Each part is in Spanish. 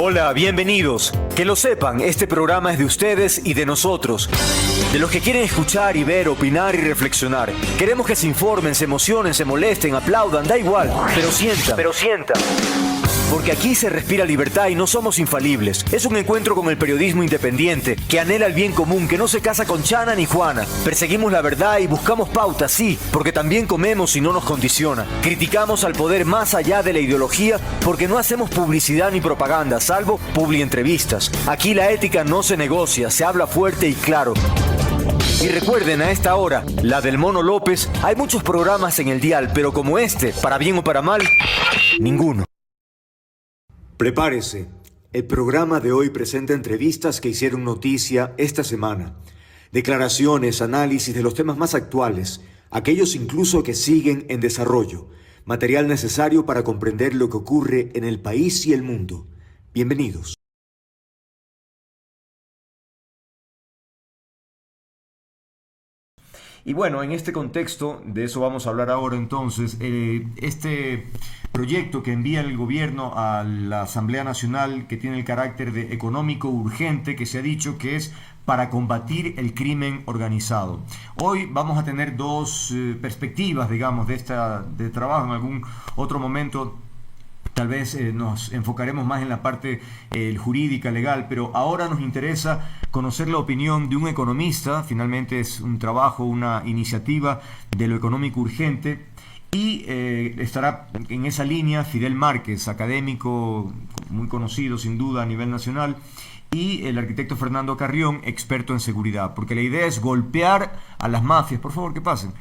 Hola, bienvenidos. Que lo sepan, este programa es de ustedes y de nosotros. De los que quieren escuchar y ver, opinar y reflexionar. Queremos que se informen, se emocionen, se molesten, aplaudan, da igual. Pero sientan. Porque aquí se respira libertad y no somos infalibles. Es un encuentro con el periodismo independiente, que anhela el bien común, que no se casa con Chana ni Juana. Perseguimos la verdad y buscamos pautas, sí, porque también comemos y no nos condiciona. Criticamos al poder más allá de la ideología, porque no hacemos publicidad ni propaganda, salvo publientrevistas. Aquí la ética no se negocia, se habla fuerte y claro. Y recuerden, a esta hora, la del Mono López, hay muchos programas en el dial, pero como este, para bien o para mal, ninguno. Prepárese. El programa de hoy presenta entrevistas que hicieron noticia esta semana. Declaraciones, análisis de los temas más actuales, aquellos incluso que siguen en desarrollo. Material necesario para comprender lo que ocurre en el país y el mundo. Bienvenidos. Y bueno, en este contexto, de eso vamos a hablar ahora entonces, este proyecto que envía el gobierno a la Asamblea Nacional, que tiene el carácter de económico urgente, que se ha dicho que es para combatir el crimen organizado. Hoy vamos a tener dos perspectivas, digamos, de trabajo. En algún otro momento tal vez nos enfocaremos más en la parte jurídica, legal, pero ahora nos interesa conocer la opinión de un economista. Finalmente es un trabajo, una iniciativa de lo económico urgente, y estará en esa línea Fidel Márquez, académico muy conocido sin duda a nivel nacional, y el arquitecto Fernando Carrión, experto en seguridad, porque la idea es golpear a las mafias. Por favor, que pasen.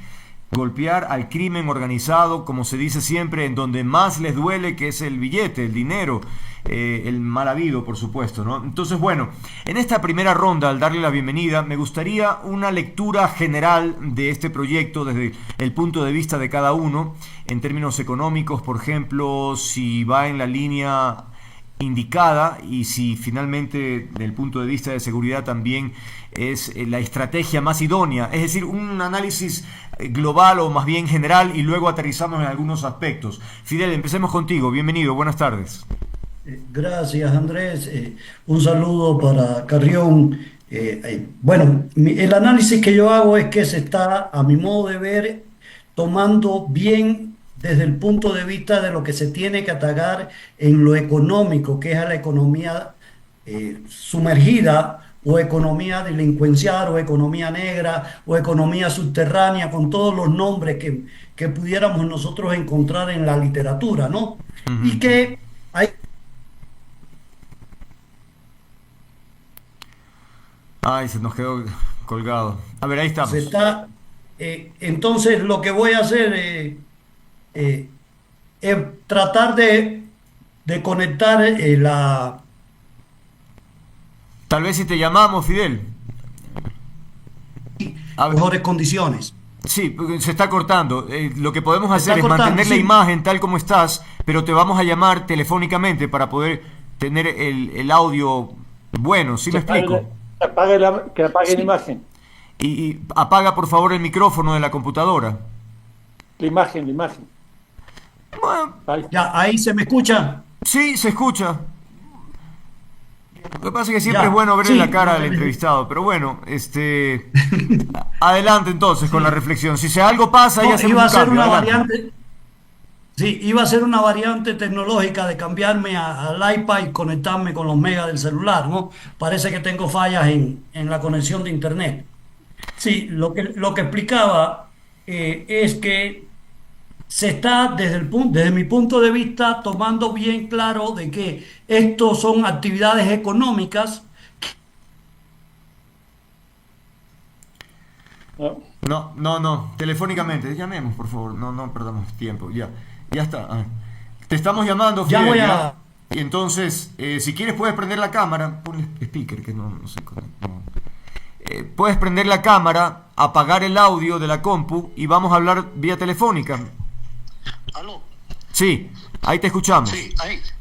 Golpear al crimen organizado, como se dice siempre, en donde más les duele, que es el billete, el dinero, el mal habido, por supuesto, ¿no? Entonces, bueno, en esta primera ronda, al darle la bienvenida, me gustaría una lectura general de este proyecto desde el punto de vista de cada uno, en términos económicos, por ejemplo, si va en la línea indicada, y si finalmente desde el punto de vista de seguridad también es la estrategia más idónea, es decir, un análisis global o más bien general, y luego aterrizamos en algunos aspectos. Fidel, empecemos contigo. Bienvenido, buenas tardes. Gracias, Andrés. Un saludo para Carrión. Bueno, el análisis que yo hago es que se está, a mi modo de ver, tomando bien desde el punto de vista de lo que se tiene que atacar en lo económico, que es a la economía sumergida, o economía delincuencial, o economía negra, o economía subterránea, con todos los nombres que pudiéramos nosotros encontrar en la literatura, ¿no? Y que hay... Ay, se nos quedó colgado. A ver, ahí estamos. Entonces, lo que voy a hacer es tratar de conectar Tal vez si te llamamos, Fidel. A ver. mejores condiciones. Sí, porque se está cortando. Lo que podemos Se hacer está es cortando, mantener la sí. imagen tal como estás, pero te vamos a llamar telefónicamente para poder tener el audio bueno. ¿Sí me explico? Que apague la Sí. imagen. Y apaga por favor el micrófono de la computadora. La imagen. Bueno, Ahí. Ya, ahí se me escucha. sí, se escucha. Lo que pasa es que siempre Ya, es bueno verle sí. la cara al entrevistado, pero bueno, adelante entonces con la reflexión. Si algo pasa, ya No, hacemos iba a un ser cambio. una Adelante. variante. Sí, iba a ser una variante tecnológica de cambiarme al iPad y conectarme con los megas del celular, ¿no? Parece que tengo fallas en la conexión de internet. Sí, lo que explicaba es que se está desde mi punto de vista tomando bien claro de que estos son actividades económicas. ¿No? No, telefónicamente, llamemos por favor, no perdamos tiempo, ya está. Te estamos llamando, Ya Fidel, voy ¿ya? a... Y entonces, si quieres puedes prender la cámara, ponle speaker, que no sé cómo. Puedes prender la cámara, apagar el audio de la compu y vamos a hablar vía telefónica. ¿Aló? Sí, ahí te escuchamos. Sí,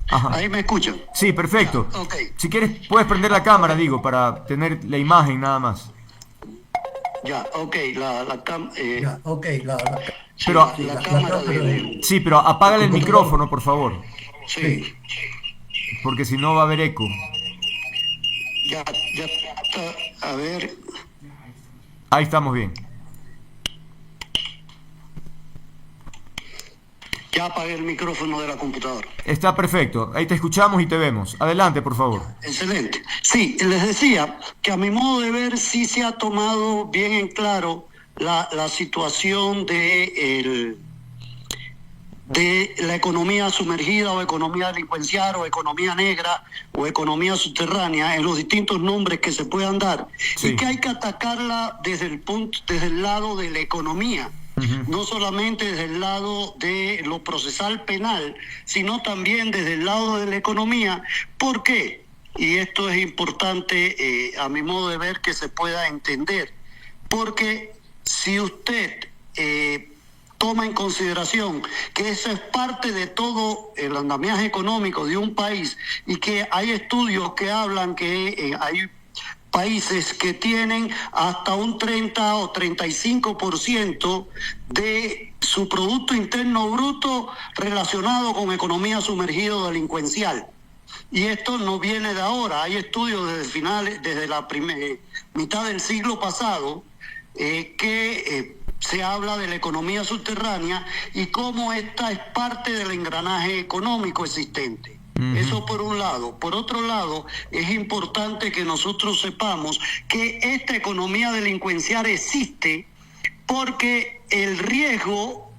Ajá. ahí me escuchan. Sí, perfecto. Ya, ok. Si quieres puedes prender la cámara, digo, para tener la imagen nada más. Ya, ok, Ya, ok, sí, Pero- la cámara Sí, pero apágale el micrófono, por favor. sí. porque si no va a haber eco. Ya, ya está. A ver. Ahí estamos bien. Ya apagué el micrófono de la computadora. Está perfecto. Ahí te escuchamos y te vemos. Adelante, por favor. Excelente. Sí, les decía que a mi modo de ver sí se ha tomado bien en claro la situación de la economía sumergida o economía delincuencial o economía negra o economía subterránea en los distintos nombres que se puedan dar, Sí. y que hay que atacarla desde el lado de la economía. No solamente desde el lado de lo procesal penal, sino también desde el lado de la economía. ¿Por qué? Y esto es importante, a mi modo de ver, que se pueda entender. Porque si usted toma en consideración que eso es parte de todo el andamiaje económico de un país, y que hay estudios que hablan que hay países que tienen hasta un 30 o 35% de su Producto Interno Bruto relacionado con economía sumergida o delincuencial. Y esto no viene de ahora, hay estudios desde la mitad del siglo pasado que se habla de la economía subterránea y cómo esta es parte del engranaje económico existente. Eso por un lado. Por otro lado, es importante que nosotros sepamos que esta economía delincuencial existe porque el riesgo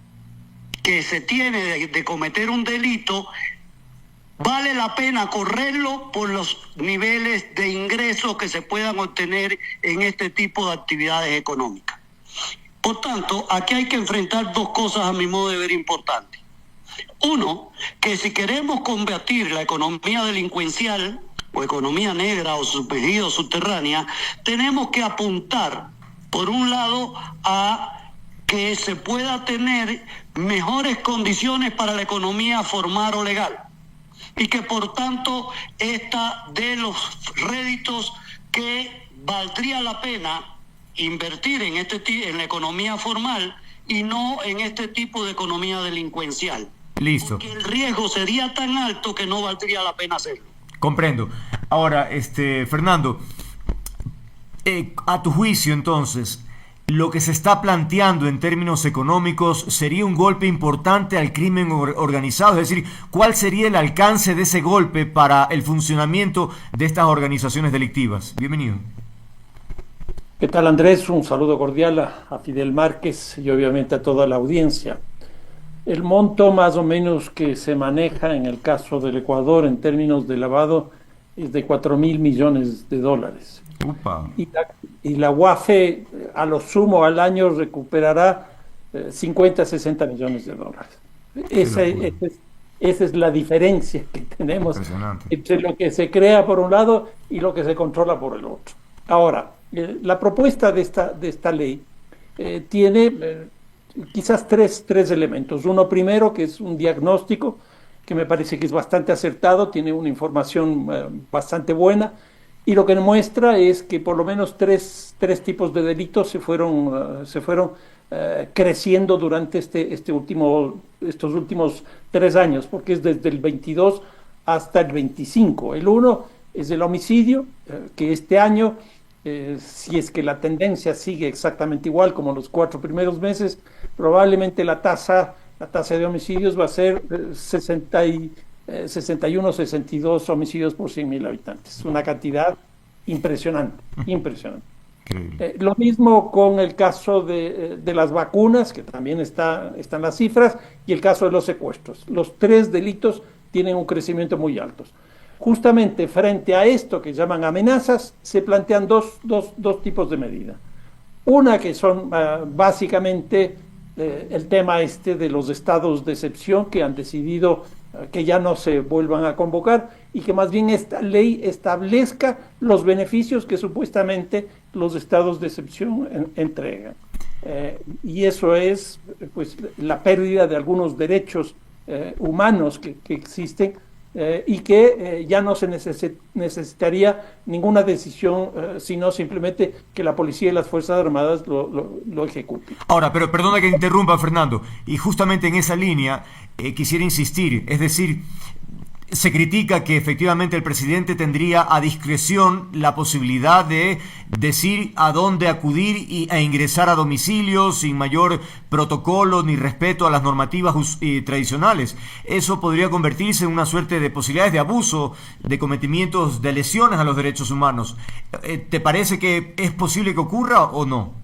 que se tiene de cometer un delito vale la pena correrlo por los niveles de ingresos que se puedan obtener en este tipo de actividades económicas. Por tanto, aquí hay que enfrentar dos cosas a mi modo de ver importantes. Uno, que si queremos combatir la economía delincuencial o economía negra o sumergida o subterránea, tenemos que apuntar, por un lado, a que se pueda tener mejores condiciones para la economía formal o legal, y que por tanto esta de los réditos que valdría la pena invertir en la economía formal y no en este tipo de economía delincuencial. Listo. Porque el riesgo sería tan alto que no valdría la pena hacerlo. Comprendo. Ahora, Fernando, a tu juicio entonces, lo que se está planteando en términos económicos sería un golpe importante al crimen organizado, es decir, ¿cuál sería el alcance de ese golpe para el funcionamiento de estas organizaciones delictivas? Bienvenido. ¿Qué tal, Andrés? Un saludo cordial a Fidel Márquez y obviamente a toda la audiencia. El monto más o menos que se maneja en el caso del Ecuador en términos de lavado es de 4.000 millones de dólares. Upa. Y la UAFE a lo sumo al año recuperará 50, 60 millones de dólares. Esa es la diferencia que tenemos entre lo que se crea por un lado y lo que se controla por el otro. Ahora, la propuesta de esta ley tiene quizás tres elementos. Uno primero, que es un diagnóstico, que me parece que es bastante acertado, tiene una información bastante buena, y lo que muestra es que por lo menos tres tipos de delitos se fueron creciendo durante estos últimos 3 años, porque es desde el 22 hasta el 25. El uno es el homicidio, que este año, si es que la tendencia sigue exactamente igual como los 4 primeros meses, probablemente la tasa de homicidios va a ser 61, 62 homicidios por 100.000 habitantes. Una cantidad impresionante. Lo mismo con el caso de las vacunas, que también están las cifras, y el caso de los secuestros. Los 3 delitos tienen un crecimiento muy alto. Justamente frente a esto que llaman amenazas, se plantean dos tipos de medida. Una que son básicamente el tema de los estados de excepción que han decidido que ya no se vuelvan a convocar y que más bien esta ley establezca los beneficios que supuestamente los estados de excepción entregan. Y eso es pues la pérdida de algunos derechos humanos que existen, y que ya no se necesitaría ninguna decisión, sino simplemente que la policía y las Fuerzas Armadas lo ejecuten. Ahora, pero perdona que interrumpa, Fernando, y justamente en esa línea quisiera insistir, es decir, Se critica que efectivamente el presidente tendría a discreción la posibilidad de decir a dónde acudir e ingresar a domicilio sin mayor protocolo ni respeto a las normativas tradicionales. Eso podría convertirse en una suerte de posibilidades de abuso, de cometimientos de lesiones a los derechos humanos. ¿Te parece que es posible que ocurra o no?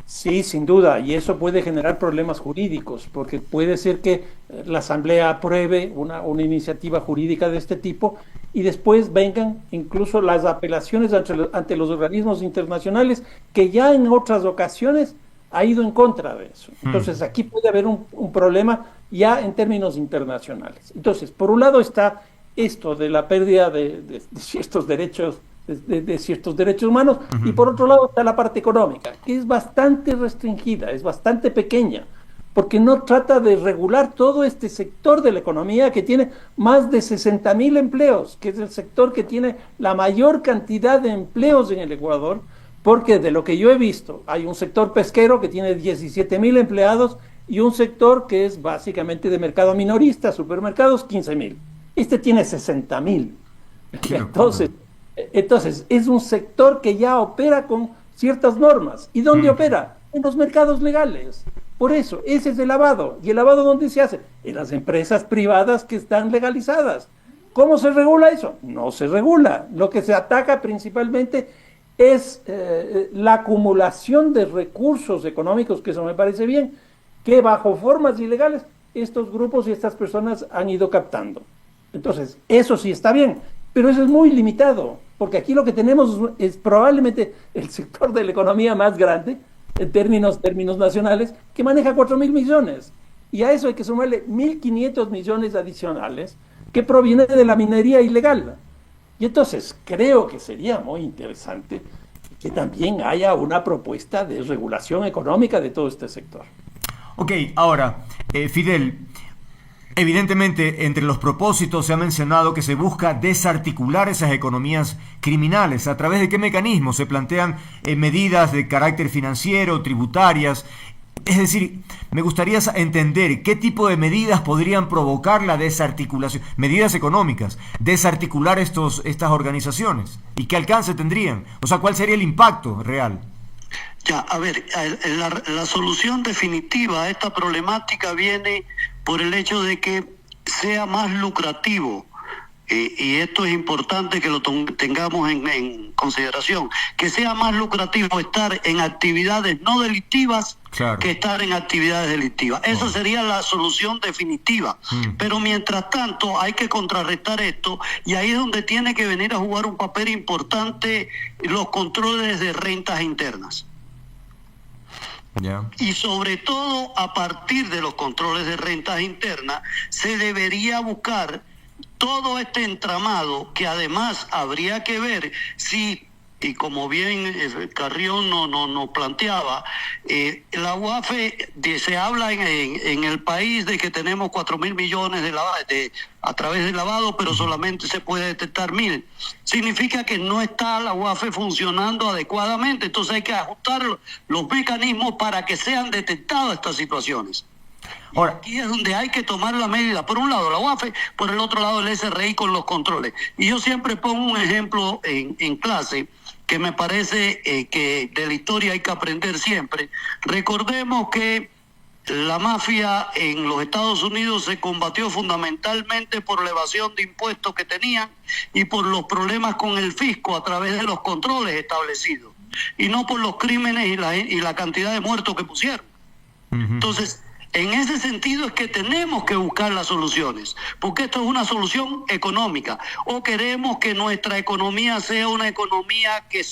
Sí, sin duda, y eso puede generar problemas jurídicos, porque puede ser que la Asamblea apruebe una iniciativa jurídica de este tipo y después vengan incluso las apelaciones ante los organismos internacionales, que ya en otras ocasiones ha ido en contra de eso. Entonces aquí puede haber un problema ya en términos internacionales. Entonces, por un lado está esto de la pérdida de ciertos derechos, de ciertos derechos humanos, y por otro lado está la parte económica, que es bastante restringida, es bastante pequeña, porque no trata de regular todo este sector de la economía que tiene más de 60.000 empleos, que es el sector que tiene la mayor cantidad de empleos en el Ecuador, porque de lo que yo he visto, hay un sector pesquero que tiene 17.000 empleados y un sector que es básicamente de mercado minorista, supermercados, 15.000. Este tiene 60.000. Entonces, es un sector que ya opera con ciertas normas. ¿Y dónde opera? En los mercados legales. Por eso, ese es el lavado. ¿Y el lavado dónde se hace? En las empresas privadas que están legalizadas. ¿Cómo se regula eso? No se regula. Lo que se ataca principalmente es la acumulación de recursos económicos, que eso me parece bien, que bajo formas ilegales estos grupos y estas personas han ido captando. Entonces, eso sí está bien, pero eso es muy limitado, porque aquí lo que tenemos es probablemente el sector de la economía más grande, en términos nacionales, que maneja 4.000 millones. Y a eso hay que sumarle 1.500 millones adicionales que provienen de la minería ilegal. Y entonces creo que sería muy interesante que también haya una propuesta de regulación económica de todo este sector. Ok, ahora, Fidel, evidentemente entre los propósitos se ha mencionado que se busca desarticular esas economías criminales. ¿A través de qué mecanismos se plantean medidas de carácter financiero, tributarias? Es decir, me gustaría entender qué tipo de medidas podrían provocar la desarticulación, medidas económicas, desarticular estas organizaciones, y qué alcance tendrían. O sea, ¿cuál sería el impacto real? Ya, a ver, la solución definitiva a esta problemática viene por el hecho de que sea más lucrativo, y esto es importante que lo tengamos en consideración, que sea más lucrativo estar en actividades no delictivas, claro, que estar en actividades delictivas. Esa sería la solución definitiva. Pero mientras tanto hay que contrarrestar esto, y ahí es donde tiene que venir a jugar un papel importante los controles de rentas internas. Y sobre todo a partir de los controles de rentas internas se debería buscar todo este entramado, que además habría que ver si, y como bien Carrión nos planteaba, la UAFE, se habla en el país de que tenemos 4.000 millones a través del lavado, pero solamente se puede detectar 1.000. Significa que no está la UAFE funcionando adecuadamente, entonces hay que ajustar los mecanismos para que sean detectadas estas situaciones. Ahora, aquí es donde hay que tomar la medida. Por un lado la UAFE, por el otro lado el SRI con los controles. Y yo siempre pongo un ejemplo en clase que me parece que de la historia hay que aprender siempre. Recordemos que la mafia en los Estados Unidos se combatió fundamentalmente por la evasión de impuestos que tenían y por los problemas con el fisco a través de los controles establecidos, y no por los crímenes y la cantidad de muertos que pusieron. Entonces, en ese sentido es que tenemos que buscar las soluciones, porque esto es una solución económica. O queremos que nuestra economía sea una economía que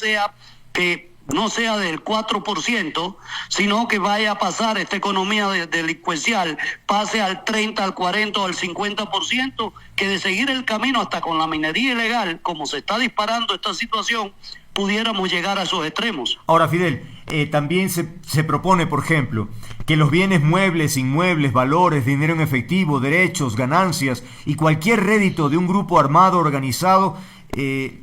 no sea del 4%, sino que vaya a pasar esta economía delincuencial, pase al 30, al 40 o al 50%, que de seguir el camino hasta con la minería ilegal, como se está disparando esta situación, pudiéramos llegar a esos extremos. Ahora, Fidel, también se propone, por ejemplo, que los bienes muebles, inmuebles, valores, dinero en efectivo, derechos, ganancias y cualquier rédito de un grupo armado organizado,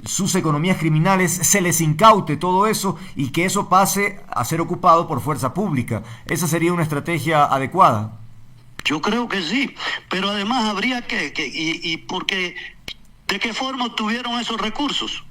sus economías criminales, se les incaute todo eso y que eso pase a ser ocupado por fuerza pública. ¿Esa sería una estrategia adecuada? Yo creo que sí, pero además habría porque ¿de qué forma obtuvieron esos recursos?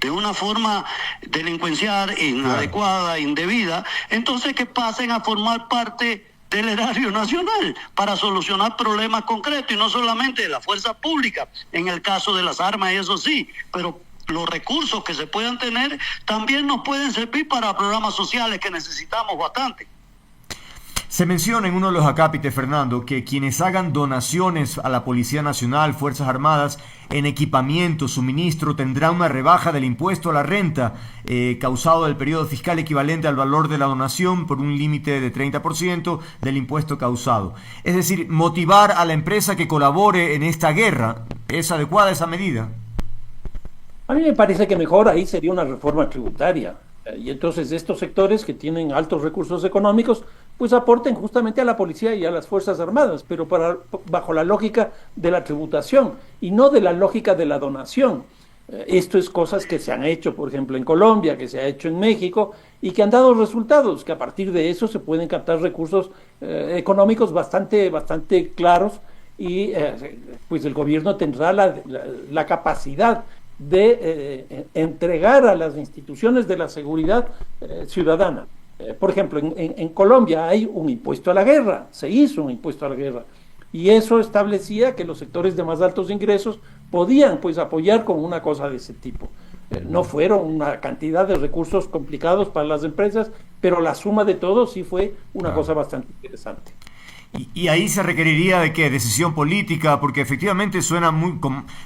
De una forma delincuencial, inadecuada, indebida, entonces que pasen a formar parte del erario nacional para solucionar problemas concretos y no solamente de la fuerza pública, en el caso de las armas, eso sí, pero los recursos que se puedan tener también nos pueden servir para programas sociales que necesitamos bastante. Se menciona en uno de los acápites, Fernando, que quienes hagan donaciones a la Policía Nacional, Fuerzas Armadas, en equipamiento, suministro, tendrán una rebaja del impuesto a la renta causado del periodo fiscal equivalente al valor de la donación por un límite de 30% del impuesto causado. Es decir, motivar a la empresa que colabore en esta guerra. ¿Es adecuada esa medida? A mí me parece que mejor ahí sería una reforma tributaria. Y entonces estos sectores que tienen altos recursos económicos, pues aporten justamente a la policía y a las Fuerzas Armadas, pero bajo la lógica de la tributación y no de la lógica de la donación. Esto es cosas que se han hecho, por ejemplo, en Colombia, que se ha hecho en México y que han dado resultados, que a partir de eso se pueden captar recursos económicos bastante claros y pues el gobierno tendrá la capacidad de entregar a las instituciones de la seguridad ciudadana. Por ejemplo, en Colombia hay un impuesto a la guerra, se hizo un impuesto a la guerra, y eso establecía que los sectores de más altos ingresos podían pues apoyar con una cosa de ese tipo. No fueron una cantidad de recursos complicados para las empresas, pero la suma de todo sí fue una cosa bastante interesante. Y ahí se requeriría de qué, decisión política, porque efectivamente suena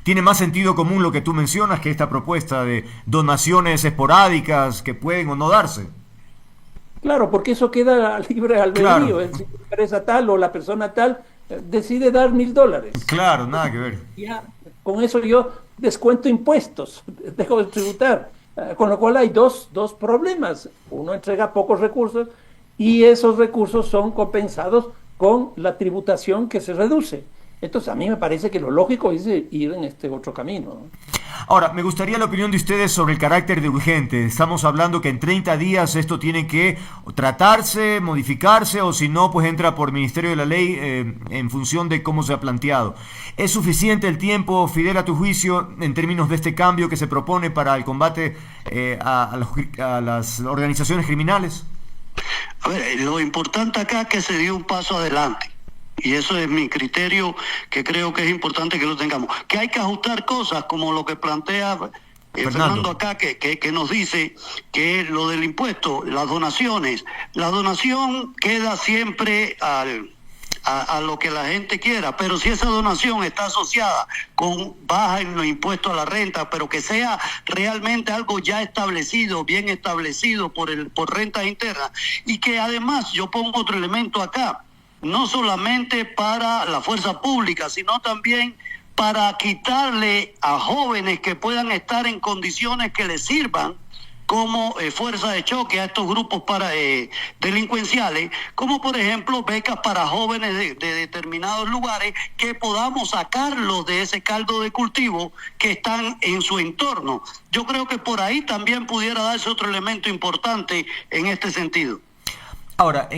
tiene más sentido común lo que tú mencionas que esta propuesta de donaciones esporádicas que pueden o no darse. Claro, porque eso queda libre albedrío. Claro. Si la empresa tal o la persona tal decide dar $1,000. Claro, nada que ver. Ya, con eso yo descuento impuestos, dejo de tributar. Con lo cual hay dos problemas. Uno entrega pocos recursos y esos recursos son compensados con la tributación que se reduce. Entonces a mí me parece que lo lógico es ir en este otro camino, ¿no? Ahora, me gustaría la opinión de ustedes sobre el carácter de urgente. Estamos hablando que en 30 días esto tiene que tratarse, modificarse, o si no, pues entra por Ministerio de la Ley en función de cómo se ha planteado. ¿Es suficiente el tiempo, Fidel, a tu juicio, en términos de este cambio que se propone para el combate a las organizaciones criminales? A ver, lo importante acá es que se dio un paso adelante. Y eso es mi criterio, que creo que es importante que lo tengamos. Que hay que ajustar cosas como lo que plantea Fernando acá, que nos dice que lo del impuesto, las donaciones. La donación queda siempre a lo que la gente quiera, pero si esa donación está asociada con baja en los impuestos a la renta, pero que sea realmente algo ya establecido, bien establecido por rentas internas, y que además yo pongo otro elemento acá, no solamente para la fuerza pública, sino también para quitarle a jóvenes que puedan estar en condiciones que les sirvan como fuerza de choque a estos grupos delincuenciales, como por ejemplo becas para jóvenes de determinados lugares, que podamos sacarlos de ese caldo de cultivo que están en su entorno. Yo creo que por ahí también pudiera darse otro elemento importante en este sentido. Ahora,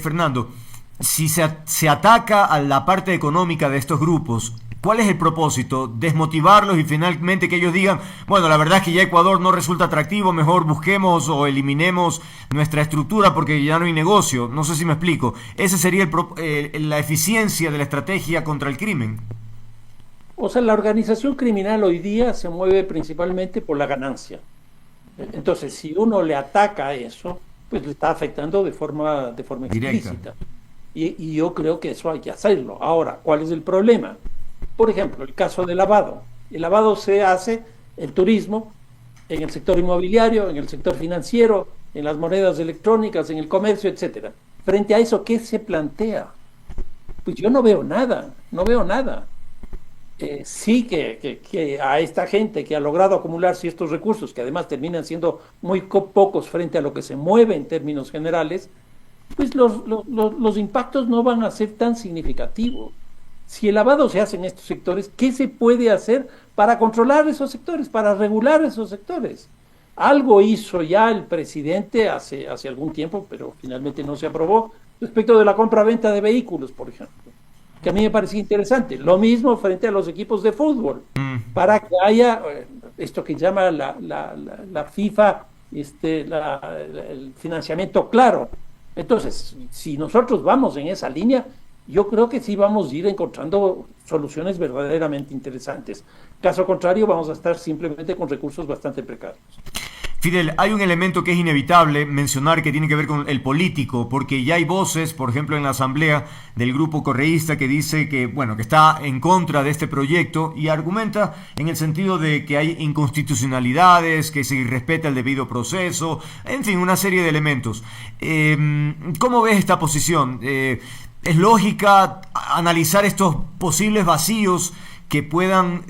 Fernando, si se ataca a la parte económica de estos grupos, ¿cuál es el propósito? ¿Desmotivarlos y finalmente que ellos digan, bueno, la verdad es que ya Ecuador no resulta atractivo, mejor busquemos o eliminemos nuestra estructura porque ya no hay negocio? No sé si me explico. ¿Esa sería la eficiencia de la estrategia contra el crimen? O sea, la organización criminal hoy día se mueve principalmente por la ganancia. Entonces, si uno le ataca a eso, pues le está afectando de forma explícita. Y yo creo que eso hay que hacerlo. Ahora, ¿cuál es el problema? Por ejemplo, el caso del lavado. El lavado se hace en turismo, en el sector inmobiliario, en el sector financiero, en las monedas electrónicas, en el comercio, etcétera. Frente a eso, ¿qué se plantea? Pues yo no veo nada. Sí que a esta gente que ha logrado acumular ciertos recursos, que además terminan siendo muy pocos frente a lo que se mueve en términos generales, pues los impactos no van a ser tan significativos. Si el lavado se hace en estos sectores, ¿qué se puede hacer para controlar esos sectores, para regular esos sectores? Algo hizo ya el presidente hace algún tiempo, pero finalmente no se aprobó, respecto de la compra-venta de vehículos, por ejemplo, que a mí me parecía interesante. Lo mismo frente a los equipos de fútbol, para que haya esto que llama la FIFA, el financiamiento claro. Entonces, si nosotros vamos en esa línea, yo creo que sí vamos a ir encontrando soluciones verdaderamente interesantes. Caso contrario, vamos a estar simplemente con recursos bastante precarios. Fidel, hay un elemento que es inevitable mencionar que tiene que ver con el político, porque ya hay voces, por ejemplo, en la asamblea del grupo correísta que dice que, bueno, que está en contra de este proyecto y argumenta en el sentido de que hay inconstitucionalidades, que se irrespeta el debido proceso, en fin, una serie de elementos. ¿Cómo ves esta posición? ¿Es lógica analizar estos posibles vacíos que puedan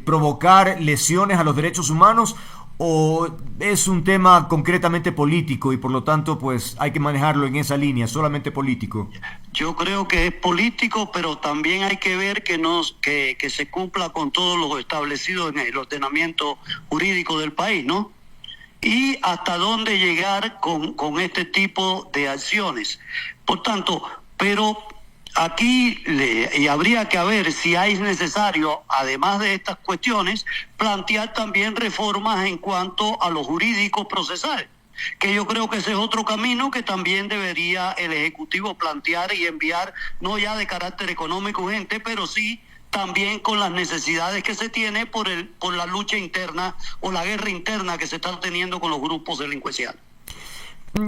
provocar lesiones a los derechos humanos? ¿O es un tema concretamente político y por lo tanto pues hay que manejarlo en esa línea, solamente político? Yo creo que es político, pero también hay que ver que se cumpla con todo lo establecido en el ordenamiento jurídico del país, ¿no? Y hasta dónde llegar con este tipo de acciones. Por tanto, pero aquí y habría que ver si es necesario, además de estas cuestiones, plantear también reformas en cuanto a lo jurídico procesal, que yo creo que ese es otro camino que también debería el Ejecutivo plantear y enviar, no ya de carácter económico urgente, pero sí también con las necesidades que se tiene por la lucha interna o la guerra interna que se está teniendo con los grupos delincuenciales.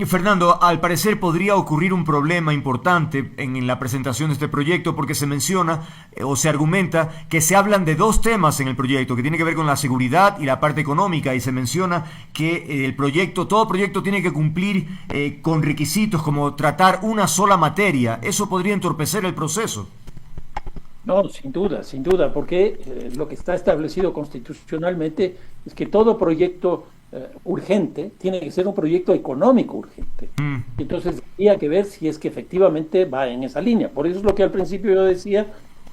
Fernando, al parecer podría ocurrir un problema importante en la presentación de este proyecto porque se menciona o se argumenta que se hablan de dos temas en el proyecto que tiene que ver con la seguridad y la parte económica y se menciona que todo proyecto tiene que cumplir con requisitos como tratar una sola materia. ¿Eso podría entorpecer el proceso? No, sin duda, porque lo que está establecido constitucionalmente es que todo proyecto urgente tiene que ser un proyecto económico urgente. Entonces, habría que ver si es que efectivamente va en esa línea. Por eso es lo que al principio yo decía,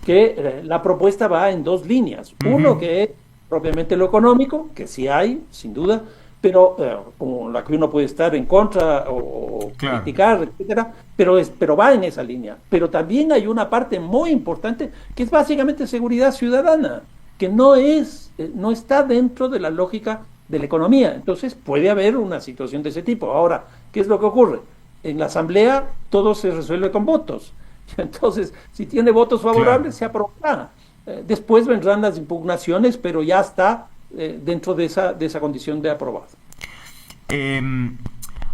que la propuesta va en dos líneas. Uno que es propiamente lo económico, que sí hay, sin duda, pero como la que uno puede estar en contra o criticar, etcétera, pero va en esa línea. Pero también hay una parte muy importante que es básicamente seguridad ciudadana, que no está dentro de la lógica de la economía. Entonces puede haber una situación de ese tipo. Ahora, ¿qué es lo que ocurre? En la asamblea todo se resuelve con votos. Entonces, si tiene votos favorables, se aprobará. Después vendrán las impugnaciones, pero ya está dentro de esa condición de aprobado.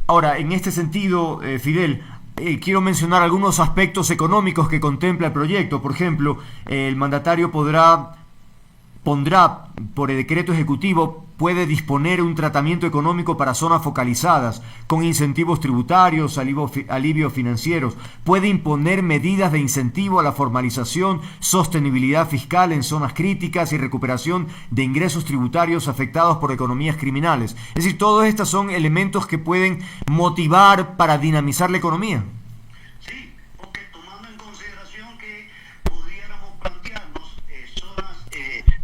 Ahora, en este sentido, Fidel, quiero mencionar algunos aspectos económicos que contempla el proyecto. Por ejemplo, el mandatario pondrá por el decreto ejecutivo, puede disponer un tratamiento económico para zonas focalizadas, con incentivos tributarios, alivios financieros, puede imponer medidas de incentivo a la formalización, sostenibilidad fiscal en zonas críticas y recuperación de ingresos tributarios afectados por economías criminales. Es decir, todos estos son elementos que pueden motivar para dinamizar la economía.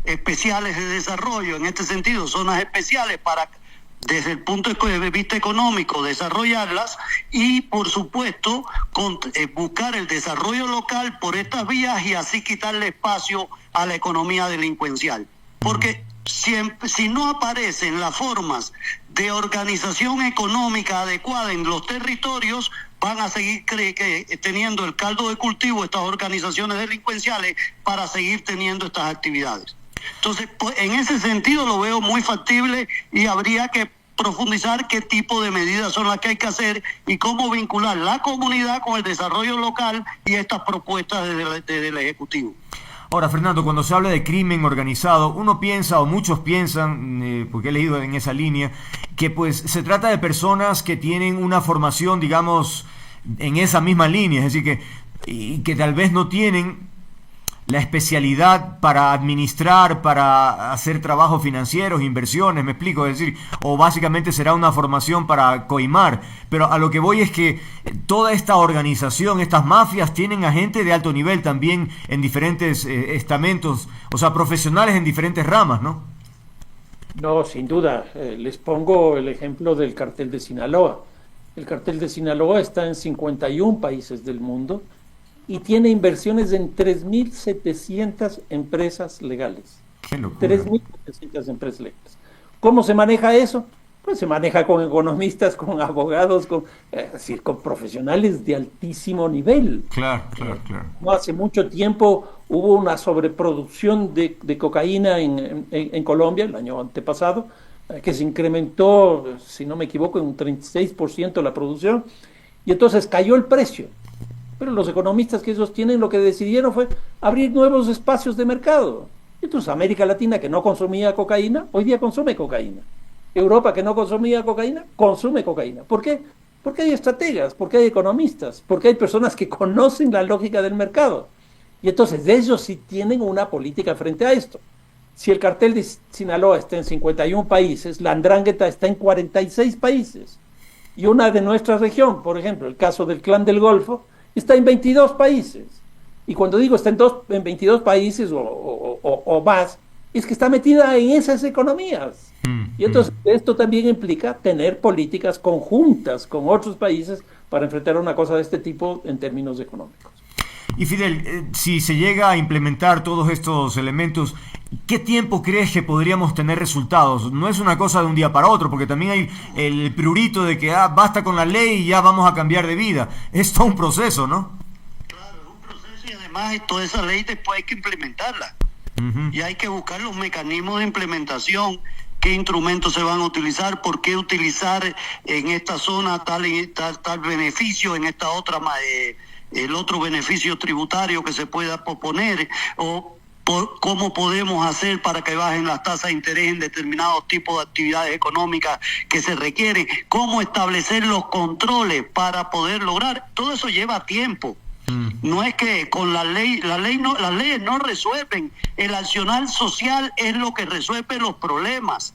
Especiales de desarrollo, en este sentido, zonas especiales para, desde el punto de vista económico, desarrollarlas y, por supuesto, buscar el desarrollo local por estas vías y así quitarle espacio a la economía delincuencial. Porque si no aparecen las formas de organización económica adecuada en los territorios, van a seguir teniendo el caldo de cultivo estas organizaciones delincuenciales para seguir teniendo estas actividades. Entonces, pues, en ese sentido lo veo muy factible y habría que profundizar qué tipo de medidas son las que hay que hacer y cómo vincular la comunidad con el desarrollo local y estas propuestas desde el Ejecutivo. Ahora, Fernando, cuando se habla de crimen organizado, uno piensa, o muchos piensan, porque he leído en esa línea, que pues se trata de personas que tienen una formación, digamos, en esa misma línea, es decir, que tal vez no tienen la especialidad para administrar, para hacer trabajos financieros, inversiones, me explico, es decir, o básicamente será una formación para coimar, pero a lo que voy es que toda esta organización, estas mafias tienen a gente de alto nivel también en diferentes estamentos, o sea, profesionales en diferentes ramas, ¿no? No, sin duda. Les pongo el ejemplo del cartel de Sinaloa. El cartel de Sinaloa está en 51 países del mundo y tiene inversiones en 3.700 empresas legales. ¡Qué locura! 3.700 empresas legales. ¿Cómo se maneja eso? Pues se maneja con economistas, con abogados, es decir, con profesionales de altísimo nivel. Claro. No hace mucho tiempo hubo una sobreproducción de cocaína en Colombia, el año antepasado, que se incrementó, si no me equivoco, en un 36% la producción, y entonces cayó el precio. Pero los economistas que ellos tienen lo que decidieron fue abrir nuevos espacios de mercado. Entonces América Latina, que no consumía cocaína, hoy día consume cocaína. Europa, que no consumía cocaína, consume cocaína. ¿Por qué? Porque hay estrategas, porque hay economistas, porque hay personas que conocen la lógica del mercado. Y entonces ellos sí tienen una política frente a esto. Si el cartel de Sinaloa está en 51 países, la Andrangheta está en 46 países. Y una de nuestra región, por ejemplo, el caso del Clan del Golfo, está en 22 países. Y cuando digo está en 22 países o más, es que está metida en esas economías. Y entonces esto también implica tener políticas conjuntas con otros países para enfrentar una cosa de este tipo en términos económicos. Y Fidel, si se llega a implementar todos estos elementos, ¿qué tiempo crees que podríamos tener resultados? No es una cosa de un día para otro, porque también hay el prurito de que basta con la ley y ya vamos a cambiar de vida. Es todo un proceso, ¿no? Claro, es un proceso y además toda esa ley después hay que implementarla. Y hay que buscar los mecanismos de implementación, qué instrumentos se van a utilizar, por qué utilizar en esta zona tal beneficio, en esta otra el otro beneficio tributario que se pueda proponer, o cómo podemos hacer para que bajen las tasas de interés en determinados tipos de actividades económicas que se requieren, cómo establecer los controles para poder lograr. Todo eso lleva tiempo. No es que con las leyes no resuelven. El accionar social es lo que resuelve los problemas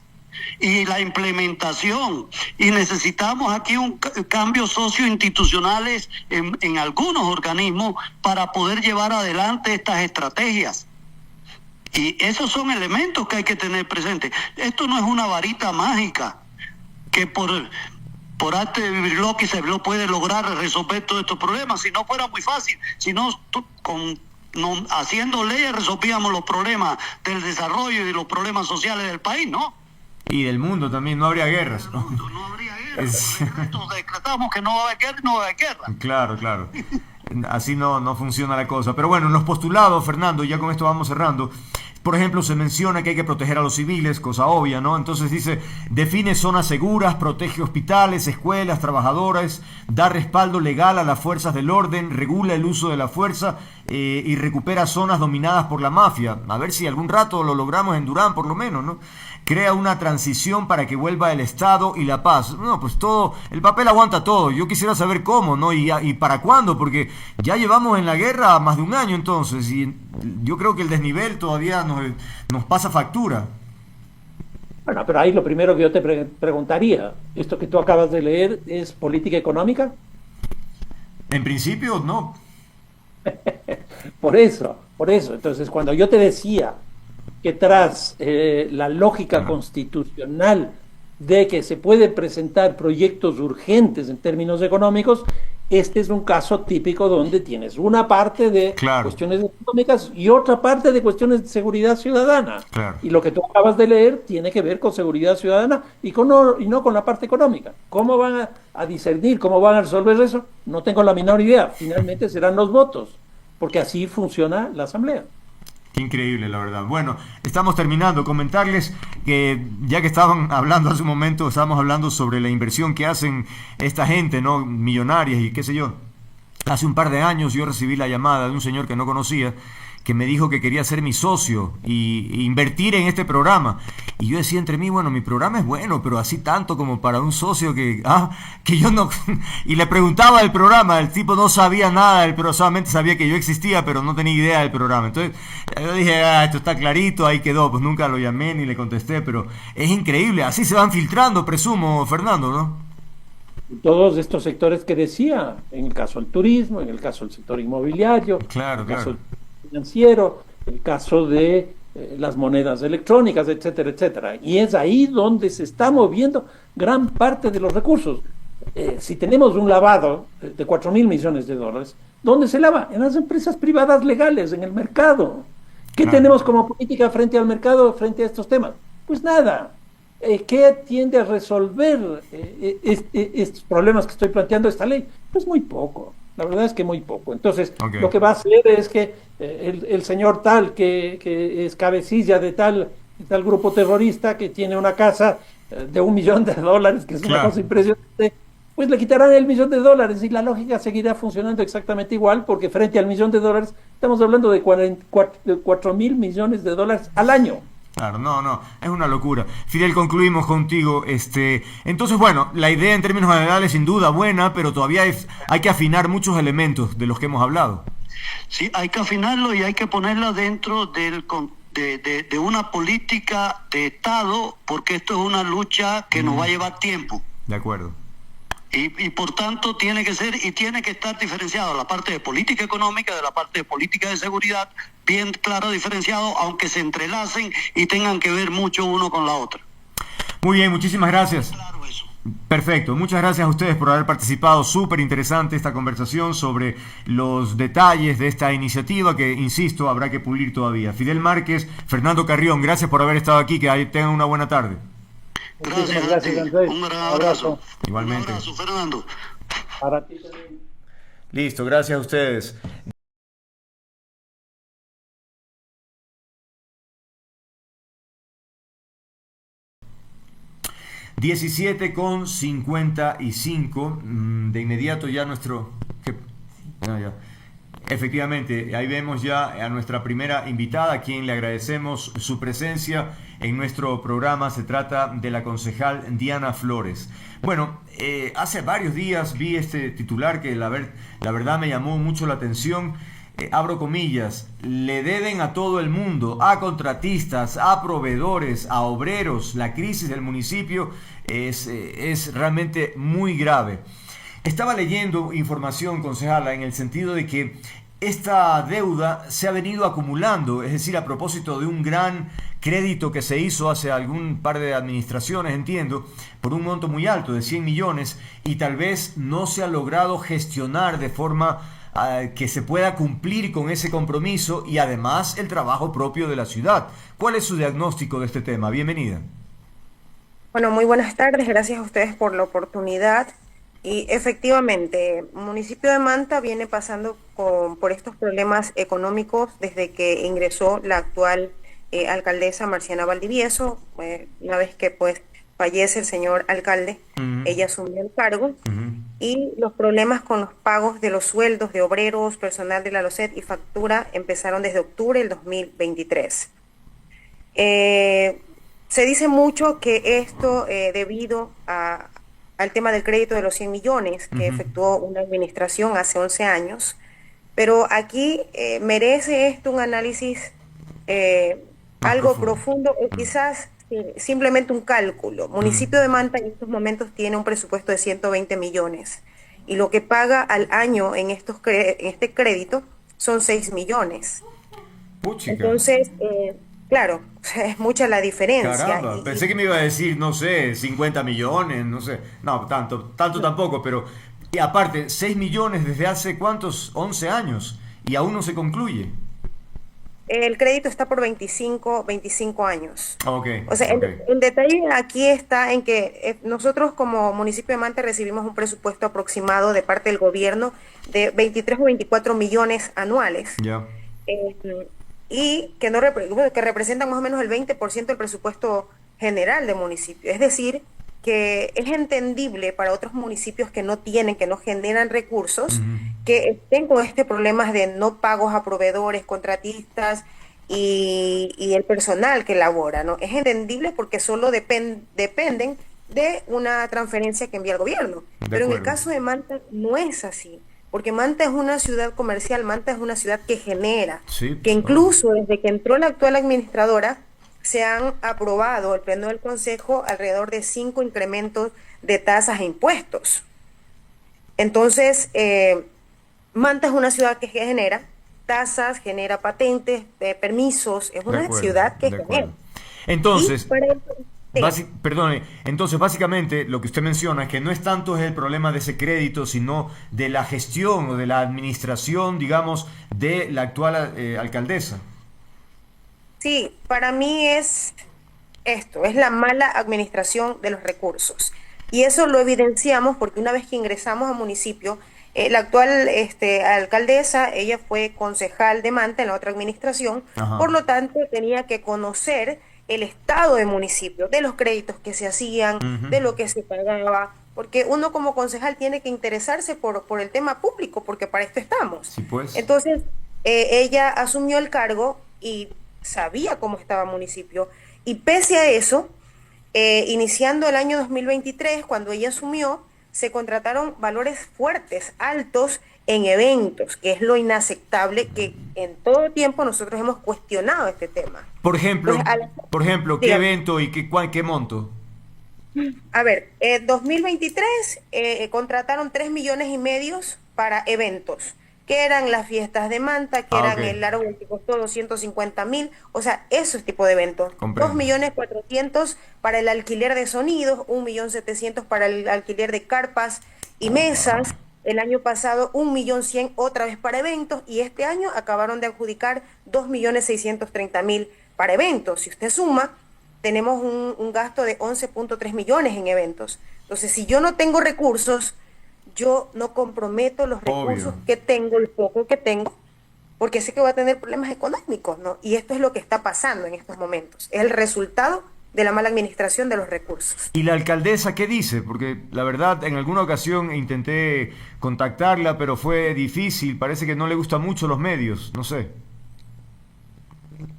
y la implementación. Y necesitamos aquí un cambios socioinstitucionales en algunos organismos para poder llevar adelante estas estrategias. Y esos son elementos que hay que tener presentes. Esto no es una varita mágica que por arte de Birloqui se lo puede lograr resolver todos estos problemas. Si no fuera muy fácil, si no, haciendo leyes resolvíamos los problemas del desarrollo y los problemas sociales del país, ¿no? Y del mundo también, no habría guerras, ¿no? No habría guerras. Decretamos que no va a haber guerra y no va a haber guerra. Claro. Así no funciona la cosa. Pero bueno, en los postulados, Fernando, ya con esto vamos cerrando. Por ejemplo, se menciona que hay que proteger a los civiles, cosa obvia, ¿no? Entonces dice, define zonas seguras, protege hospitales, escuelas, trabajadores, da respaldo legal a las fuerzas del orden, regula el uso de la fuerza y recupera zonas dominadas por la mafia. A ver si algún rato lo logramos en Durán, por lo menos, ¿no? Crea una transición para que vuelva el Estado y la paz. No, pues todo, el papel aguanta todo. Yo quisiera saber cómo, ¿no? Y para cuándo, porque ya llevamos en la guerra más de un año entonces, y yo creo que el desnivel todavía nos pasa factura. Bueno, pero ahí lo primero que yo te preguntaría, ¿esto que tú acabas de leer es política económica? En principio, no. Por eso. Entonces, cuando yo te decía que tras la lógica constitucional de que se pueden presentar proyectos urgentes en términos económicos, este es un caso típico donde tienes una parte de cuestiones económicas y otra parte de cuestiones de seguridad ciudadana. Y lo que tú acabas de leer tiene que ver con seguridad ciudadana y no con la parte económica. ¿Cómo van a discernir, cómo van a resolver eso? No tengo la menor idea. Finalmente serán los votos, porque así funciona la Asamblea. Qué increíble, la verdad. Bueno, estamos terminando. Comentarles que ya que estaban hablando hace un momento, estábamos hablando sobre la inversión que hacen esta gente, ¿no? Millonarias y qué sé yo. Hace un par de años yo recibí la llamada de un señor que no conocía, que me dijo que quería ser mi socio y invertir en este programa. Y yo decía entre mí, bueno, mi programa es bueno, pero así tanto como para un socio que yo no... Y le preguntaba del programa, el tipo no sabía nada del programa, solamente sabía que yo existía, pero no tenía idea del programa. Entonces yo dije, esto está clarito, ahí quedó. Pues nunca lo llamé ni le contesté, pero es increíble, así se van filtrando, presumo, Fernando, ¿no? Todos estos sectores que decía, en el caso del turismo, en el caso del sector inmobiliario, claro, en el caso del financiero, el caso de las monedas electrónicas, etcétera, etcétera. Y es ahí donde se está moviendo gran parte de los recursos. Si tenemos un lavado de 4.000 millones de dólares, ¿dónde se lava? En las empresas privadas legales, en el mercado. ¿Qué tenemos como política frente al mercado, frente a estos temas? Pues nada. ¿Qué tiende a resolver estos problemas que estoy planteando esta ley? Pues muy poco. La verdad es que muy poco. Entonces, lo que va a hacer es que el señor tal, que es cabecilla de tal grupo terrorista, que tiene una casa de $1 millón, que es una cosa impresionante, pues le quitarán el $1 millón y la lógica seguirá funcionando exactamente igual, porque frente al $1 millón estamos hablando de 4.000 millones de dólares al año. Claro, no, es una locura. Fidel, concluimos contigo. Entonces, bueno, la idea en términos generales sin duda buena, pero todavía hay que afinar muchos elementos de los que hemos hablado. Sí, hay que afinarlo y hay que ponerla dentro de una política de Estado, porque esto es una lucha que nos va a llevar tiempo. De acuerdo. Y por tanto tiene que ser y tiene que estar diferenciado la parte de política económica de la parte de política de seguridad, bien claro diferenciado, aunque se entrelacen y tengan que ver mucho uno con la otra. Muy bien, muchísimas gracias. Claro eso. Perfecto, muchas gracias a ustedes por haber participado. Súper interesante esta conversación sobre los detalles de esta iniciativa que, insisto, habrá que pulir todavía. Fidel Márquez, Fernando Carrión, gracias por haber estado aquí, que tengan una buena tarde. Gracias, Andrés. Un gran abrazo. Igualmente. Un abrazo, Fernando. Para ti también. Listo, gracias a ustedes. (17:55). De inmediato ya nuestro... ya. Efectivamente, ahí vemos ya a nuestra primera invitada, a quien le agradecemos su presencia en nuestro programa. Se trata de la concejal Diana Flores. Bueno, hace varios días vi este titular que la verdad me llamó mucho la atención. Abro comillas: le deben a todo el mundo, a contratistas, a proveedores, a obreros. La crisis del municipio es realmente muy grave. Estaba leyendo información, concejala, en el sentido de que esta deuda se ha venido acumulando, es decir, a propósito de un gran crédito que se hizo hace algún par de administraciones, entiendo, por un monto muy alto de 100 millones, y tal vez no se ha logrado gestionar de forma que se pueda cumplir con ese compromiso, y además el trabajo propio de la ciudad. ¿Cuál es su diagnóstico de este tema? Bienvenida. Bueno, muy buenas tardes, gracias a ustedes por la oportunidad. Y efectivamente, el municipio de Manta viene pasando por estos problemas económicos desde que ingresó la actual alcaldesa Marciana Valdivieso. Una vez que pues fallece el señor alcalde, ella asumió el cargo, y los problemas con los pagos de los sueldos de obreros, personal de la LOSET y factura empezaron desde octubre del 2023. Se dice mucho que esto debido al tema del crédito de los 100 millones que efectuó una administración hace 11 años, pero aquí merece esto un análisis algo profundo, o quizás simplemente un cálculo. Municipio de Manta en estos momentos tiene un presupuesto de 120 millones y lo que paga al año en este crédito son 6 millones. Puchica. Entonces, claro, es mucha la diferencia. Caramba, pensé que me iba a decir, no sé, 50 millones, no sé. No, tanto tampoco, pero... Y aparte, 6 millones desde hace ¿cuántos? 11 años. Y aún no se concluye. El crédito está por 25 años. Okay, o sea, okay. el detalle aquí está en que nosotros como municipio de Manta recibimos un presupuesto aproximado de parte del gobierno de 23 o 24 millones anuales. Ya. Y que representan más o menos el 20% del presupuesto general del municipio. Es decir, que es entendible para otros municipios que no generan recursos, que estén con este problema de no pagos a proveedores, contratistas y el personal que labora, ¿no? Es entendible porque solo dependen de una transferencia que envía el gobierno. Pero en el caso de Manta no es así. Porque Manta es una ciudad comercial, Manta es una ciudad que genera, que incluso desde que entró la actual administradora se han aprobado el pleno del consejo alrededor de 5 incrementos de tasas e impuestos. Entonces, Manta es una ciudad que genera tasas, genera patentes, permisos, es una ciudad que genera. Entonces, Sí. Perdone, entonces básicamente lo que usted menciona es que no es tanto el problema de ese crédito, sino de la gestión o de la administración, digamos, de la actual alcaldesa. Sí, para mí es esto, es la mala administración de los recursos. Y eso lo evidenciamos porque una vez que ingresamos al municipio, la actual alcaldesa, ella fue concejal de Manta en la otra administración, Ajá. por lo tanto tenía que conocer el estado del municipio, de los créditos que se hacían, Ujú. de lo que se pagaba, porque uno como concejal tiene que interesarse por el tema público, porque para esto estamos. Sí, pues. Entonces, ella asumió el cargo y sabía cómo estaba el municipio, y pese a eso, iniciando el año 2023, cuando ella asumió, se contrataron valores fuertes, altos en eventos, que es lo inaceptable que en todo tiempo nosotros hemos cuestionado este tema. Por ejemplo, Entonces, ¿qué dígame. evento y qué monto? A ver, 2023 contrataron 3,5 millones para eventos, que eran las fiestas de Manta, que Ah, eran ok. el árbol que costó 250,000, o sea, esos tipos de eventos. Comprendo. 2,400,000 para el alquiler de sonidos, 1,700,000 para el alquiler de carpas y mesas. El año pasado 1,100,000 otra vez para eventos, y este año acabaron de adjudicar 2,630,000 para eventos. Si usted suma, tenemos un gasto de 11,3 millones en eventos. Entonces, si yo no tengo recursos, yo no comprometo los recursos Obvio. que tengo, el poco que tengo, porque sé que voy a tener problemas económicos, ¿no? Y esto es lo que está pasando en estos momentos. Es el resultado de la mala administración de los recursos. ¿Y la alcaldesa qué dice? Porque la verdad, en alguna ocasión intenté contactarla, pero fue difícil. Parece que no le gustan mucho los medios, no sé.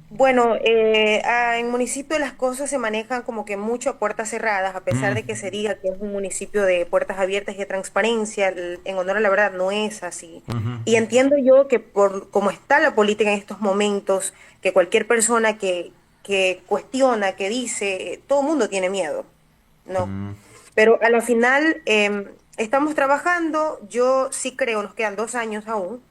Bueno, en municipio las cosas se manejan como que mucho a puertas cerradas, a pesar de que se diga que es un municipio de puertas abiertas y de transparencia, en honor a la verdad no es así. Ujú. Y entiendo yo que por cómo está la política en estos momentos, que cualquier persona que cuestiona, que dice, todo el mundo tiene miedo, ¿no? Mm. Pero a la final estamos trabajando, yo sí creo, nos quedan 2 años aún,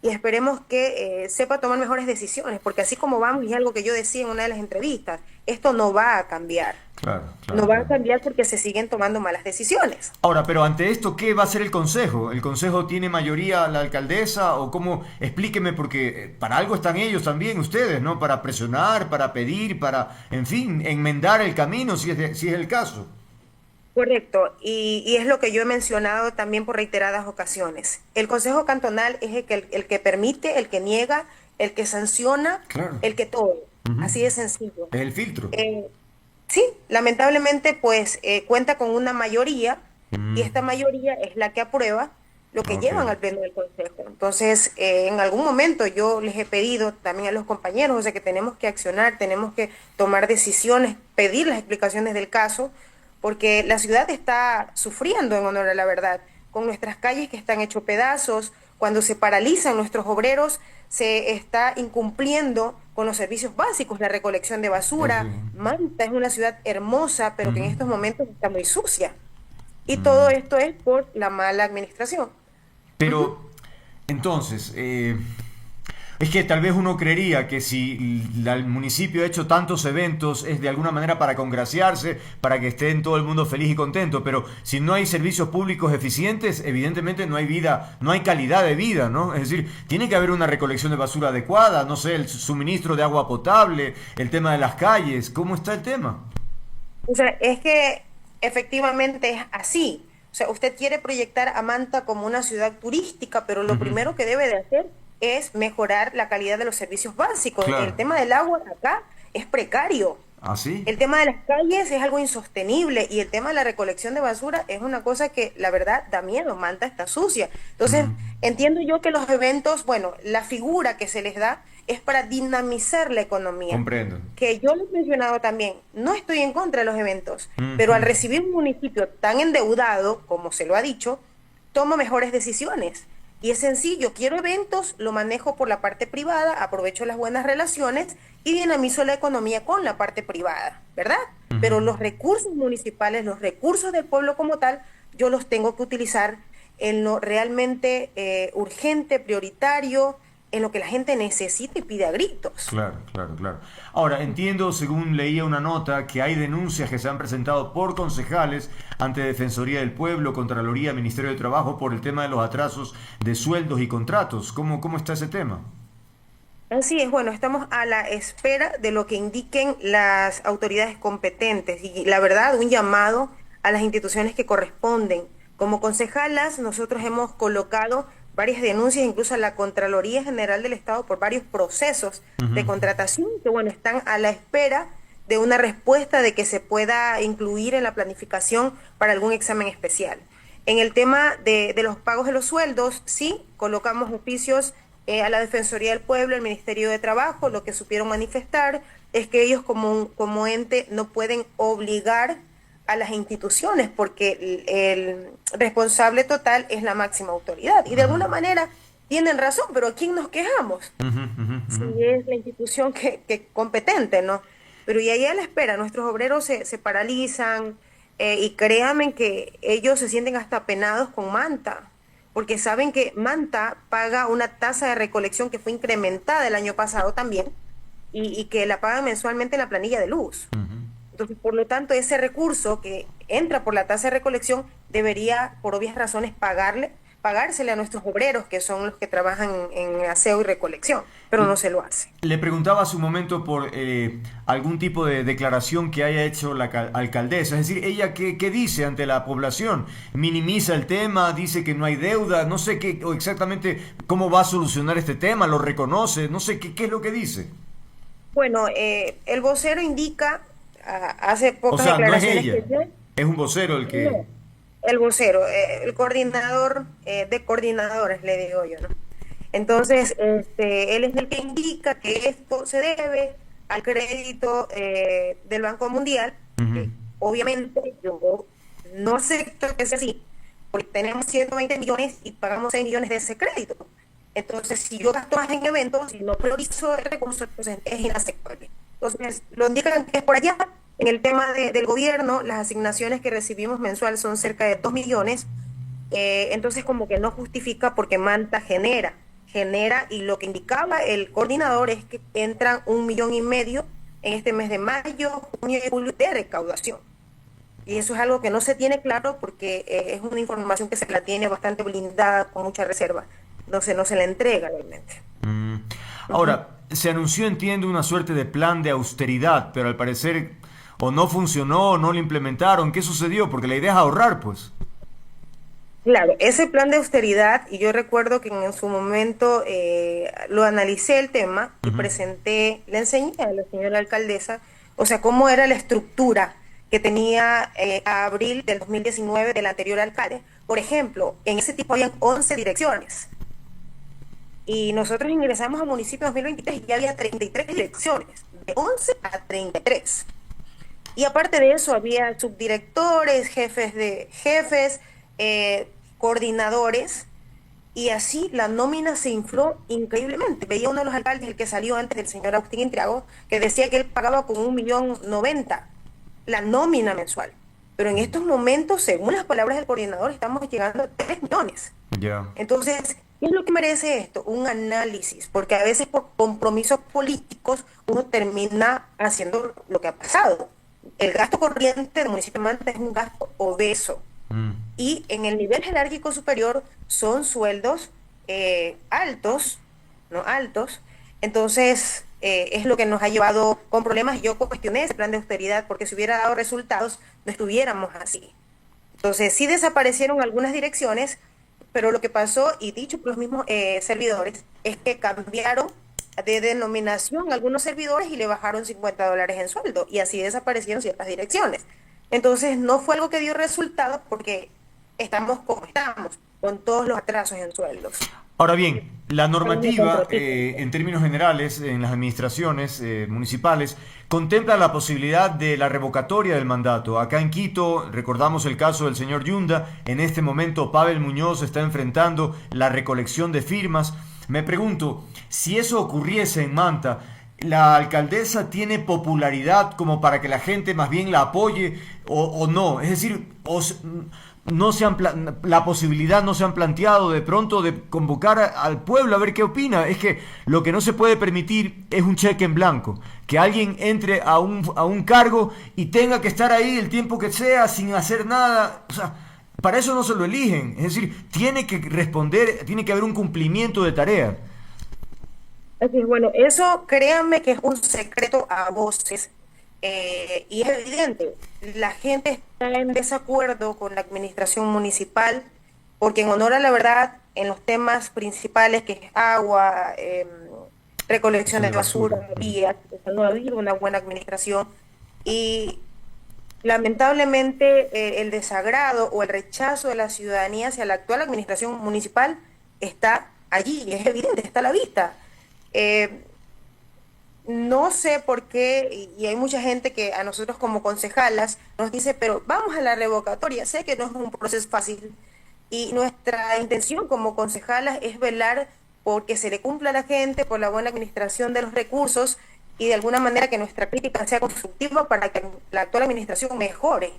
y esperemos que sepa tomar mejores decisiones, porque así como vamos, y es algo que yo decía en una de las entrevistas, esto no va a cambiar. Claro, No va a claro. cambiar porque se siguen tomando malas decisiones. Ahora, pero ante esto, ¿qué va a hacer el Consejo? ¿El Consejo tiene mayoría la alcaldesa o cómo? Explíqueme, porque para algo están ellos también, ustedes, ¿no? Para presionar, para pedir, para, en fin, enmendar el camino, si es el caso. Correcto, y es lo que yo he mencionado también por reiteradas ocasiones. El Consejo Cantonal es el que permite, el que niega, el que sanciona, Claro. el que todo. Ujú. Así de sencillo. Es el filtro. Sí, lamentablemente pues cuenta con una mayoría, Mm. y esta mayoría es la que aprueba lo que Ok. llevan al pleno del Consejo. Entonces, en algún momento yo les he pedido también a los compañeros, o sea, que tenemos que accionar, tenemos que tomar decisiones, pedir las explicaciones del caso, porque la ciudad está sufriendo, en honor a la verdad, con nuestras calles que están hechos pedazos. Cuando se paralizan nuestros obreros, se está incumpliendo con los servicios básicos, la recolección de basura. Sí. Manta es una ciudad hermosa, pero que en Ujú. estos momentos está muy sucia. Y todo esto es por la mala administración. Pero, entonces, es que tal vez uno creería que si el municipio ha hecho tantos eventos es de alguna manera para congraciarse, para que esté en todo el mundo feliz y contento, pero si no hay servicios públicos eficientes, evidentemente no hay vida, no hay calidad de vida, ¿no? Es decir, tiene que haber una recolección de basura adecuada, no sé, el suministro de agua potable, el tema de las calles, ¿cómo está el tema? O sea, es que efectivamente es así. O sea, usted quiere proyectar a Manta como una ciudad turística, pero lo Ujú. primero que debe de hacer es mejorar la calidad de los servicios básicos. Claro. El tema del agua acá es precario. ¿Ah, sí? El tema de las calles es algo insostenible, y el tema de la recolección de basura es una cosa que la verdad da miedo. Manta está sucia. Entonces, entiendo yo que los eventos, bueno, la figura que se les da es para dinamizar la economía. Comprendo. Que yo les he mencionado también, no estoy en contra de los eventos, Ujú. pero al recibir un municipio tan endeudado, como se lo ha dicho, tomo mejores decisiones. Y es sencillo, quiero eventos, lo manejo por la parte privada, aprovecho las buenas relaciones y dinamizo la economía con la parte privada, ¿verdad? Ujú. Pero los recursos municipales, los recursos del pueblo como tal, yo los tengo que utilizar en lo realmente urgente, prioritario, en lo que la gente necesita y pide a gritos. Claro, claro, claro. Ahora, entiendo, según leía una nota, que hay denuncias que se han presentado por concejales ante Defensoría del Pueblo, Contraloría, Ministerio de Trabajo, por el tema de los atrasos de sueldos y contratos. ¿Cómo está ese tema? Así es, bueno, estamos a la espera de lo que indiquen las autoridades competentes y la verdad, un llamado a las instituciones que corresponden. Como concejalas, nosotros hemos colocado varias denuncias, incluso a la Contraloría General del Estado por varios procesos de contratación que, bueno, están a la espera de una respuesta de que se pueda incluir en la planificación para algún examen especial. En el tema de los pagos de los sueldos, sí, colocamos oficios a la Defensoría del Pueblo, al Ministerio de Trabajo. Lo que supieron manifestar es que ellos como ente no pueden obligar a las instituciones porque el responsable total es la máxima autoridad. Y de alguna manera tienen razón, pero ¿a quién nos quejamos? Si es la institución que competente, ¿no? Pero y ahí a la espera, nuestros obreros se paralizan y créanme que ellos se sienten hasta penados con Manta, porque saben que Manta paga una tasa de recolección que fue incrementada el año pasado también y que la pagan mensualmente en la planilla de luz. Entonces, por lo tanto, ese recurso que entra por la tasa de recolección debería, por obvias razones, pagársele a nuestros obreros, que son los que trabajan en aseo y recolección, pero no se lo hace. Le preguntaba hace un momento por algún tipo de declaración que haya hecho la alcaldesa, es decir, ella qué dice ante la población, minimiza el tema, dice que no hay deuda, no sé qué o exactamente cómo va a solucionar este tema, lo reconoce, no sé qué es lo que dice. Bueno, el vocero indica, hace pocas No declaraciones es ella, es un vocero el que... No, el vocero, el coordinador de coordinadores, le digo yo, ¿no? Entonces, él es el que indica que esto se debe al crédito del Banco Mundial. Obviamente, yo no acepto que sea así, porque tenemos 120 millones y pagamos 6 millones de ese crédito. Entonces, si yo gasto más en eventos y no priorizo el recurso, entonces es inaceptable. Entonces, lo indican que es por allá. En el tema del gobierno, las asignaciones que recibimos mensual son cerca de 2 millones. Entonces, como que no justifica porque Manta genera, y lo que indicaba el coordinador es que entran 1,5 millones en este mes de mayo, junio y julio de recaudación. Y eso es algo que no se tiene claro porque es una información que se la tiene bastante blindada, con mucha reserva. No se la entrega realmente. Ahora, se anunció, entiendo, una suerte de plan de austeridad, pero al parecer o no funcionó, o no lo implementaron. ¿Qué sucedió? Porque la idea es ahorrar, pues. Claro, ese plan de austeridad, y yo recuerdo que en su momento lo analicé el tema y presenté, le enseñé a la señora alcaldesa, o sea, cómo era la estructura que tenía a abril del 2019 del anterior alcalde. Por ejemplo, en ese tipo habían 11 direcciones. Y nosotros ingresamos al municipio en 2023 y ya había 33 direcciones, de 11 a 33. Y aparte de eso había subdirectores, jefes, coordinadores, y así la nómina se infló increíblemente. Veía uno de los alcaldes, el que salió antes del señor Agustín Intriago, que decía que él pagaba con 1,90,000 la nómina mensual. Pero en estos momentos, según las palabras del coordinador, estamos llegando a 3 millones. Entonces, ¿qué es lo que merece esto? Un análisis, porque a veces por compromisos políticos uno termina haciendo lo que ha pasado. El gasto corriente del municipio de Manta es un gasto obeso. Y en el nivel jerárquico superior son sueldos altos, ¿no? Altos. Entonces, es lo que nos ha llevado con problemas. Yo cuestioné ese plan de austeridad porque si hubiera dado resultados, no estuviéramos así. Entonces, sí desaparecieron algunas direcciones, pero lo que pasó, y dicho por los mismos servidores, es que cambiaron de denominación a algunos servidores y le bajaron $50 en sueldo, y así desaparecieron ciertas direcciones. Entonces no fue algo que dio resultado porque estamos como estamos, con todos los atrasos en sueldos. Ahora bien, la normativa, en términos generales, en las administraciones municipales, contempla la posibilidad de la revocatoria del mandato. Acá en Quito, recordamos el caso del señor Yunda, en este momento Pavel Muñoz está enfrentando la recolección de firmas. Me pregunto, si eso ocurriese en Manta, ¿la alcaldesa tiene popularidad como para que la gente más bien la apoye o no? Es decir, no se han la posibilidad no se han planteado de pronto de convocar al pueblo a ver qué opina. Es que lo que no se puede permitir es un cheque en blanco, que alguien entre a un cargo y tenga que estar ahí el tiempo que sea sin hacer nada. O sea, para eso no se lo eligen. Es decir, tiene que responder, tiene que haber un cumplimiento de tarea. Así es, bueno, eso créanme que es un secreto a voces. Y es evidente, la gente está en desacuerdo con la administración municipal porque, en honor a la verdad, en los temas principales que es agua, recolección de basura, vías, no ha habido una buena administración y lamentablemente el desagrado o el rechazo de la ciudadanía hacia la actual administración municipal está allí, es evidente, está a la vista. No sé por qué, y hay mucha gente que a nosotros como concejalas nos dice, pero vamos a la revocatoria. Sé que no es un proceso fácil y nuestra intención como concejalas es velar porque se le cumpla a la gente, por la buena administración de los recursos y de alguna manera que nuestra crítica sea constructiva para que la actual administración mejore.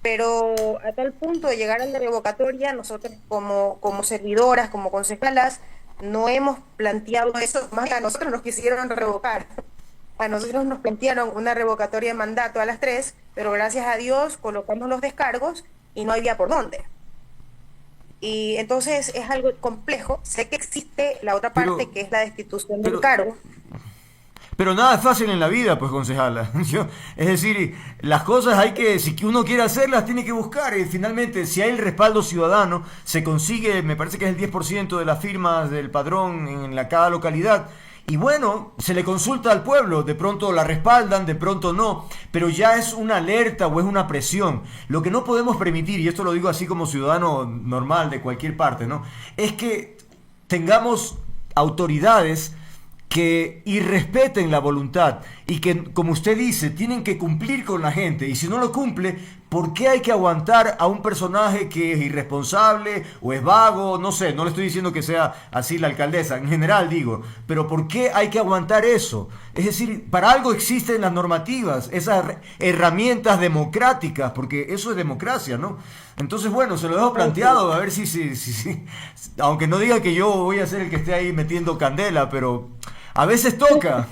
Pero a tal punto de llegar a la revocatoria, nosotros como servidoras, como concejalas, no hemos planteado eso, más que a nosotros nos quisieron revocar. A nosotros nos plantearon una revocatoria de mandato a las 3, pero gracias a Dios colocamos los descargos y no había por dónde. Y entonces es algo complejo. Sé que existe la otra parte que es la destitución del cargo. Pero nada es fácil en la vida, pues, concejala. Es decir, las cosas hay que, si uno quiere hacerlas, tiene que buscar. Y finalmente, si hay el respaldo ciudadano, se consigue, me parece que es el 10% de las firmas del padrón en cada localidad. Y bueno, se le consulta al pueblo, de pronto la respaldan, de pronto no, pero ya es una alerta o es una presión. Lo que no podemos permitir, y esto lo digo así como ciudadano normal de cualquier parte, ¿no?, es que tengamos autoridades que irrespeten la voluntad y que, como usted dice, tienen que cumplir con la gente, y si no lo cumple, ¿por qué hay que aguantar a un personaje que es irresponsable o es vago? No sé, no le estoy diciendo que sea así la alcaldesa, en general digo, pero ¿por qué hay que aguantar eso? Es decir, para algo existen las normativas, esas herramientas democráticas, porque eso es democracia, ¿no? Entonces, bueno, se lo dejo planteado, a ver si, aunque no diga que yo voy a ser el que esté ahí metiendo candela, pero a veces toca.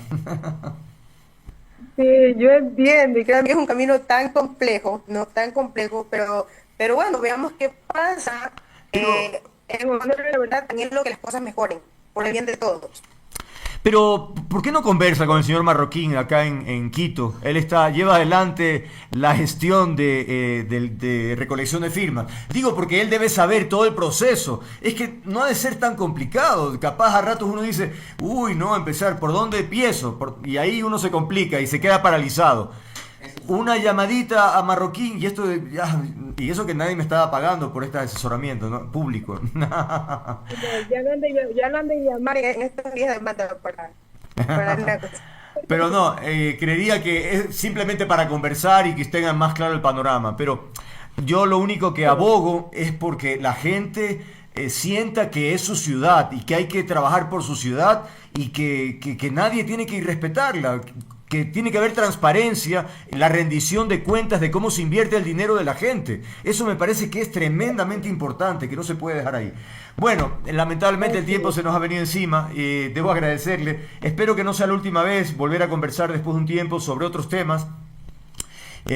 Sí, yo entiendo, y creo que es un camino tan complejo, no tan complejo, pero bueno, veamos qué pasa. En honor a la verdad, también es lo que las cosas mejoren, por el bien de todos. Pero, ¿por qué no conversa con el señor Marroquín acá en Quito? Él lleva adelante la gestión de recolección de firmas. Digo, porque él debe saber todo el proceso. Es que no ha de ser tan complicado. Capaz a ratos uno dice, uy, no, empezar, ¿por dónde empiezo? Y ahí uno se complica y se queda paralizado. Una llamadita a Marroquín y eso que nadie me estaba pagando por este asesoramiento, ¿no?, público. Ya lo han de llamar en estos días de mata para la cosa. Pero no, creería que es simplemente para conversar y que tengan más claro el panorama. Pero yo lo único que abogo es porque la gente sienta que es su ciudad y que hay que trabajar por su ciudad y que nadie tiene que irrespetarla, que tiene que haber transparencia, la rendición de cuentas de cómo se invierte el dinero de la gente. Eso me parece que es tremendamente importante, que no se puede dejar ahí. Bueno, lamentablemente el tiempo se nos ha venido encima, debo agradecerle. Espero que no sea la última vez volver a conversar después de un tiempo sobre otros temas.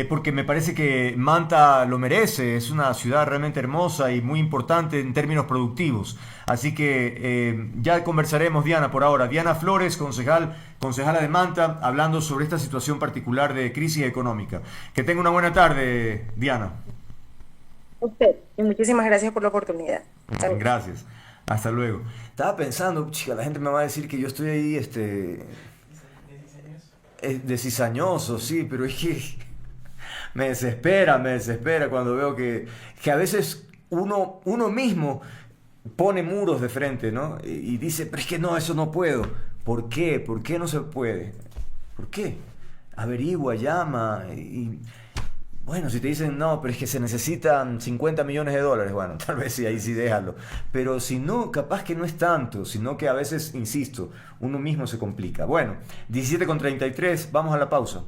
Porque me parece que Manta lo merece, es una ciudad realmente hermosa y muy importante en términos productivos. Así que ya conversaremos, Diana, por ahora. Diana Flores, concejala de Manta, hablando sobre esta situación particular de crisis económica. Que tenga una buena tarde, Diana. Usted, y muchísimas gracias por la oportunidad. Gracias, hasta luego. Estaba pensando, chica, la gente me va a decir que yo estoy ahí, de cizañoso, sí, pero es que me desespera cuando veo que a veces uno mismo pone muros de frente, ¿no? Y dice, pero es que no, eso no puedo. ¿Por qué? ¿Por qué no se puede? ¿Por qué? Averigua, llama y bueno, si te dicen, no, pero es que se necesitan 50 millones de dólares, bueno, tal vez sí, ahí sí déjalo. Pero si no, capaz que no es tanto, sino que a veces, insisto, uno mismo se complica. Bueno, 17:33, vamos a la pausa.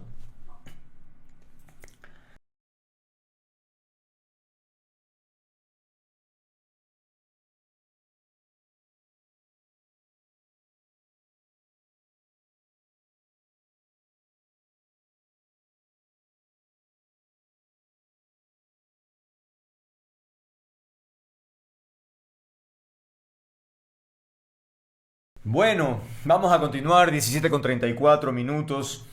Bueno, vamos a continuar, 17:34 minutos.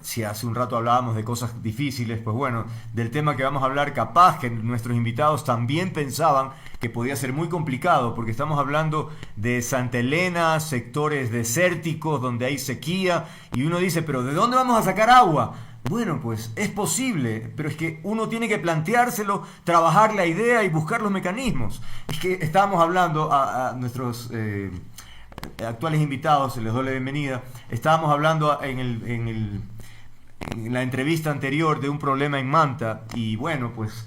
Si hace un rato hablábamos de cosas difíciles, pues bueno, del tema que vamos a hablar, capaz que nuestros invitados también pensaban que podía ser muy complicado, porque estamos hablando de Santa Elena, sectores desérticos donde hay sequía, y uno dice, pero ¿de dónde vamos a sacar agua? Bueno, pues es posible, pero es que uno tiene que planteárselo, trabajar la idea y buscar los mecanismos. Es que estábamos hablando a nuestros actuales invitados, les doy la bienvenida, estábamos hablando en la entrevista anterior de un problema en Manta, y bueno, pues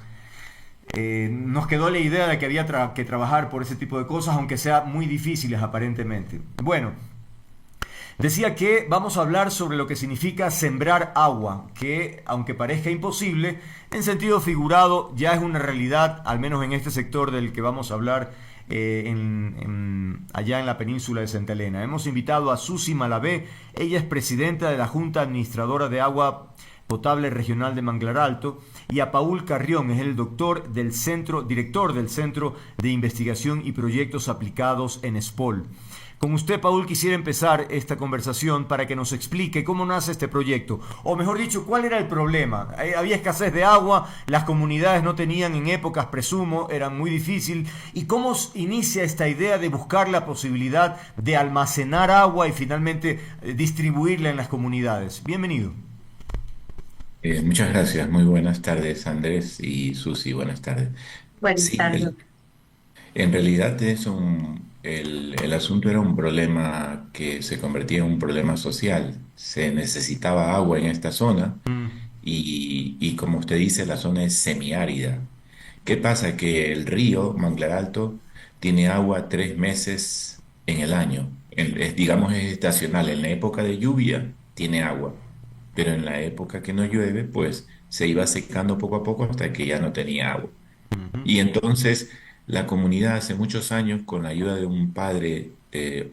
nos quedó la idea de que había que trabajar por ese tipo de cosas, aunque sean muy difíciles aparentemente. Bueno, decía que vamos a hablar sobre lo que significa sembrar agua, que aunque parezca imposible, en sentido figurado ya es una realidad, al menos en este sector del que vamos a hablar, allá en la península de Santa Elena. Hemos invitado a Susi Malavé, ella es presidenta de la Junta Administradora de Agua Potable Regional de Manglar Alto, y a Paul Carrión, es el director del Centro de Investigación y Proyectos Aplicados en SPOL. Con usted, Paul, quisiera empezar esta conversación para que nos explique cómo nace este proyecto, o mejor dicho, cuál era el problema. Había escasez de agua, las comunidades no tenían en épocas, presumo, era muy difícil, y cómo inicia esta idea de buscar la posibilidad de almacenar agua y finalmente distribuirla en las comunidades. Bienvenido. Muchas gracias, muy buenas tardes Andrés y Susi, buenas tardes. Buenas Sí, tardes. en realidad el asunto era un problema que se convertía en un problema social. Se necesitaba agua en esta zona y como usted dice, la zona es semiárida. ¿Qué pasa? Que el río Manglar Alto tiene agua 3 meses en el año. Digamos, es estacional. En la época de lluvia tiene agua, pero en la época que no llueve, pues se iba secando poco a poco hasta que ya no tenía agua. Y entonces la comunidad hace muchos años, con la ayuda de un padre eh,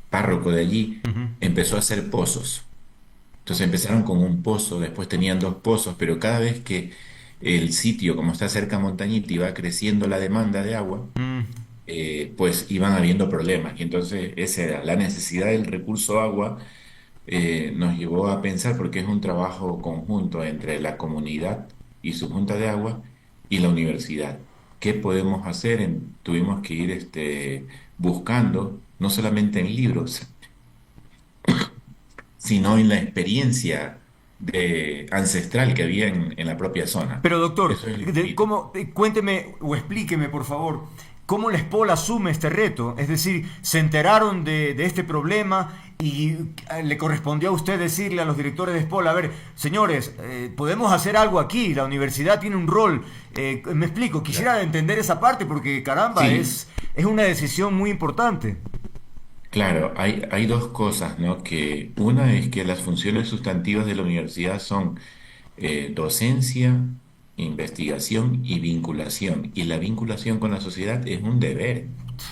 párroco de allí, Ujú. empezó a hacer pozos. Entonces empezaron con un pozo, después tenían 2 pozos, pero cada vez que el sitio, como está cerca a montañita, iba creciendo la demanda de agua, Mm. pues iban habiendo problemas. Y entonces esa era la necesidad del recurso agua. Nos llevó a pensar, porque es un trabajo conjunto entre la comunidad y su junta de agua y la universidad. ¿Qué podemos hacer? Tuvimos que ir buscando, no solamente en libros, sino en la experiencia ancestral que había en la propia zona. Pero doctor, Eso es el espíritu. cuénteme o explíqueme por favor, ¿cómo la SPOL asume este reto? Es decir, ¿se enteraron de este problema y le correspondió a usted decirle a los directores de SPOL, a ver, señores, podemos hacer algo aquí, la universidad tiene un rol? Me explico, quisiera Claro. entender esa parte porque caramba, Sí, es una decisión muy importante. claro, hay dos cosas, ¿no? Que una es que las funciones sustantivas de la universidad son docencia, investigación y vinculación. Y la vinculación con la sociedad es un deber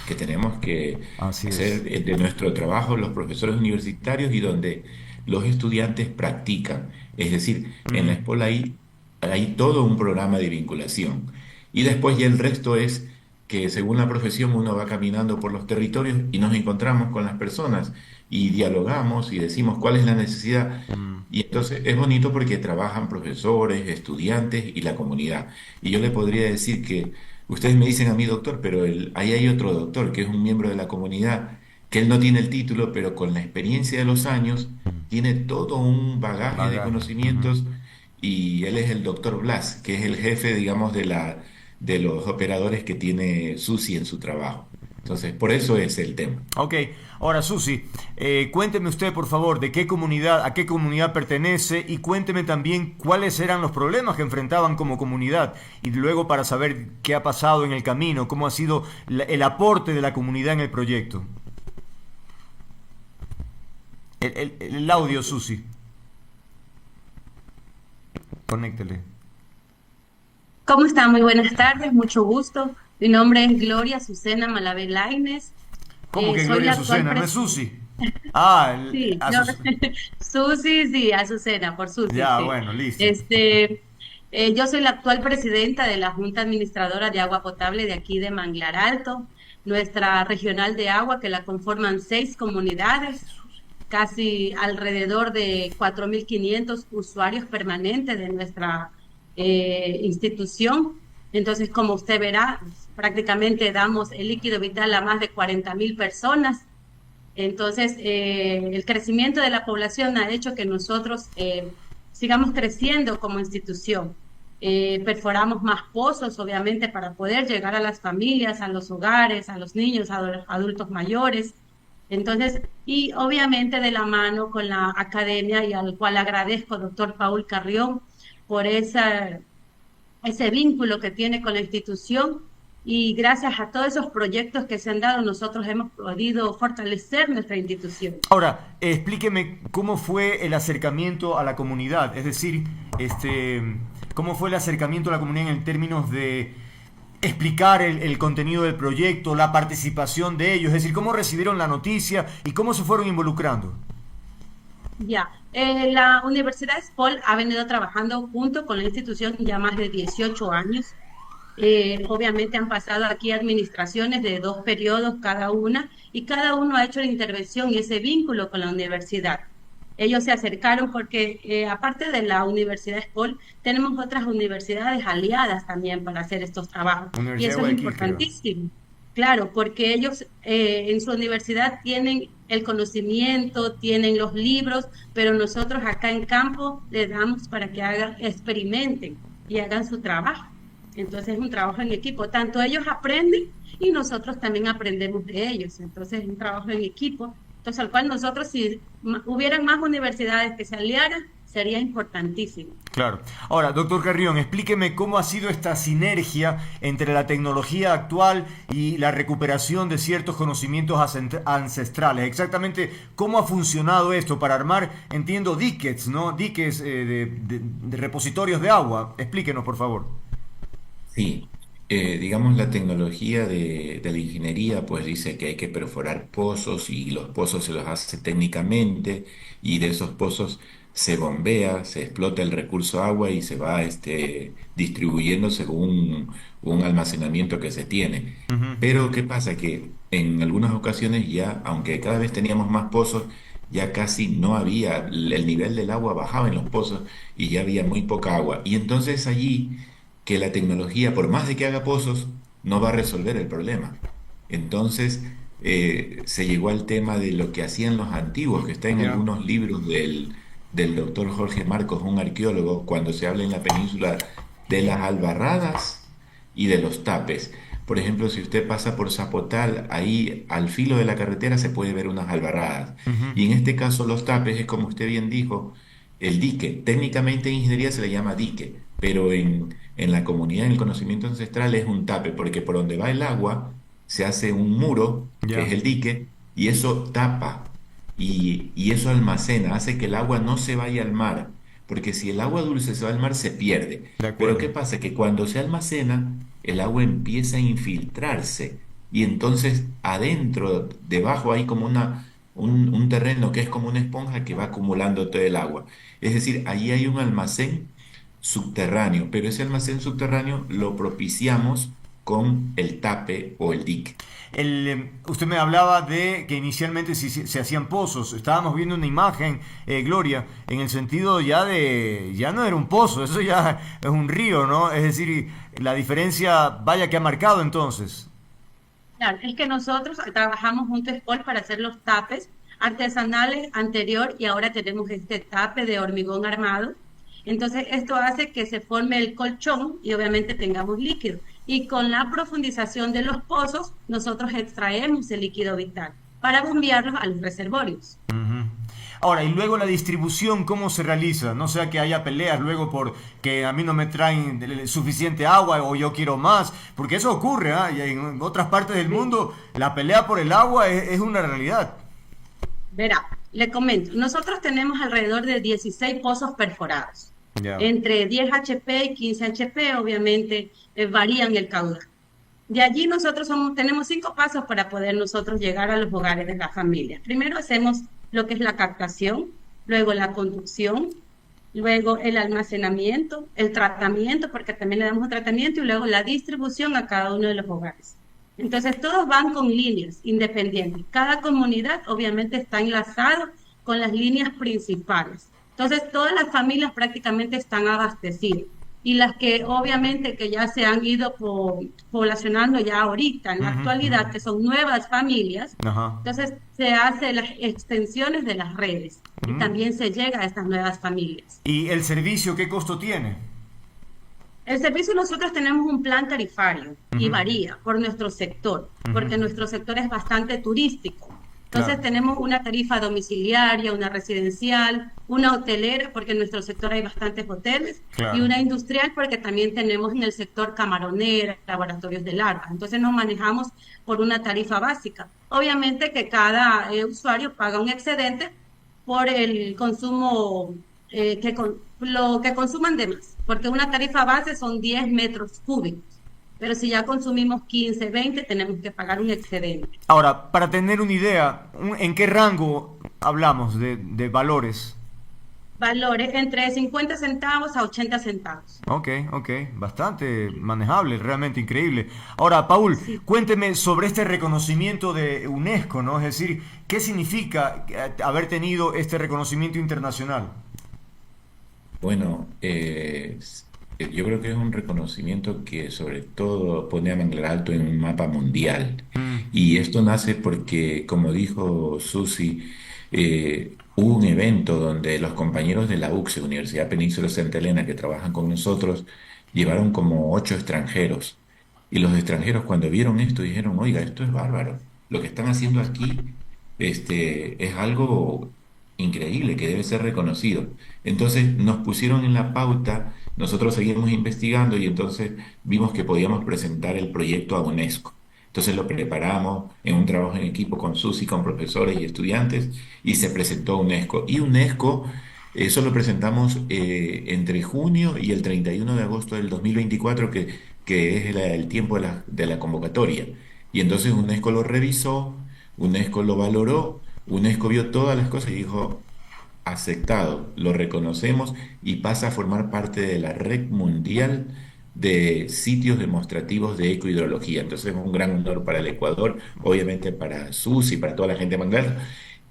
que tenemos que Así es. hacer de nuestro trabajo los profesores universitarios y donde los estudiantes practican. Es decir, en la Mm, escuela hay todo un programa de vinculación. Y después ya el resto es que según la profesión uno va caminando por los territorios y nos encontramos con las personas y dialogamos y decimos cuál es la necesidad. mm. Y entonces es bonito porque trabajan profesores, estudiantes y la comunidad. Y yo le podría decir que ustedes me dicen a mí doctor, pero ahí hay otro doctor que es un miembro de la comunidad, que él no tiene el título, pero con la experiencia de los años tiene todo un bagaje de Bagaje. Ujú. conocimientos y él es el doctor Blas, que es el jefe, digamos, de los operadores que tiene Susi en su trabajo. Entonces, por eso es el tema. Ok, ahora Susi, cuénteme usted por favor de qué comunidad, a qué comunidad pertenece y cuénteme también cuáles eran los problemas que enfrentaban como comunidad y luego para saber qué ha pasado en el camino, cómo ha sido el aporte de la comunidad en el proyecto. El audio, Susi, conéctele. ¿Cómo están? Muy buenas tardes, mucho gusto. Mi nombre es Gloria Azucena Malavé Lainez. ¿Cómo que Soy Gloria la actual Azucena? ¿No es presidenta. Susi? Ah, Sí, no, Susi, sí, Azucena, por Susi, ya, sí. bueno, listo. Este, yo soy la actual presidenta de la Junta Administradora de Agua Potable de aquí de Manglar Alto. nuestra regional de agua, que la conforman 6 comunidades, casi alrededor de 4.500 usuarios permanentes de nuestra institución. Entonces, como usted verá, prácticamente damos el líquido vital a más de 40.000 personas. Entonces, el crecimiento de la población ha hecho que nosotros sigamos creciendo como institución. Perforamos más pozos, obviamente, para poder llegar a las familias, a los hogares, a los niños, a los adultos mayores. Entonces, y obviamente de la mano con la academia, y al cual agradezco, doctor Paul Carrión, por ese vínculo que tiene con la institución, y gracias a todos esos proyectos que se han dado, nosotros hemos podido fortalecer nuestra institución. Ahora, explíqueme cómo fue el acercamiento a la comunidad, es decir, cómo fue el acercamiento a la comunidad en términos de explicar el contenido del proyecto, la participación de ellos, es decir, cómo recibieron la noticia y cómo se fueron involucrando. Ya, la Universidad SPOL ha venido trabajando junto con la institución ya más de 18 años. Obviamente han pasado aquí administraciones de 2 periodos cada una, y cada uno ha hecho la intervención y ese vínculo con la universidad. Ellos se acercaron porque aparte de la Universidad SPOL, tenemos otras universidades aliadas también para hacer estos trabajos. Y eso es importantísimo. Claro, porque ellos en su universidad tienen el conocimiento, tienen los libros, pero nosotros acá en campo les damos para que hagan, experimenten y hagan su trabajo. Entonces es un trabajo en equipo. Tanto ellos aprenden y nosotros también aprendemos de ellos. Entonces es un trabajo en equipo. Entonces, al cual nosotros, si hubieran más universidades que se aliaran, sería importantísimo. Claro. Ahora, doctor Carrión, explíqueme cómo ha sido esta sinergia entre la tecnología actual y la recuperación de ciertos conocimientos ancestrales. Exactamente cómo ha funcionado esto para armar, entiendo, diques, ¿no? Diques de repositorios de agua. Explíquenos, por favor. Sí, digamos la tecnología de la ingeniería pues dice que hay que perforar pozos y los pozos se los hace técnicamente y de esos pozos se bombea, se explota el recurso agua y se va distribuyendo según un almacenamiento que se tiene. Ujú. Pero ¿qué pasa? Que en algunas ocasiones ya, aunque cada vez teníamos más pozos, ya casi no había, el nivel del agua bajaba en los pozos y ya había muy poca agua. Y entonces allí que la tecnología, por más de que haga pozos, no va a resolver el problema. Entonces, se llegó al tema de lo que hacían los antiguos, que está en Ya. algunos libros del doctor Jorge Marcos, un arqueólogo, cuando se habla en la península de las albarradas y de los tapes. Por ejemplo, si usted pasa por Zapotal, ahí al filo de la carretera se puede ver unas albarradas. Ujú. Y en este caso los tapes es como usted bien dijo, el dique. Técnicamente en ingeniería se le llama dique, pero en la comunidad, en el conocimiento ancestral es un tape, porque por donde va el agua se hace un muro, que es Ya. el dique, y eso tapa y eso almacena, hace que el agua no se vaya al mar, porque si el agua dulce se va al mar se pierde. De Pero acuerdo. ¿qué pasa? Que cuando se almacena, el agua empieza a infiltrarse y entonces adentro, debajo hay como un terreno que es como una esponja que va acumulando todo el agua. Es decir, ahí hay un almacén subterráneo, pero ese almacén subterráneo lo propiciamos con el tape o el dique. Usted me hablaba de que inicialmente se hacían pozos. Estábamos viendo una imagen, Gloria, en el sentido ya no era un pozo, eso ya es un río, ¿no? Es decir, la diferencia, vaya que ha marcado entonces. Claro, es que nosotros trabajamos junto a SPOL para hacer los tapes artesanales anterior, y ahora tenemos este tape de hormigón armado. Entonces, esto hace que se forme el colchón y obviamente tengamos líquido. Y con la profundización de los pozos, nosotros extraemos el líquido vital para bombearlos a los reservorios. Ujú. Ahora, y luego la distribución, ¿cómo se realiza? No sea que haya peleas luego por que a mí no me traen suficiente agua o yo quiero más, porque eso ocurre, ¿ah? Y en otras partes del Sí. mundo la pelea por el agua es una realidad. Verá, le comento, nosotros tenemos alrededor de 16 pozos perforados. Ya. Entre 10 HP y 15 HP, obviamente, varían el caudal. De allí nosotros tenemos 5 pasos para poder nosotros llegar a los hogares de las familias. Primero hacemos lo que es la captación, luego la conducción, luego el almacenamiento, el tratamiento, porque también le damos un tratamiento, y luego la distribución a cada uno de los hogares. Entonces, todos van con líneas independientes. Cada comunidad obviamente está enlazado con las líneas principales. Entonces, todas las familias prácticamente están abastecidas. Y las que obviamente que ya se han ido poblacionando ya ahorita, en la Ujú, ujú. actualidad, que son nuevas familias, Ajá. entonces se hace las extensiones de las redes y Mm. también se llega a estas nuevas familias. ¿Y el servicio qué costo tiene? El servicio nosotros tenemos un plan tarifario y Ujú, varía por nuestro sector, ujú. porque nuestro sector es bastante turístico. Claro, Entonces tenemos una tarifa domiciliaria, una residencial, una hotelera, porque en nuestro sector hay bastantes hoteles, y claro. una industrial, porque también tenemos en el sector camaronera, laboratorios de larvas. Entonces nos manejamos por una tarifa básica. Obviamente que cada usuario paga un excedente por el consumo lo que consuman de más, porque una tarifa base son 10 metros cúbicos, pero si ya consumimos 15, 20, tenemos que pagar un excedente. Ahora, para tener una idea, ¿en qué rango hablamos de valores? Valores entre 50 centavos a 80 centavos. Ok, ok, bastante manejable, realmente increíble. Ahora, Paul, Sí. cuénteme sobre este reconocimiento de UNESCO, ¿no? Es decir, ¿qué significa haber tenido este reconocimiento internacional? Bueno, yo creo que es un reconocimiento que sobre todo pone a Manglar Alto en un mapa mundial. Mm, Y esto nace porque, como dijo Susi, hubo un evento donde los compañeros de la UCSE, Universidad Península Santa Elena, que trabajan con nosotros, llevaron como 8 extranjeros. Y los extranjeros cuando vieron esto dijeron, oiga, esto es bárbaro. Lo que están haciendo aquí, es algo increíble que debe ser reconocido. Entonces nos pusieron en la pauta, nosotros seguimos investigando y entonces vimos que podíamos presentar el proyecto a UNESCO. Entonces lo preparamos en un trabajo en equipo con Susi, con profesores y estudiantes, y se presentó a UNESCO. Y UNESCO, eso lo presentamos entre junio y el 31 de agosto del 2024, que es el tiempo de la convocatoria. Y entonces UNESCO lo revisó, UNESCO lo valoró, UNESCO vio todas las cosas y dijo, aceptado, lo reconocemos y pasa a formar parte de la red mundial de sitios demostrativos de ecohidrología. Entonces es un gran honor para el Ecuador, obviamente para SUS y para toda la gente de Manglar.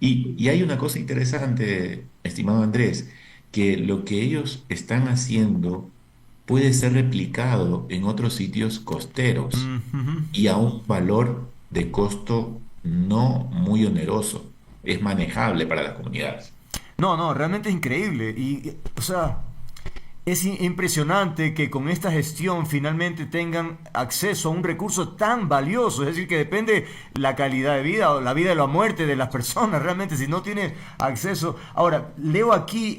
Y hay una cosa interesante, estimado Andrés, que lo que ellos están haciendo puede ser replicado en otros sitios costeros mm, ujú. y a un valor de costo no muy oneroso. Es manejable para las comunidades. No, no, realmente es increíble. O sea, es impresionante que con esta gestión finalmente tengan acceso a un recurso tan valioso, es decir, que depende la calidad de vida o la vida y la muerte de las personas, realmente, si no tiene acceso. Ahora, leo aquí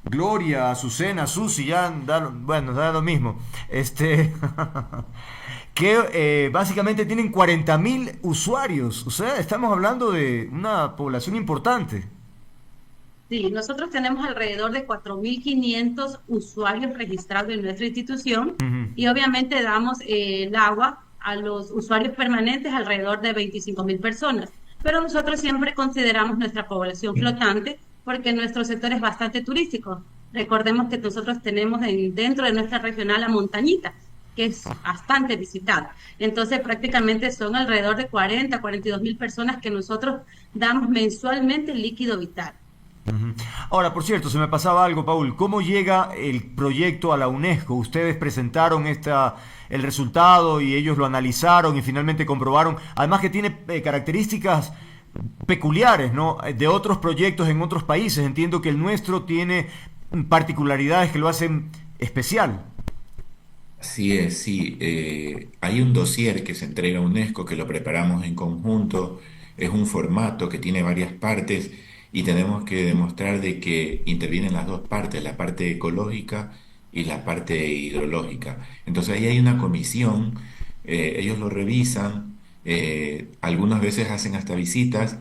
Gloria, Azucena, Susi, ya bueno, da lo mismo. Que básicamente tienen 40.000 usuarios, o sea, estamos hablando de una población importante. Sí, nosotros tenemos alrededor de 4.500 usuarios registrados en nuestra institución Ujú. y obviamente damos el agua a los usuarios permanentes alrededor de 25.000 personas. Pero nosotros siempre consideramos nuestra población flotante porque nuestro sector es bastante turístico. Recordemos que nosotros tenemos dentro de nuestra regional la montañita, que es bastante visitada. Entonces prácticamente son alrededor de 42.000 personas que nosotros damos mensualmente líquido vital. Ujú. Ahora, por cierto, se me pasaba algo, Paul. ¿Cómo llega el proyecto a la UNESCO? Ustedes presentaron el resultado y ellos lo analizaron y finalmente comprobaron. Además que tiene características peculiares, ¿no? De otros proyectos en otros países. Entiendo que el nuestro tiene particularidades que lo hacen especial. Así es, sí. Hay un dossier que se entrega a UNESCO que lo preparamos en conjunto. Es un formato que tiene varias partes y tenemos que demostrar de que intervienen las dos partes, la parte ecológica y la parte hidrológica. Entonces ahí hay una comisión, ellos lo revisan, algunas veces hacen hasta visitas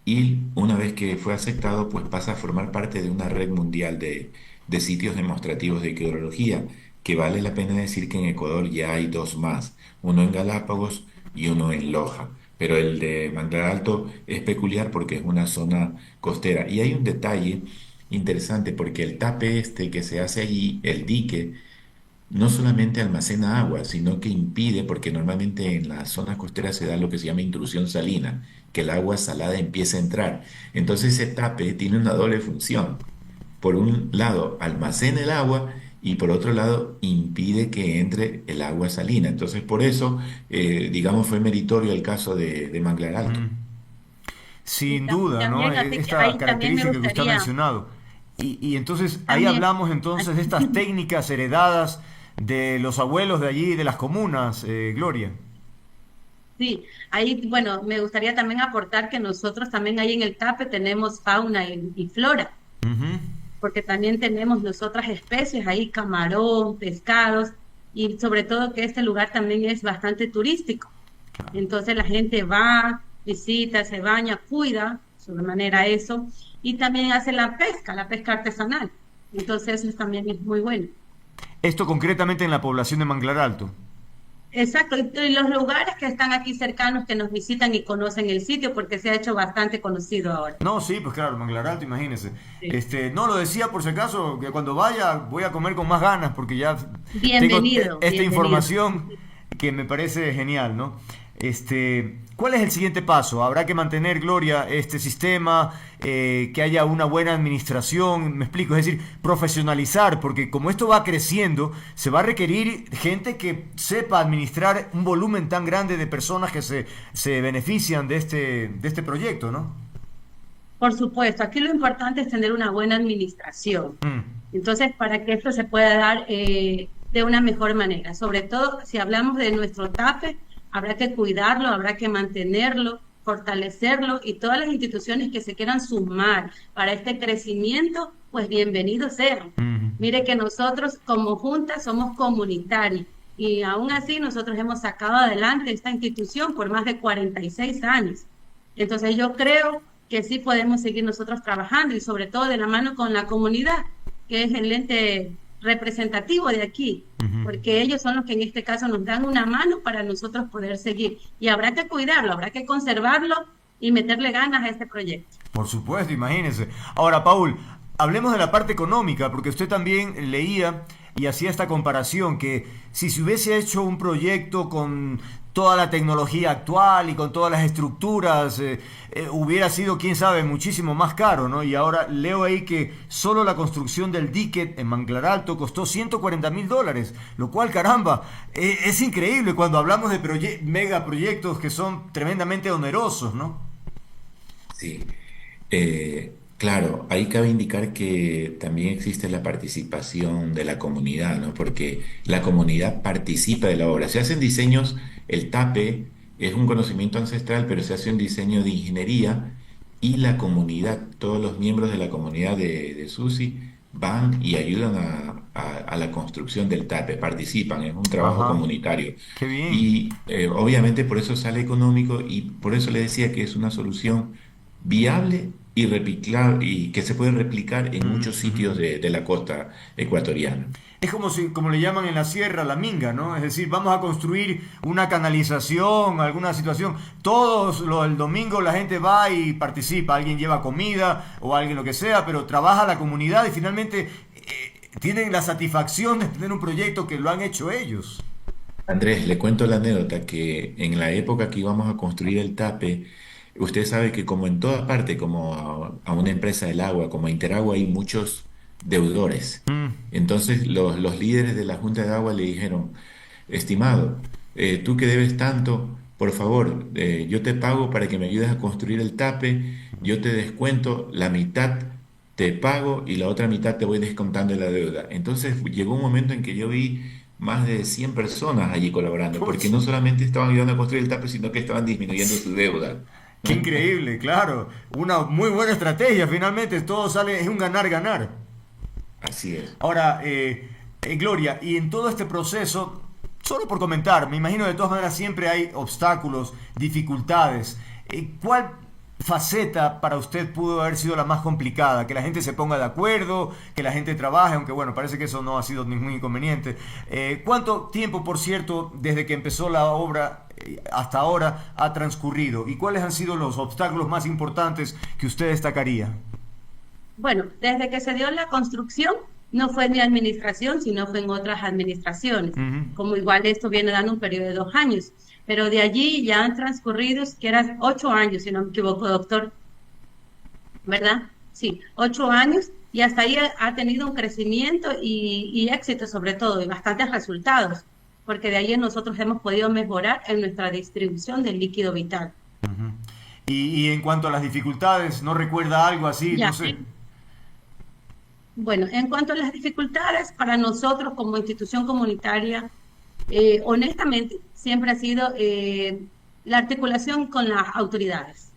y una vez que fue aceptado, pues pasa a formar parte de una red mundial de sitios demostrativos de hidrología, que vale la pena decir que en Ecuador ya hay dos más, uno en Galápagos y uno en Loja. Pero el de Manglar Alto es peculiar porque es una zona costera. Y hay un detalle interesante porque el tape este que se hace allí, el dique, no solamente almacena agua, sino que impide, porque normalmente en las zonas costeras se da lo que se llama intrusión salina, que el agua salada empieza a entrar. Entonces ese tape tiene una doble función. Por un lado, almacena el agua y por otro lado, impide que entre el agua salina. Entonces por eso, digamos, fue meritorio el caso de Manglar Alto. Mm. Y Sin duda, ¿no? también, así que Esta ahí también me característica que usted ha gustaría, mencionado. Y entonces ahí también, hablamos entonces de estas técnicas heredadas de los abuelos de allí, de las comunas, Gloria. sí, ahí, bueno, me gustaría también aportar que nosotros también ahí en el TAPE tenemos fauna y flora, Ujú. porque también tenemos nosotras especies ahí, camarón, pescados, y sobre todo que este lugar también es bastante turístico. Entonces la gente va, visita, se baña, cuida, de manera eso, y también hace la pesca artesanal. Entonces eso también es muy bueno. Esto concretamente en la población de Manglar Alto. Exacto, y los lugares que están aquí cercanos que nos visitan y conocen el sitio porque se ha hecho bastante conocido ahora. No, sí, pues claro, Manglar Alto, imagínese. Sí. No lo decía por si acaso, que cuando vaya voy a comer con más ganas porque ya tengo Bienvenido, esta bienvenido. información que me parece genial, ¿no? ¿Cuál es el siguiente paso? ¿Habrá que mantener, Gloria, este sistema, que haya una buena administración? Me explico, es decir, profesionalizar, porque como esto va creciendo, se va a requerir gente que sepa administrar un volumen tan grande de personas que se benefician de este proyecto, ¿no? Por supuesto, aquí lo importante es tener una buena administración. Mm, Entonces, para que esto se pueda dar de una mejor manera, sobre todo si hablamos de nuestro TAPE, habrá que cuidarlo, habrá que mantenerlo, fortalecerlo y todas las instituciones que se quieran sumar para este crecimiento, pues bienvenidos sean. mm. Mire que nosotros como Junta somos comunitarios y aún así nosotros hemos sacado adelante esta institución por más de 46 años. Entonces yo creo que sí podemos seguir nosotros trabajando y sobre todo de la mano con la comunidad, que es el ente representativo de aquí, Ujú. porque ellos son los que en este caso nos dan una mano para nosotros poder seguir. Y habrá que cuidarlo, habrá que conservarlo y meterle ganas a este proyecto. Por supuesto, imagínense. Ahora, Paul, hablemos de la parte económica, porque usted también leía y hacía esta comparación, que si se hubiese hecho un proyecto con toda la tecnología actual y con todas las estructuras, hubiera sido, quién sabe, muchísimo más caro, ¿no? Y ahora leo ahí que solo la construcción del dique en Manglar Alto costó $140.000, lo cual, caramba, es increíble cuando hablamos de megaproyectos que son tremendamente onerosos, ¿no? Sí. Claro, ahí cabe indicar que también existe la participación de la comunidad, ¿no? Porque la comunidad participa de la obra. Se hacen diseños, el TAPE es un conocimiento ancestral, pero se hace un diseño de ingeniería y la comunidad, todos los miembros de la comunidad de SUSI van y ayudan a la construcción del TAPE, participan, es un trabajo Ajá, comunitario. qué bien. Y obviamente por eso sale económico y por eso le decía que es una solución viable y replicar, y que se puede replicar en Mm, muchos ujú. sitios de la costa ecuatoriana. Es como si, como le llaman en la sierra, la minga, ¿no? Es decir, vamos a construir una canalización, alguna situación. El domingo la gente va y participa. Alguien lleva comida o alguien lo que sea, pero trabaja la comunidad y finalmente tienen la satisfacción de tener un proyecto que lo han hecho ellos. Andrés, le cuento la anécdota que en la época que íbamos a construir el TAPE, usted sabe que como en toda parte, como a una empresa del agua, como a Interagua, hay muchos deudores. Mm, Entonces los líderes de la Junta de Agua le dijeron, estimado, tú que debes tanto, por favor, yo te pago para que me ayudes a construir el TAPE, yo te descuento la mitad, te pago y la otra mitad te voy descontando de la deuda. Entonces llegó un momento en que yo vi más de 100 personas allí colaborando, porque pucha, no solamente estaban ayudando a construir el TAPE, sino que estaban disminuyendo su deuda. qué increíble, claro. Una muy buena estrategia, finalmente. Todo sale, es un ganar-ganar. Así es. Ahora, Gloria, y en todo este proceso, solo por comentar, me imagino de todas maneras siempre hay obstáculos, dificultades. ¿Cuál faceta para usted pudo haber sido la más complicada? Que la gente se ponga de acuerdo, que la gente trabaje, aunque bueno, parece que eso no ha sido ningún inconveniente. ¿Cuánto tiempo, por cierto, desde que empezó la obra hasta ahora ha transcurrido? ¿Y cuáles han sido los obstáculos más importantes que usted destacaría? Bueno, desde que se dio la construcción, no fue en mi administración, sino fue en otras administraciones. Ujú. Como igual esto viene dando un periodo de 2 años. Pero de allí ya han transcurrido, que eran 8 años, si no me equivoco, doctor, ¿verdad? Sí, 8 años y hasta ahí ha tenido un crecimiento y éxito sobre todo y bastantes resultados, porque de ahí nosotros hemos podido mejorar en nuestra distribución del líquido vital. Ujú. Y en cuanto a las dificultades, ¿no recuerda algo así? No Ya, sé. bueno, en cuanto a las dificultades, para nosotros como institución comunitaria, honestamente, siempre ha sido la articulación con las autoridades.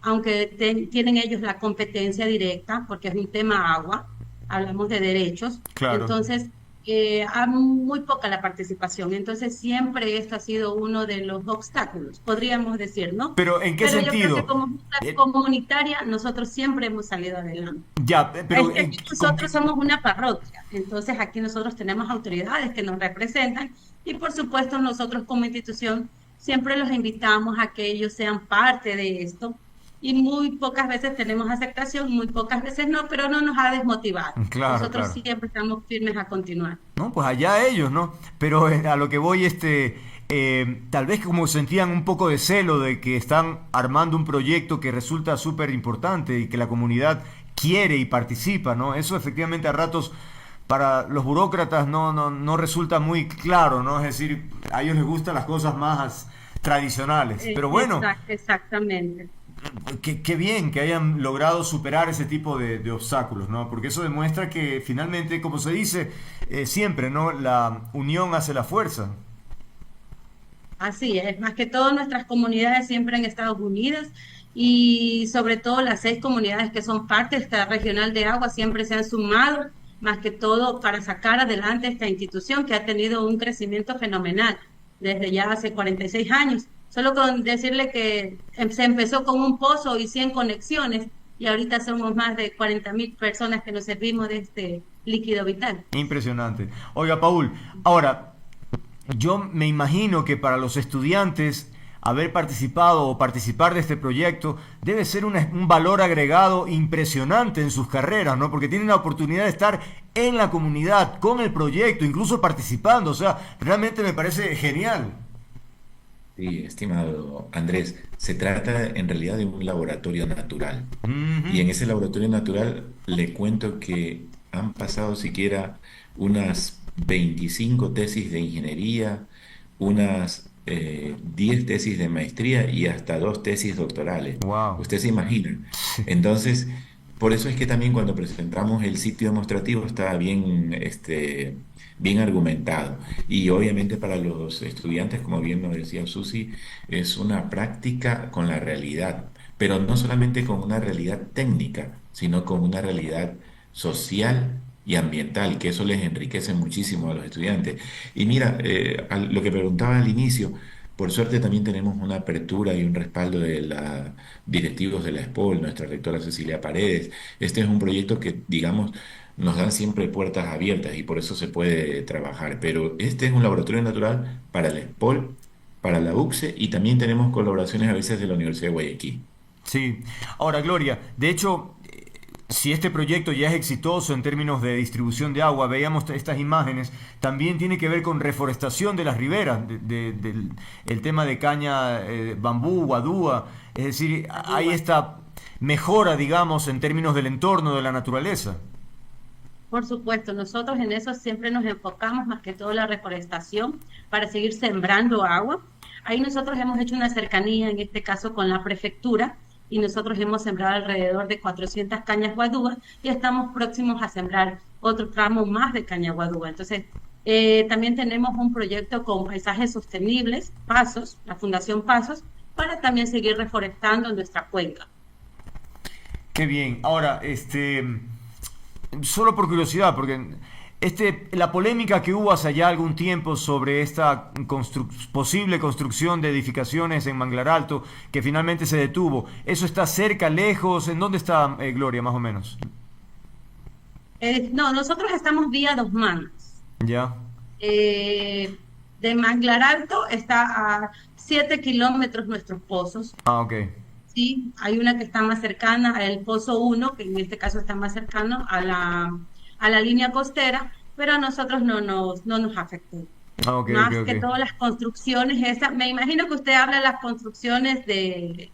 Aunque tienen ellos la competencia directa, porque es un tema agua, hablamos de derechos, Claro. entonces hay muy poca la participación, entonces siempre esto ha sido uno de los obstáculos, podríamos decir, ¿no? Pero ¿en qué Pero yo creo que sentido? como junta Eh, comunitaria nosotros siempre hemos salido adelante. ya, Es pero que aquí nosotros somos una parroquia, entonces aquí nosotros tenemos autoridades que nos representan y por supuesto nosotros como institución siempre los invitamos a que ellos sean parte de esto y muy pocas veces tenemos aceptación, muy pocas veces no, pero no nos ha desmotivado. claro, Nosotros claro. siempre estamos firmes a continuar. No, pues allá ellos, ¿no? Pero a lo que voy, tal vez como sentían un poco de celo de que están armando un proyecto que resulta súper importante y que la comunidad quiere y participa, ¿no? Eso efectivamente a ratos para los burócratas no resulta muy claro, ¿no? Es decir, a ellos les gustan las cosas más tradicionales. Pero bueno, Exactamente. qué bien que hayan logrado superar ese tipo de obstáculos, ¿no? Porque eso demuestra que finalmente, como se dice siempre, ¿no? La unión hace la fuerza. Así es, más que todo nuestras comunidades siempre han estado unidas y sobre todo las 6 comunidades que son parte de esta regional de agua siempre se han sumado, más que todo para sacar adelante esta institución que ha tenido un crecimiento fenomenal desde ya hace 46 años. Solo con decirle que se empezó con un pozo y 100 conexiones y ahorita somos más de 40.000 personas que nos servimos de este líquido vital. Impresionante. Oiga, Paul, ahora, yo me imagino que para los estudiantes haber participado o participar de este proyecto debe ser un valor agregado impresionante en sus carreras, ¿no? Porque tienen la oportunidad de estar en la comunidad, con el proyecto, incluso participando. O sea, realmente me parece genial. Sí, estimado Andrés, se trata en realidad de un laboratorio natural. Y Ujú. en ese laboratorio natural le cuento que han pasado siquiera unas 25 tesis de ingeniería, unas 10 tesis de maestría y hasta 2 tesis doctorales. Wow. Usted se imagina. Entonces, por eso es que también cuando presentamos el sitio demostrativo está bien, bien argumentado. Y obviamente para los estudiantes, como bien nos decía Susi, es una práctica con la realidad, pero no solamente con una realidad técnica, sino con una realidad social y ambiental, que eso les enriquece muchísimo a los estudiantes. Y mira, lo que preguntaba al inicio, por suerte también tenemos una apertura y un respaldo de los directivos de la SPOL, nuestra rectora Cecilia Paredes. Este es un proyecto que, digamos, nos dan siempre puertas abiertas y por eso se puede trabajar. Pero este es un laboratorio natural para la SPOL, para la UCSE y también tenemos colaboraciones a veces de la Universidad de Guayaquil. Sí. Ahora, Gloria, de hecho, si este proyecto ya es exitoso en términos de distribución de agua, veíamos estas imágenes, también tiene que ver con reforestación de las riberas, del el tema de caña, bambú, guadúa, es decir, hay esta mejora, digamos, en términos del entorno, de la naturaleza. Por supuesto, nosotros en eso siempre nos enfocamos más que todo la reforestación para seguir sembrando agua. Ahí nosotros hemos hecho una cercanía, en este caso con la prefectura, y nosotros hemos sembrado alrededor de 400 cañas guadúas y estamos próximos a sembrar otro tramo más de caña guadúa. Entonces, también tenemos un proyecto con paisajes sostenibles, Pasos, la Fundación Pasos, para también seguir reforestando nuestra cuenca. Qué bien. Ahora, solo por curiosidad, porque la polémica que hubo hace ya algún tiempo sobre esta posible construcción de edificaciones en Manglar Alto, que finalmente se detuvo, ¿eso está cerca, lejos? ¿En dónde está, Gloria, más o menos? No, nosotros estamos vía Dos Manos. Ya. Eh, de Manglar Alto está a 7 kilómetros nuestros pozos. Ah, ok. Sí, hay una que está más cercana, el pozo 1, que en este caso está más cercano a a la línea costera, pero a nosotros no nos afectó. Ok, ok, Más que ok. todas las construcciones, me imagino que usted habla de las construcciones de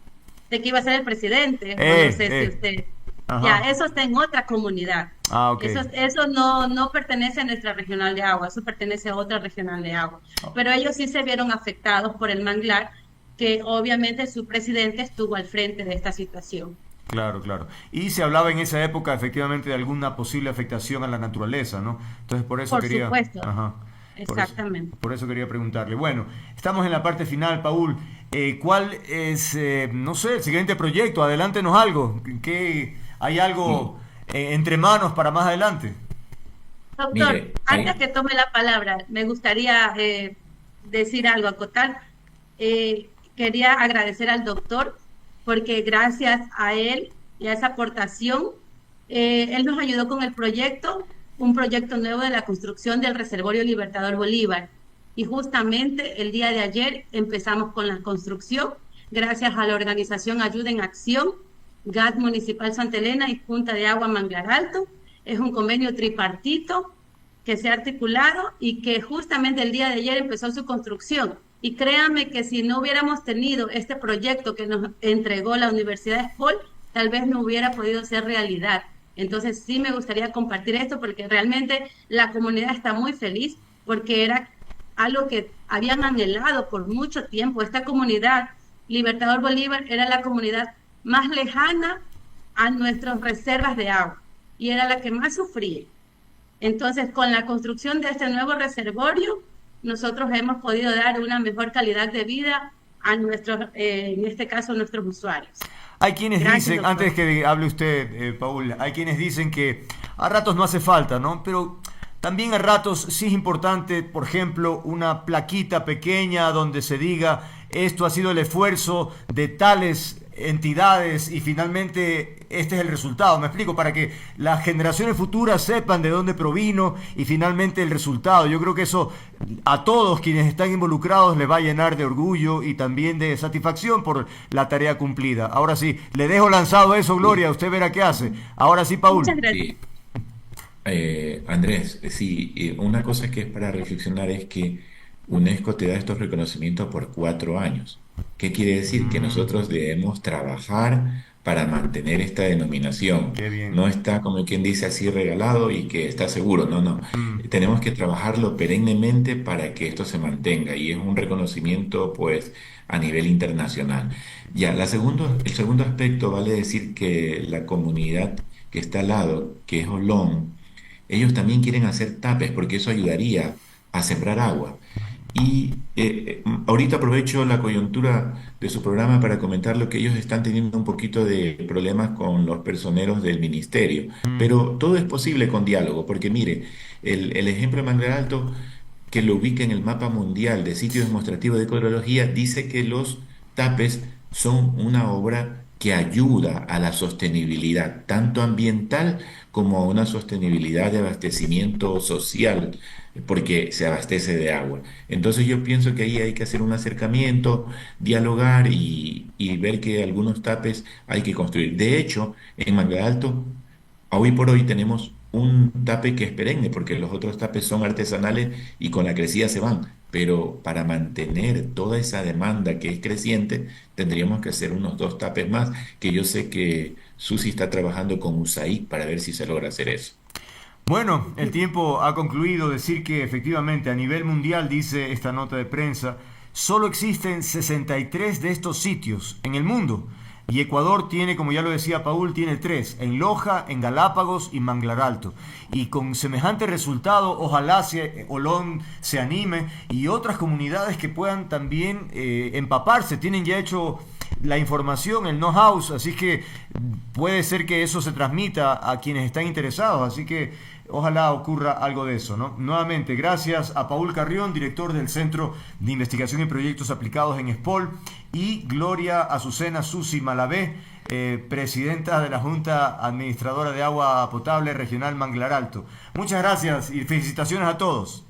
que iba a ser el presidente, o no sé si usted, ya, Ajá. eso está en otra comunidad. Ah, ok. Eso no pertenece a nuestra regional de agua, eso pertenece a otra regional de agua. Pero ellos sí se vieron afectados por el manglar, que obviamente su presidente estuvo al frente de esta situación. Claro, claro. Y se hablaba en esa época efectivamente de alguna posible afectación a la naturaleza, ¿no? Entonces por eso Por quería, supuesto, ajá, exactamente. por eso quería preguntarle. Bueno, estamos en la parte final, Paul. ¿Cuál es, no sé, el siguiente proyecto? Adelántenos algo. ¿Qué, hay algo entre manos para más adelante? Doctor, Mire, antes que tome la palabra, me gustaría decir algo, acotar. Quería agradecer al doctor porque gracias a él y a esa aportación, él nos ayudó con el proyecto, un proyecto nuevo de la construcción del Reservorio Libertador Bolívar. Y justamente el día de ayer empezamos con la construcción, gracias a la organización Ayuda en Acción, GAT Municipal Santa Elena y Junta de Agua Manglar Alto. Es un convenio tripartito que se ha articulado y que justamente el día de ayer empezó su construcción. Y créanme que si no hubiéramos tenido este proyecto que nos entregó la Universidad de Espol, tal vez no hubiera podido ser realidad. Entonces sí me gustaría compartir esto porque realmente la comunidad está muy feliz porque era algo que habían anhelado por mucho tiempo. Esta comunidad, Libertador Bolívar, era la comunidad más lejana a nuestras reservas de agua y era la que más sufría. Entonces, con la construcción de este nuevo reservorio, nosotros hemos podido dar una mejor calidad de vida a nuestros, en este caso, a nuestros usuarios. Hay quienes Gracias, dicen, doctor. antes que hable usted, Paul, hay quienes dicen que a ratos no hace falta, ¿no? Pero también a ratos sí es importante, por ejemplo, una plaquita pequeña donde se diga esto ha sido el esfuerzo de tales entidades y finalmente este es el resultado. Me explico, para que las generaciones futuras sepan de dónde provino y finalmente el resultado. Yo creo que eso a todos quienes están involucrados les va a llenar de orgullo y también de satisfacción por la tarea cumplida. Ahora sí, le dejo lanzado eso, Gloria, usted verá qué hace. Ahora sí, Paul. Muchas gracias. Sí, Andrés, sí, una cosa que es para reflexionar es que UNESCO te da estos reconocimientos por 4 años. ¿Qué quiere decir? Que nosotros debemos trabajar para mantener esta denominación. Qué bien. No está como quien dice así regalado y que está seguro. No, no. Tenemos que trabajarlo perennemente para que esto se mantenga y es un reconocimiento pues a nivel internacional. Ya, el segundo aspecto vale decir que la comunidad que está al lado, que es Olón, ellos también quieren hacer tapes porque eso ayudaría a sembrar agua. Y ahorita aprovecho la coyuntura de su programa para comentar lo que ellos están teniendo un poquito de problemas con los personeros del ministerio. Pero todo es posible con diálogo, porque mire, el ejemplo de Manglar Alto, que lo ubica en el mapa mundial de sitios demostrativos de hidrología, dice que los tapes son una obra que ayuda a la sostenibilidad, tanto ambiental como a una sostenibilidad de abastecimiento social, porque se abastece de agua. Entonces yo pienso que ahí hay que hacer un acercamiento, dialogar y ver que algunos tapes hay que construir. De hecho, en Manga Alto, hoy por hoy tenemos un tape que es perenne, porque los otros tapes son artesanales y con la crecida se van. Pero para mantener toda esa demanda que es creciente, tendríamos que hacer unos 2 tapes más, que yo sé que Susi está trabajando con USAID para ver si se logra hacer eso. Bueno, el tiempo ha concluido. Decir que efectivamente a nivel mundial, dice esta nota de prensa, solo existen 63 de estos sitios en el mundo. Y Ecuador tiene, como ya lo decía Paul, tiene 3, en Loja, en Galápagos y Manglar Alto. Y con semejante resultado, ojalá Olón se anime y otras comunidades que puedan también empaparse. Tienen ya hecho la información, el know-how, así que puede ser que eso se transmita a quienes están interesados. Así que ojalá ocurra algo de eso, ¿no? Nuevamente, gracias a Paul Carrión, director del Centro de Investigación y Proyectos Aplicados en Espol, y Gloria Azucena Susi Malavé, presidenta de la Junta Administradora de Agua Potable Regional Manglar Alto. Muchas gracias y felicitaciones a todos.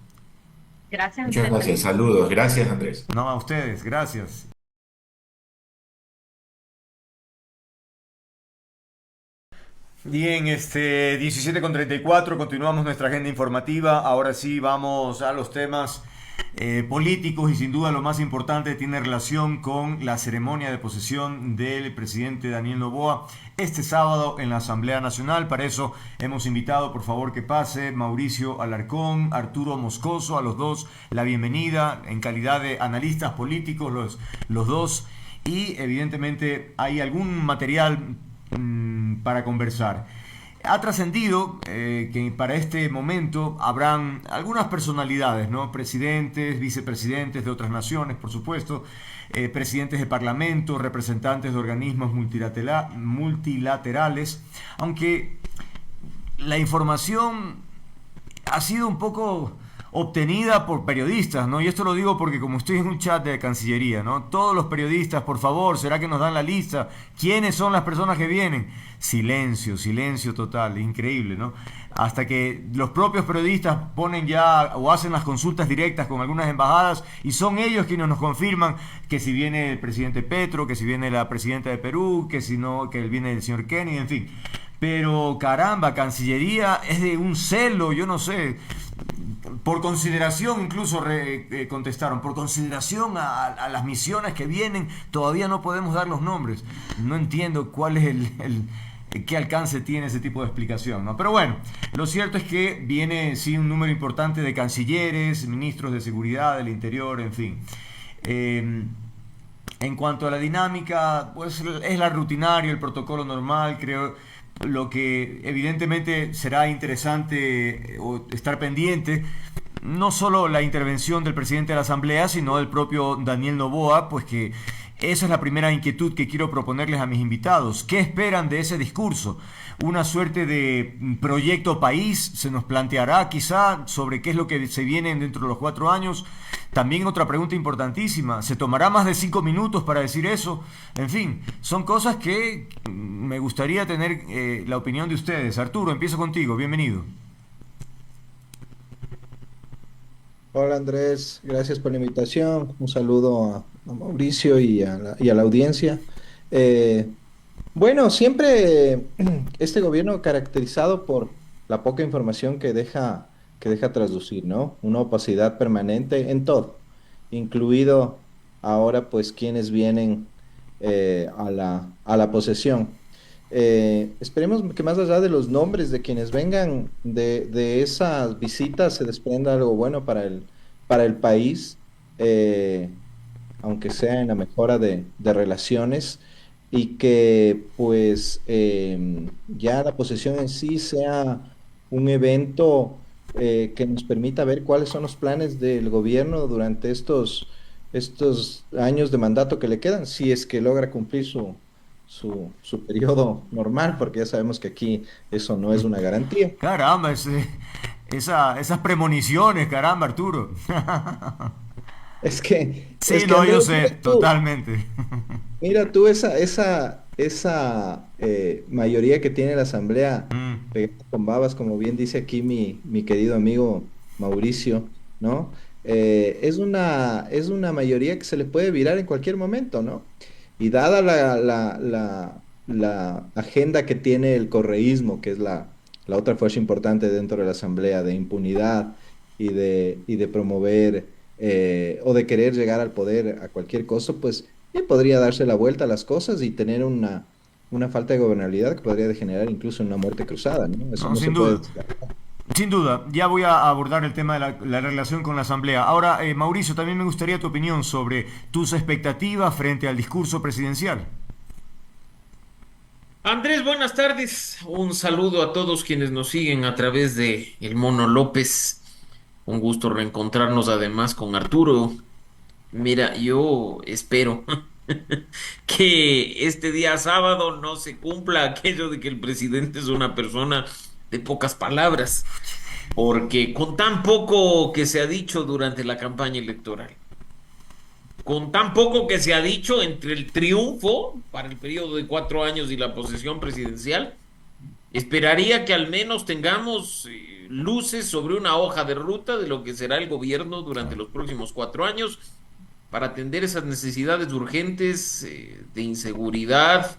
Gracias a Muchas usted gracias, también. saludos, gracias Andrés. No, a ustedes, gracias. Bien, 17:34, continuamos nuestra agenda informativa. Ahora sí vamos a los temas políticos y sin duda lo más importante tiene relación con la ceremonia de posesión del presidente Daniel Noboa este sábado en la Asamblea Nacional. Para eso hemos invitado, por favor que pase, Mauricio Alarcón, Arturo Moscoso, a los dos la bienvenida en calidad de analistas políticos, los dos, y evidentemente hay algún material para conversar. Ha trascendido que para este momento habrán algunas personalidades, ¿no? Presidentes, vicepresidentes de otras naciones, por supuesto, presidentes de parlamento, representantes de organismos multilaterales, aunque la información ha sido un poco obtenida por periodistas, ¿no? Y esto lo digo porque como estoy en un chat de Cancillería, ¿no? Todos los periodistas, por favor, ¿será que nos dan la lista? ¿Quiénes son las personas que vienen? Silencio, silencio total, increíble, ¿no? Hasta que los propios periodistas ponen ya o hacen las consultas directas con algunas embajadas y son ellos quienes nos confirman que si viene el presidente Petro, que si viene la presidenta de Perú, que si no, que viene el señor Kenny, en fin. Pero caramba, Cancillería es de un celo, yo no sé. Por consideración, incluso contestaron, por consideración a las misiones que vienen, todavía no podemos dar los nombres. No entiendo cuál es qué alcance tiene ese tipo de explicación, ¿no? Pero bueno, lo cierto es que viene sí un número importante de cancilleres, ministros de seguridad, del interior, en fin. En cuanto a la dinámica, pues es la rutinario, el protocolo normal, creo. Lo que evidentemente será interesante estar pendiente, no solo la intervención del presidente de la Asamblea, sino del propio Daniel Noboa, pues que esa es la primera inquietud que quiero proponerles a mis invitados. ¿Qué esperan de ese discurso? Una suerte de proyecto país se nos planteará quizá sobre qué es lo que se viene dentro de los 4 años. También otra pregunta importantísima, ¿se tomará más de 5 minutos para decir eso? En fin, son cosas que me gustaría tener la opinión de ustedes. Arturo, empiezo contigo, bienvenido. Hola Andrés, gracias por la invitación. Un saludo a Mauricio y a la audiencia. Eh, bueno, siempre este gobierno caracterizado por la poca información que deja traslucir, ¿no? Una opacidad permanente en todo, incluido ahora pues quienes vienen a la posesión. Esperemos que más allá de los nombres de quienes vengan de esas visitas se desprenda algo bueno para el país, eh, aunque sea en la mejora de relaciones y que pues ya la posesión en sí sea un evento que nos permita ver cuáles son los planes del gobierno durante estos años de mandato que le quedan, si es que logra cumplir su periodo normal, porque ya sabemos que aquí eso no es una garantía. Caramba, esas premoniciones, caramba, Arturo. Es que, Sí, es que no, yo Andrés, sé, totalmente. mira tú esa mayoría que tiene la Asamblea pegada con babas, como bien dice aquí mi querido amigo Mauricio, ¿no? Es una mayoría que se le puede virar en cualquier momento, ¿no? Y dada la agenda que tiene el correísmo, que es la otra fuerza importante dentro de la Asamblea, de impunidad y de promover o de querer llegar al poder a cualquier costo, pues podría darse la vuelta a las cosas y tener una falta de gobernabilidad que podría degenerar incluso en una muerte cruzada, ¿no? Eso No, no se sin puede duda. descartar. Sin duda, ya voy a abordar el tema de la relación con la Asamblea. Ahora, Mauricio, también me gustaría tu opinión sobre tus expectativas frente al discurso presidencial. Andrés, buenas tardes. Un saludo a todos quienes nos siguen a través de El Mono López. Un gusto reencontrarnos además con Arturo. Mira, yo espero que este día sábado no se cumpla aquello de que el presidente es una persona de pocas palabras, porque con tan poco que se ha dicho durante la campaña electoral, con tan poco que se ha dicho entre el triunfo para el periodo de 4 años y la posesión presidencial, esperaría que al menos tengamos luces sobre una hoja de ruta de lo que será el gobierno durante los próximos 4 años para atender esas necesidades urgentes de inseguridad,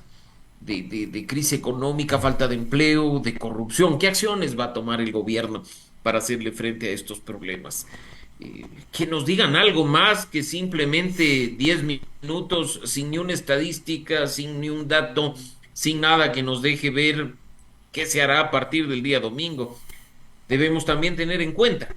de crisis económica, falta de empleo, de corrupción. ¿Qué acciones va a tomar el gobierno para hacerle frente a estos problemas? Que nos digan algo más que simplemente 10 minutos sin ni una estadística, sin ni un dato, sin nada que nos deje ver qué se hará a partir del día domingo. Debemos también tener en cuenta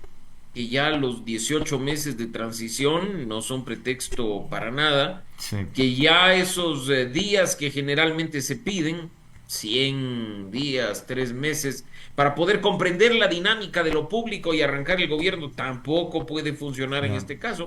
que ya los 18 meses de transición no son pretexto para nada, Sí. que ya esos días que generalmente se piden, 100 días, 3 meses, para poder comprender la dinámica de lo público y arrancar el gobierno, tampoco puede funcionar en Ya. este caso,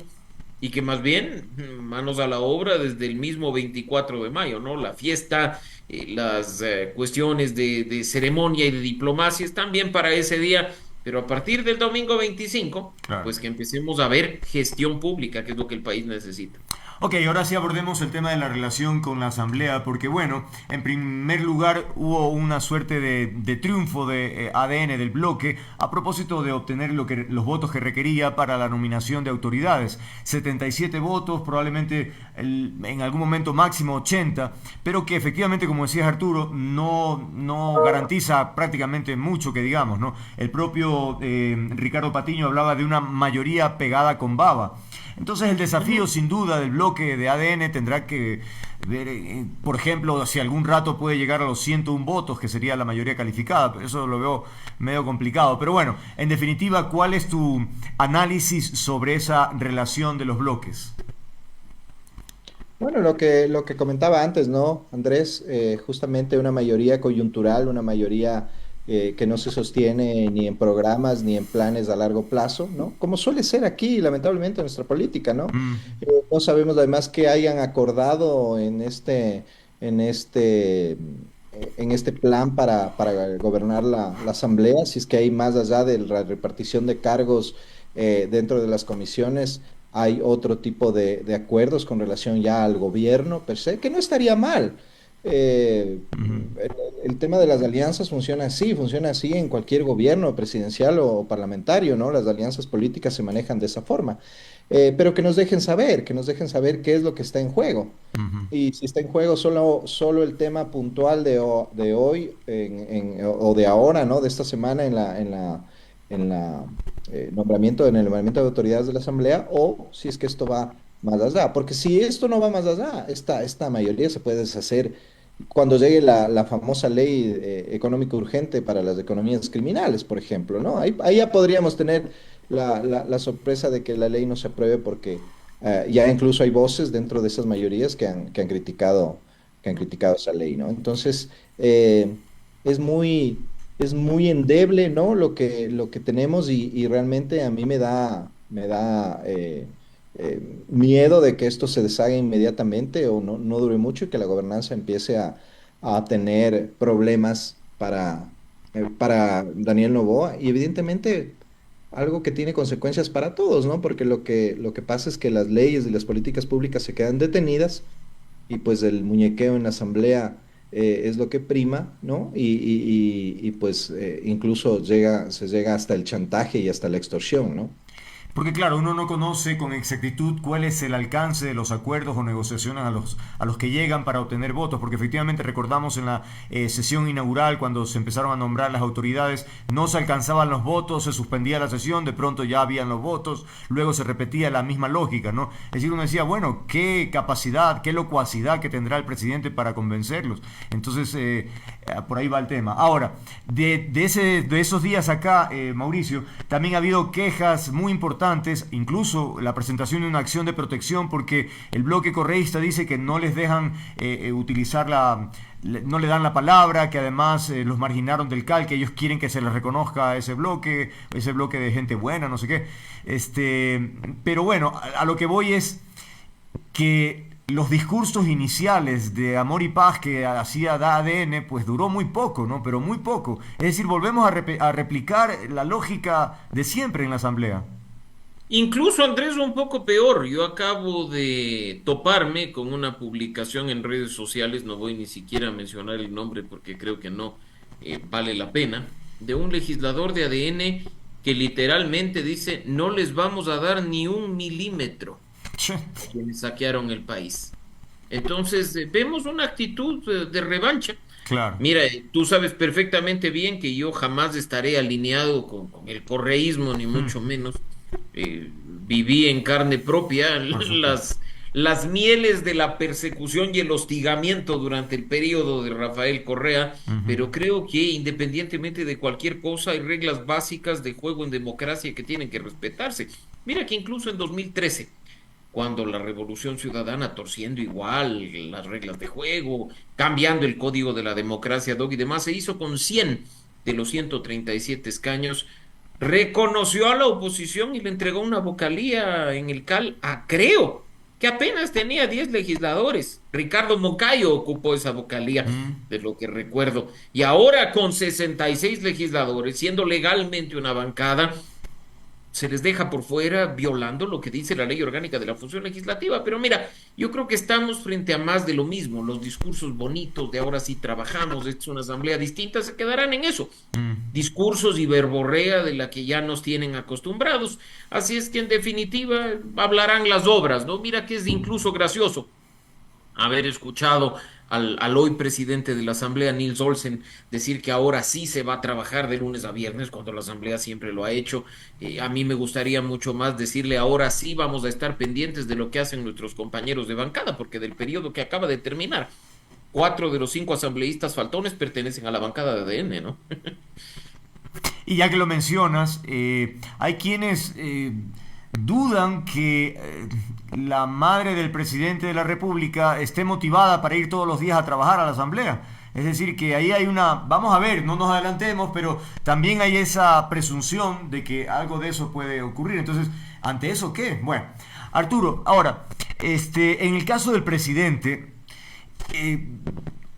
y que más bien manos a la obra desde el mismo 24 de mayo, ¿no? La fiesta, las cuestiones de ceremonia y de diplomacia están bien para ese día, pero a partir del domingo 25, Claro. pues que empecemos a ver gestión pública, que es lo que el país necesita. Ok, ahora sí abordemos el tema de la relación con la Asamblea, porque bueno, en primer lugar hubo una suerte de triunfo de ADN del bloque a propósito de obtener los votos que requería para la nominación de autoridades. 77 votos, probablemente en algún momento máximo 80, pero que efectivamente, como decías Arturo, no garantiza prácticamente mucho que digamos, ¿no? El propio Ricardo Patiño hablaba de una mayoría pegada con baba. Entonces el desafío sin duda del bloque de ADN tendrá que ver, por ejemplo, si algún rato puede llegar a los 101 votos, que sería la mayoría calificada, pero eso lo veo medio complicado. Pero bueno, en definitiva, ¿cuál es tu análisis sobre esa relación de los bloques? Bueno, lo que comentaba antes, ¿no, Andrés? Justamente una mayoría coyuntural, una mayoría que no se sostiene ni en programas ni en planes a largo plazo, ¿no? Como suele ser aquí, lamentablemente, en nuestra política, ¿no? No sabemos además qué hayan acordado en este plan para gobernar la Asamblea, si es que hay más allá de la repartición de cargos dentro de las comisiones, hay otro tipo de acuerdos con relación ya al gobierno per se, que no estaría mal. El tema de las alianzas funciona así en cualquier gobierno presidencial o parlamentario, ¿no? Las alianzas políticas se manejan de esa forma. Pero que nos dejen saber qué es lo que está en juego. Y si está en juego solo el tema puntual de hoy o de ahora, ¿no? De esta semana en el nombramiento de autoridades de la Asamblea, o si es que esto va más allá. Porque si esto no va más allá, esta mayoría se puede deshacer cuando llegue la famosa ley económica urgente para las economías criminales, por ejemplo, ¿no? Ahí ya podríamos tener la sorpresa de que la ley no se apruebe porque ya incluso hay voces dentro de esas mayorías que han criticado esa ley, ¿no? Entonces, es muy endeble, ¿no? Lo que tenemos y realmente a mí me da miedo de que esto se deshaga inmediatamente o no dure mucho y que la gobernanza empiece a tener problemas para Daniel Noboa y evidentemente algo que tiene consecuencias para todos, ¿no? Porque lo que pasa es que las leyes y las políticas públicas se quedan detenidas y pues el muñequeo en la asamblea es lo que prima, ¿no? Y pues incluso se llega hasta el chantaje y hasta la extorsión, ¿no? Porque claro, uno no conoce con exactitud cuál es el alcance de los acuerdos o negociaciones a los que llegan para obtener votos, porque efectivamente recordamos en la sesión inaugural cuando se empezaron a nombrar las autoridades, no se alcanzaban los votos, se suspendía la sesión, de pronto ya habían los votos, luego se repetía la misma lógica, ¿no? Es decir, uno decía, bueno, qué capacidad, qué locuacidad que tendrá el presidente para convencerlos. Entonces, por ahí va el tema. Ahora, de esos días acá, Mauricio, también ha habido quejas muy importantes, incluso la presentación de una acción de protección porque el bloque correísta dice que no les dejan utilizar no le dan la palabra, que además los marginaron del CAL, que ellos quieren que se les reconozca ese bloque de gente buena, no sé qué. Pero bueno, a lo que voy es que los discursos iniciales de amor y paz que hacía ADN, pues duró muy poco, ¿no? Pero muy poco. Es decir, volvemos a replicar la lógica de siempre en la Asamblea. Incluso, Andrés, un poco peor. Yo acabo de toparme con una publicación en redes sociales, no voy ni siquiera a mencionar el nombre porque creo que no vale la pena, de un legislador de ADN que literalmente dice, no les vamos a dar ni 1 milímetro a quienes saquearon el país. Entonces, vemos una actitud de revancha. Claro. Mira, tú sabes perfectamente bien que yo jamás estaré alineado con el correísmo, ni mucho menos. Viví en carne propia Por supuesto. las mieles de la persecución y el hostigamiento durante el periodo de Rafael Correa, Ujú. pero creo que independientemente de cualquier cosa, hay reglas básicas de juego en democracia que tienen que respetarse. Mira que incluso en 2013 cuando la Revolución Ciudadana, torciendo igual las reglas de juego, cambiando el código de la democracia, Dog y demás, se hizo con 100 de los 137 escaños, reconoció a la oposición y le entregó una vocalía en el CAL a Creo, que apenas tenía 10 legisladores. Ricardo Moncayo ocupó esa vocalía, Mm. de lo que recuerdo. Y ahora con 66 legisladores, siendo legalmente una bancada, se les deja por fuera violando lo que dice la ley orgánica de la función legislativa. Pero mira, yo creo que estamos frente a más de lo mismo. Los discursos bonitos de ahora sí trabajamos, esta es una asamblea distinta, se quedarán en eso. Mm. Discursos y verborrea de la que ya nos tienen acostumbrados. Así es que en definitiva hablarán las obras, ¿no? Mira que es incluso gracioso haber escuchado al hoy presidente de la Asamblea, Nils Olsen, decir que ahora sí se va a trabajar de lunes a viernes, cuando la Asamblea siempre lo ha hecho. A mí me gustaría mucho más decirle ahora sí vamos a estar pendientes de lo que hacen nuestros compañeros de bancada, porque del periodo que acaba de terminar, 4 de los 5 asambleístas faltones pertenecen a la bancada de ADN, ¿no? Y ya que lo mencionas, hay quienes dudan que la madre del presidente de la República esté motivada para ir todos los días a trabajar a la Asamblea. Es decir, que ahí hay una, vamos a ver, no nos adelantemos, pero también hay esa presunción de que algo de eso puede ocurrir. Entonces, ¿ante eso qué? Bueno, Arturo, ahora, en el caso del presidente, eh,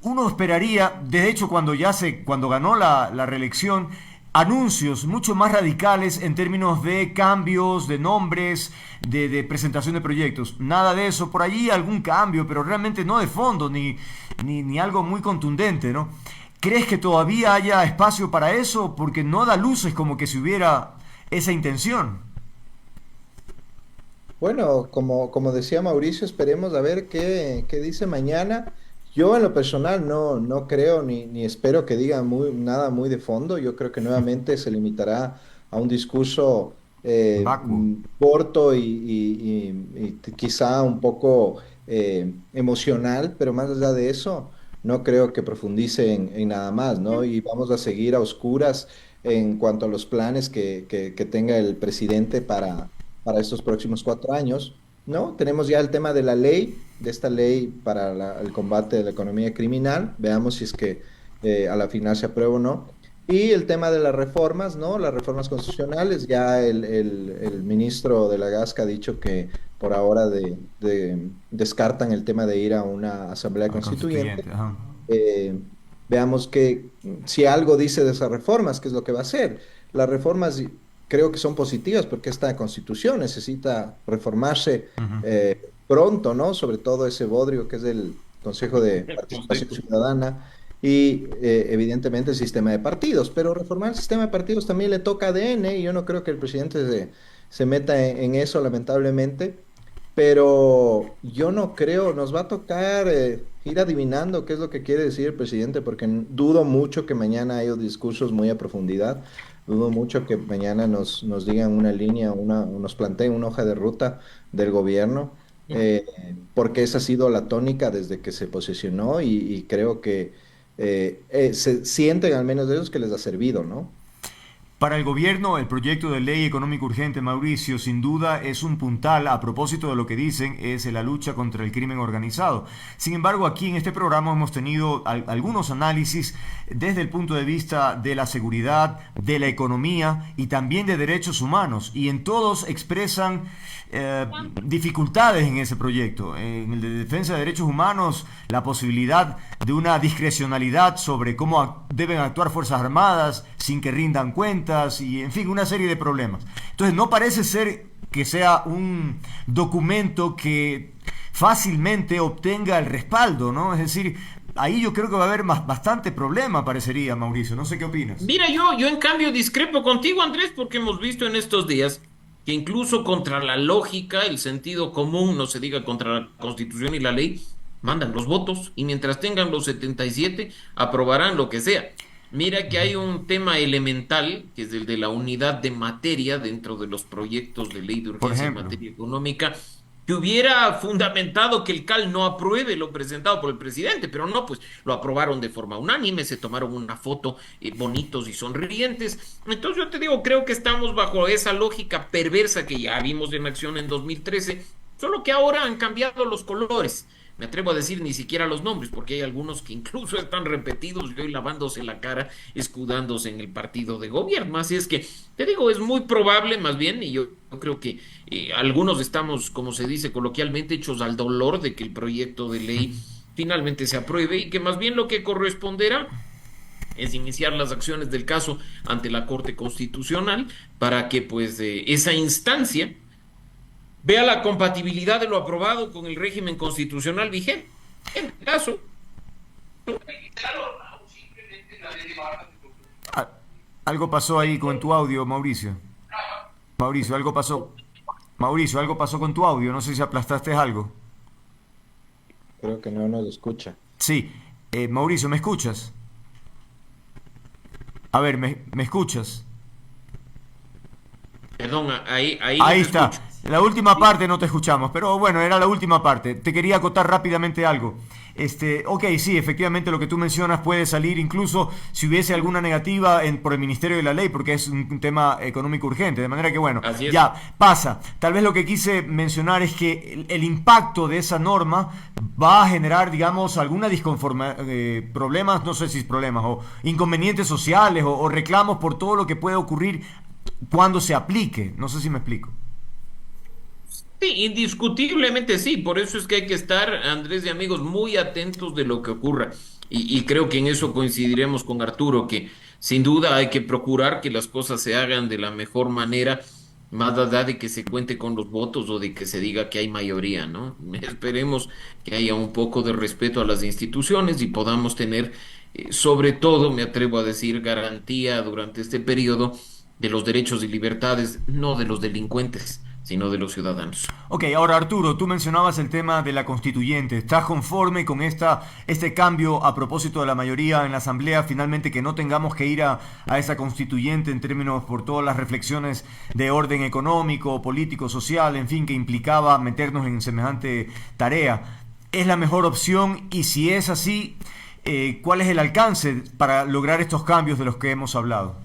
uno esperaría, de hecho, cuando ganó la reelección, anuncios mucho más radicales en términos de cambios, de nombres, de presentación de proyectos. Nada de eso, por allí algún cambio, pero realmente no de fondo, ni algo muy contundente, ¿no? ¿Crees que todavía haya espacio para eso? Porque no da luces como que si hubiera esa intención. Bueno, como decía Mauricio, esperemos a ver qué dice mañana. Yo en lo personal no creo ni espero que diga nada muy de fondo. Yo creo que nuevamente se limitará a un discurso Vacuo. corto y quizá un poco emocional, pero más allá de eso, no creo que profundice en nada más, ¿no? Y vamos a seguir a oscuras en cuanto a los planes que tenga el presidente para estos próximos 4 años. ¿No? Tenemos ya el tema de la ley, de esta ley para el combate de la economía criminal. Veamos si es que a la final se aprueba o no. Y el tema de las reformas, ¿no? Las reformas constitucionales. Ya el ministro de la Gasca ha dicho que por ahora descartan el tema de ir a una asamblea Al constituyente. constituyente, ajá. Eh, Veamos que si algo dice de esas reformas, qué es lo que va a hacer. Las reformas creo que son positivas porque esta constitución necesita reformarse Ujú. pronto, ¿no? Sobre todo ese bodrio que es el Consejo de Participación Consejo. Ciudadana y evidentemente el sistema de partidos. Pero reformar el sistema de partidos también le toca a ADN y yo no creo que el presidente se meta en eso, lamentablemente. Pero yo no creo, nos va a tocar ir adivinando qué es lo que quiere decir el presidente, porque dudo mucho que mañana haya discursos muy a profundidad, dudo mucho que mañana nos digan una línea, nos planteen una hoja de ruta del gobierno, eh, porque esa ha sido la tónica desde que se posicionó y creo que se sienten al menos de ellos que les ha servido, ¿no? Para el gobierno, el proyecto de ley económico urgente, Mauricio, sin duda es un puntal, a propósito de lo que dicen, es la lucha contra el crimen organizado. Sin embargo, aquí en este programa hemos tenido algunos análisis desde el punto de vista de la seguridad, de la economía y también de derechos humanos, y en todos expresan dificultades en ese proyecto. En el de defensa de derechos humanos, la posibilidad de una discrecionalidad sobre cómo deben actuar Fuerzas Armadas sin que rindan cuentas y, en fin, una serie de problemas. Entonces, no parece ser que sea un documento que fácilmente obtenga el respaldo, ¿no? Es decir, ahí yo creo que va a haber bastante problema, parecería, Mauricio. No sé qué opinas. Mira, yo en cambio discrepo contigo, Andrés, porque hemos visto en estos días que incluso contra la lógica, el sentido común, no se diga contra la Constitución y la ley, mandan los votos y mientras tengan los 77 aprobarán lo que sea. Mira que hay un tema elemental, que es el de la unidad de materia dentro de los proyectos de ley de Por urgencia en ejemplo. materia económica, que hubiera fundamentado que el CAL no apruebe lo presentado por el presidente, pero no, pues lo aprobaron de forma unánime, se tomaron una foto bonitos y sonrientes. Entonces yo te digo, creo que estamos bajo esa lógica perversa que ya vimos en acción en 2013, solo que ahora han cambiado los colores. Me atrevo a decir ni siquiera los nombres, porque hay algunos que incluso están repetidos y hoy lavándose la cara, escudándose en el partido de gobierno. Así es que, te digo, es muy probable más bien, y yo creo que algunos estamos, como se dice coloquialmente, hechos al dolor de que el proyecto de ley finalmente se apruebe y que más bien lo que corresponderá es iniciar las acciones del caso ante la Corte Constitucional para que pues esa instancia vea la compatibilidad de lo aprobado con el régimen constitucional vigente. En el caso, Ah, algo pasó ahí con tu audio, Mauricio. Mauricio, algo pasó. Mauricio, algo pasó con tu audio. No sé si aplastaste algo. Creo que no nos escucha. Sí. Mauricio, ¿me escuchas? A ver, ¿me escuchas? perdón, ahí no Ahí te está. escucho. La última parte no te escuchamos, pero bueno, era la última parte. Te quería acotar rápidamente algo. Ok, sí, efectivamente lo que tú mencionas puede salir incluso si hubiese alguna negativa por el Ministerio de la Ley, porque es un tema económico urgente, de manera que bueno, Así es. ya pasa. Tal vez lo que quise mencionar es que el impacto de esa norma va a generar, digamos, alguna problemas, no sé si problemas, o inconvenientes sociales, o reclamos por todo lo que puede ocurrir cuando se aplique. No sé si me explico. Sí, indiscutiblemente sí, por eso es que hay que estar, Andrés y amigos, muy atentos de lo que ocurra. Y creo que en eso coincidiremos con Arturo, que sin duda hay que procurar que las cosas se hagan de la mejor manera, más allá de que se cuente con los votos o de que se diga que hay mayoría, ¿no? Esperemos que haya un poco de respeto a las instituciones y podamos tener, sobre todo, me atrevo a decir, garantía durante este periodo de los derechos y libertades, no de los delincuentes, sino de los ciudadanos. Ok, ahora Arturo, tú mencionabas el tema de la constituyente. ¿Estás conforme con este cambio a propósito de la mayoría en la Asamblea? Finalmente que no tengamos que ir a esa constituyente en términos por todas las reflexiones de orden económico, político, social, en fin, que implicaba meternos en semejante tarea. ¿Es la mejor opción? Y si es así, ¿cuál es el alcance para lograr estos cambios de los que hemos hablado?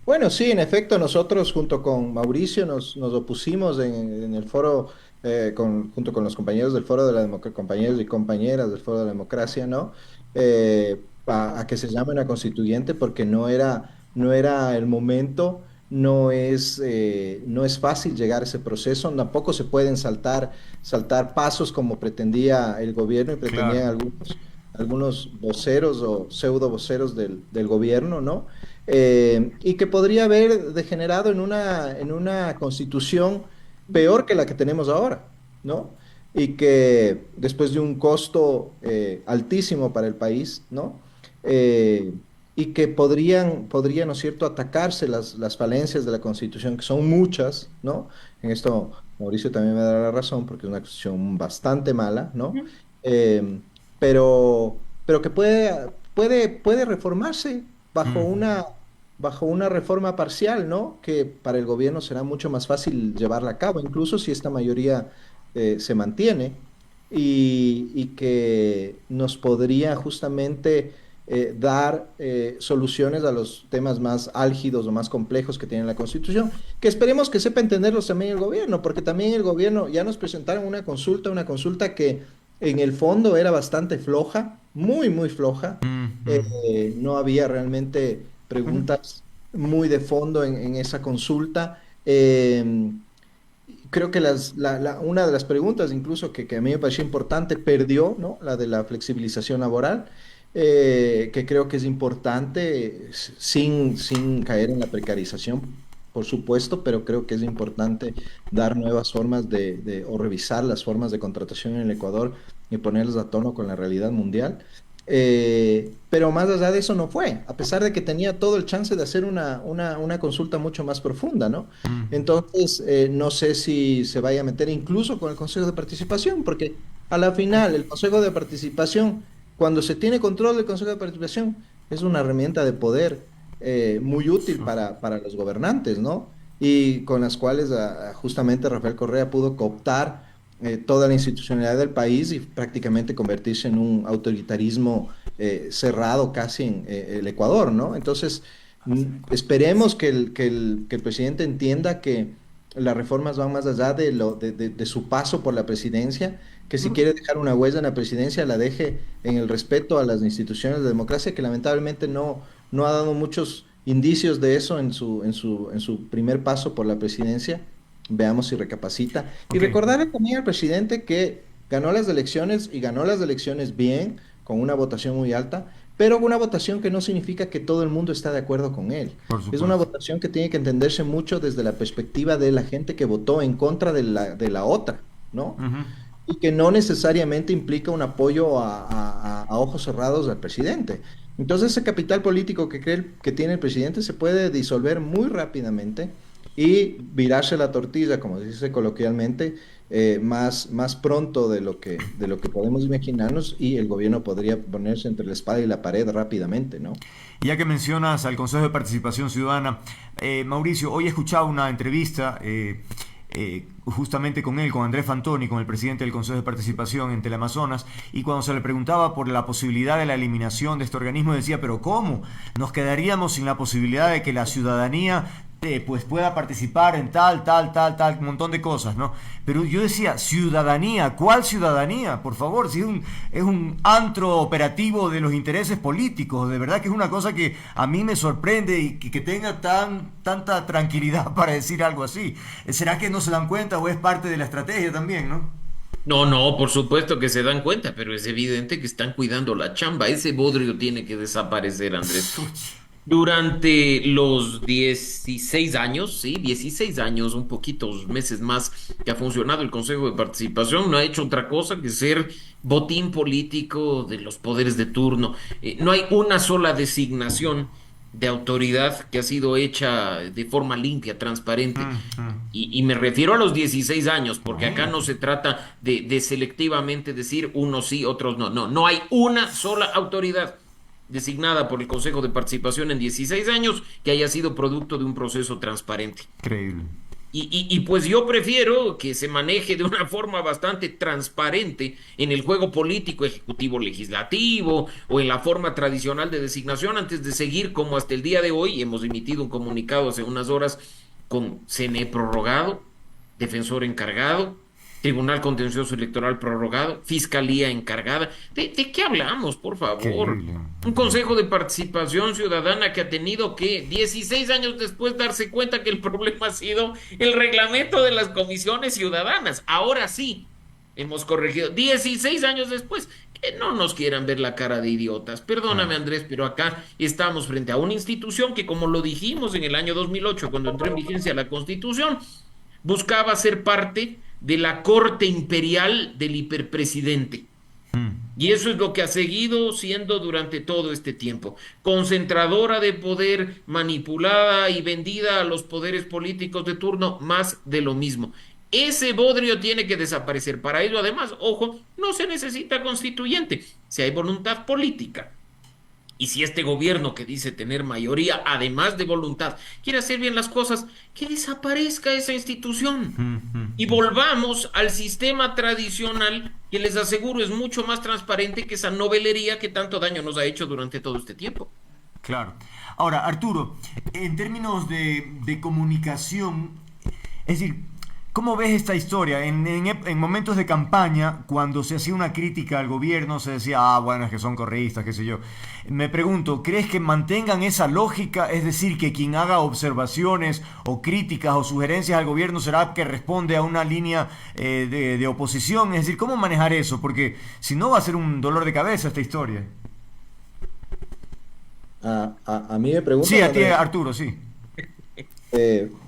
Bueno, sí, en efecto, nosotros junto con Mauricio nos opusimos en el foro, junto con los compañeros del foro de la compañeros y compañeras del foro de la democracia, ¿no? A que se llame una constituyente porque no era el momento, no es fácil llegar a ese proceso, tampoco se pueden saltar pasos como pretendía el gobierno y pretendían Claro. algunos voceros o pseudo voceros del gobierno, ¿no? Y que podría haber degenerado en una constitución peor que la que tenemos ahora, ¿no? Y que después de un costo altísimo para el país, ¿no? Y que podrían, ¿no es cierto?, atacarse las falencias de la constitución, que son muchas, ¿no? En esto Mauricio también me dará la razón, porque es una constitución bastante mala, ¿no? Eh, pero que puede reformarse bajo Mm. una reforma parcial, ¿no? Que para el gobierno será mucho más fácil llevarla a cabo, incluso si esta mayoría se mantiene y que nos podría justamente dar soluciones a los temas más álgidos o más complejos que tiene la Constitución, que esperemos que sepa entenderlos también el gobierno, porque también el gobierno ya nos presentaron una consulta que en el fondo era bastante floja, muy, muy floja. No había realmente Bueno, preguntas muy de fondo en esa consulta. Creo que una de las preguntas, incluso que a mí me pareció importante, perdió, ¿no? La de la flexibilización laboral, que creo que es importante, sin caer en la precarización, por supuesto, pero creo que es importante dar nuevas formas o revisar las formas de contratación en el Ecuador y ponerlas a tono con la realidad mundial. Pero más allá de eso no fue, a pesar de que tenía todo el chance de hacer una consulta mucho más profunda, ¿no? mm, Entonces, no sé si se vaya a meter incluso con el Consejo de Participación, porque A la final, el Consejo de Participación, cuando se tiene control del Consejo de Participación, es una herramienta de poder muy útil para los gobernantes, ¿no? Y con las cuales justamente Rafael Correa pudo cooptar toda la institucionalidad del país y prácticamente convertirse en un autoritarismo cerrado casi en el Ecuador, ¿no? Entonces, esperemos que el presidente entienda que las reformas van más allá de su paso por la presidencia, que si quiere dejar una huella en la presidencia, la deje en el respeto a las instituciones de democracia, que lamentablemente no ha dado muchos indicios de eso en su primer paso por la presidencia. Veamos si recapacita. Y Ok. recordarle también al presidente que ganó las elecciones y ganó las elecciones bien, con una votación muy alta, pero una votación que no significa que todo el mundo está de acuerdo con él. Por Es una supuesto. votación que tiene que entenderse mucho desde la perspectiva de la gente que votó en contra de la otra, ¿no? Ujú. Y que no necesariamente implica un apoyo a ojos cerrados al presidente. Entonces ese capital político que tiene el presidente se puede disolver muy rápidamente y virarse la tortilla, como se dice coloquialmente, más pronto de lo que podemos imaginarnos, y el gobierno podría ponerse entre la espada y la pared rápidamente, ¿no? Y ya que mencionas al Consejo de Participación Ciudadana, Mauricio, hoy he escuchado una entrevista justamente con él, con Andrés Fantoni, con el presidente del Consejo de Participación en Teleamazonas, y cuando se le preguntaba por la posibilidad de la eliminación de este organismo, decía, pero ¿cómo? Nos quedaríamos sin la posibilidad de que la ciudadanía pues pueda participar en tal, un montón de cosas, ¿no? Pero yo decía, ciudadanía, ¿cuál ciudadanía? Por favor, si es un antro operativo de los intereses políticos, de verdad que es una cosa que a mí me sorprende y que tenga tanta tranquilidad para decir algo así. ¿Será que no se dan cuenta o es parte de la estrategia también, no? No, no, por supuesto que se dan cuenta, pero es evidente que están cuidando la chamba. Ese bodrio tiene que desaparecer, Andrés. Durante los 16 años, sí, 16 años, un poquitos meses más que ha funcionado el Consejo de Participación, no ha hecho otra cosa que ser botín político de los poderes de turno. No hay una sola designación de autoridad que ha sido hecha de forma limpia, transparente. Y me refiero a los 16 años, porque acá no Imagínate. se trata de selectivamente decir unos sí, otros no. No, no hay una sola autoridad designada por el Consejo de Participación en 16 años que haya sido producto de un proceso transparente. Increíble. Y pues yo prefiero que se maneje de una forma bastante transparente en el juego político, ejecutivo, legislativo o en la forma tradicional de designación antes de seguir como hasta el día de hoy. Hemos emitido un comunicado hace unas horas con CNE prorrogado, defensor encargado, Tribunal Contencioso Electoral prorrogado, Fiscalía encargada. ¿De qué hablamos, por favor? Increíble. Un Consejo de Participación Ciudadana que ha tenido que 16 años después darse cuenta que el problema ha sido el reglamento de las comisiones ciudadanas. Ahora sí, hemos corregido 16 años después. Que no nos quieran ver la cara de idiotas. Perdóname, Ah. Andrés, pero acá estamos frente a una institución que, como lo dijimos en el año 2008, cuando entró en vigencia la Constitución, buscaba ser parte de la corte imperial del hiperpresidente. Y eso es lo que ha seguido siendo durante todo este tiempo. Concentradora de poder, manipulada y vendida a los poderes políticos de turno, más de lo mismo. Ese bodrio tiene que desaparecer. Para ello, además, ojo, no se necesita constituyente. Si hay voluntad política y si este gobierno que dice tener mayoría, además de voluntad, quiere hacer bien las cosas, que desaparezca esa institución y volvamos al sistema tradicional que les aseguro es mucho más transparente que esa novelería que tanto daño nos ha hecho durante todo este tiempo. Claro. Ahora, Arturo, en términos de comunicación, es decir, ¿cómo ves esta historia? En momentos de campaña, cuando se hacía una crítica al gobierno, se decía, bueno, es que son correístas, qué sé yo. Me pregunto, ¿crees que mantengan esa lógica? Es decir, que quien haga observaciones o críticas o sugerencias al gobierno será que responde a una línea de oposición. Es decir, ¿cómo manejar eso? Porque si no va a ser un dolor de cabeza esta historia. A mí me Sí, preguntan, a ti, Andrés. Arturo, sí.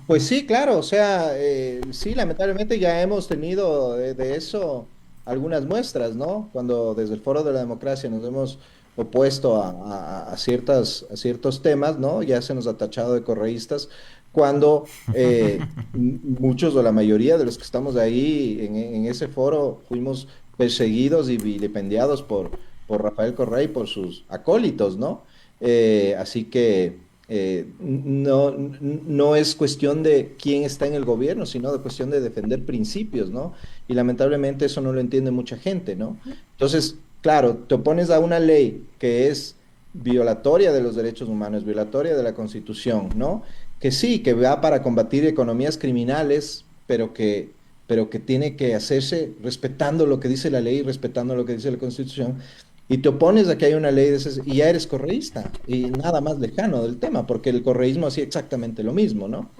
Pues sí, claro, o sea, sí, lamentablemente ya hemos tenido de eso algunas muestras, ¿no? Cuando desde el Foro de la Democracia nos hemos opuesto a ciertos temas, ¿no? Ya se nos ha tachado de correístas, cuando muchos o la mayoría de los que estamos ahí en ese foro fuimos perseguidos y vilipendiados por Rafael Correa y por sus acólitos, ¿no? Así que no es cuestión de quién está en el gobierno, sino de cuestión de defender principios, ¿no? Y lamentablemente eso no lo entiende mucha gente, ¿no? Entonces, claro, te opones a una ley que es violatoria de los derechos humanos, violatoria de la Constitución, ¿no? Que sí, que va para combatir economías criminales, pero que tiene que hacerse respetando lo que dice la ley, respetando lo que dice la Constitución, y te opones a que haya una ley de esas, y ya eres correísta, y nada más lejano del tema, porque el correísmo hacía exactamente lo mismo, ¿no?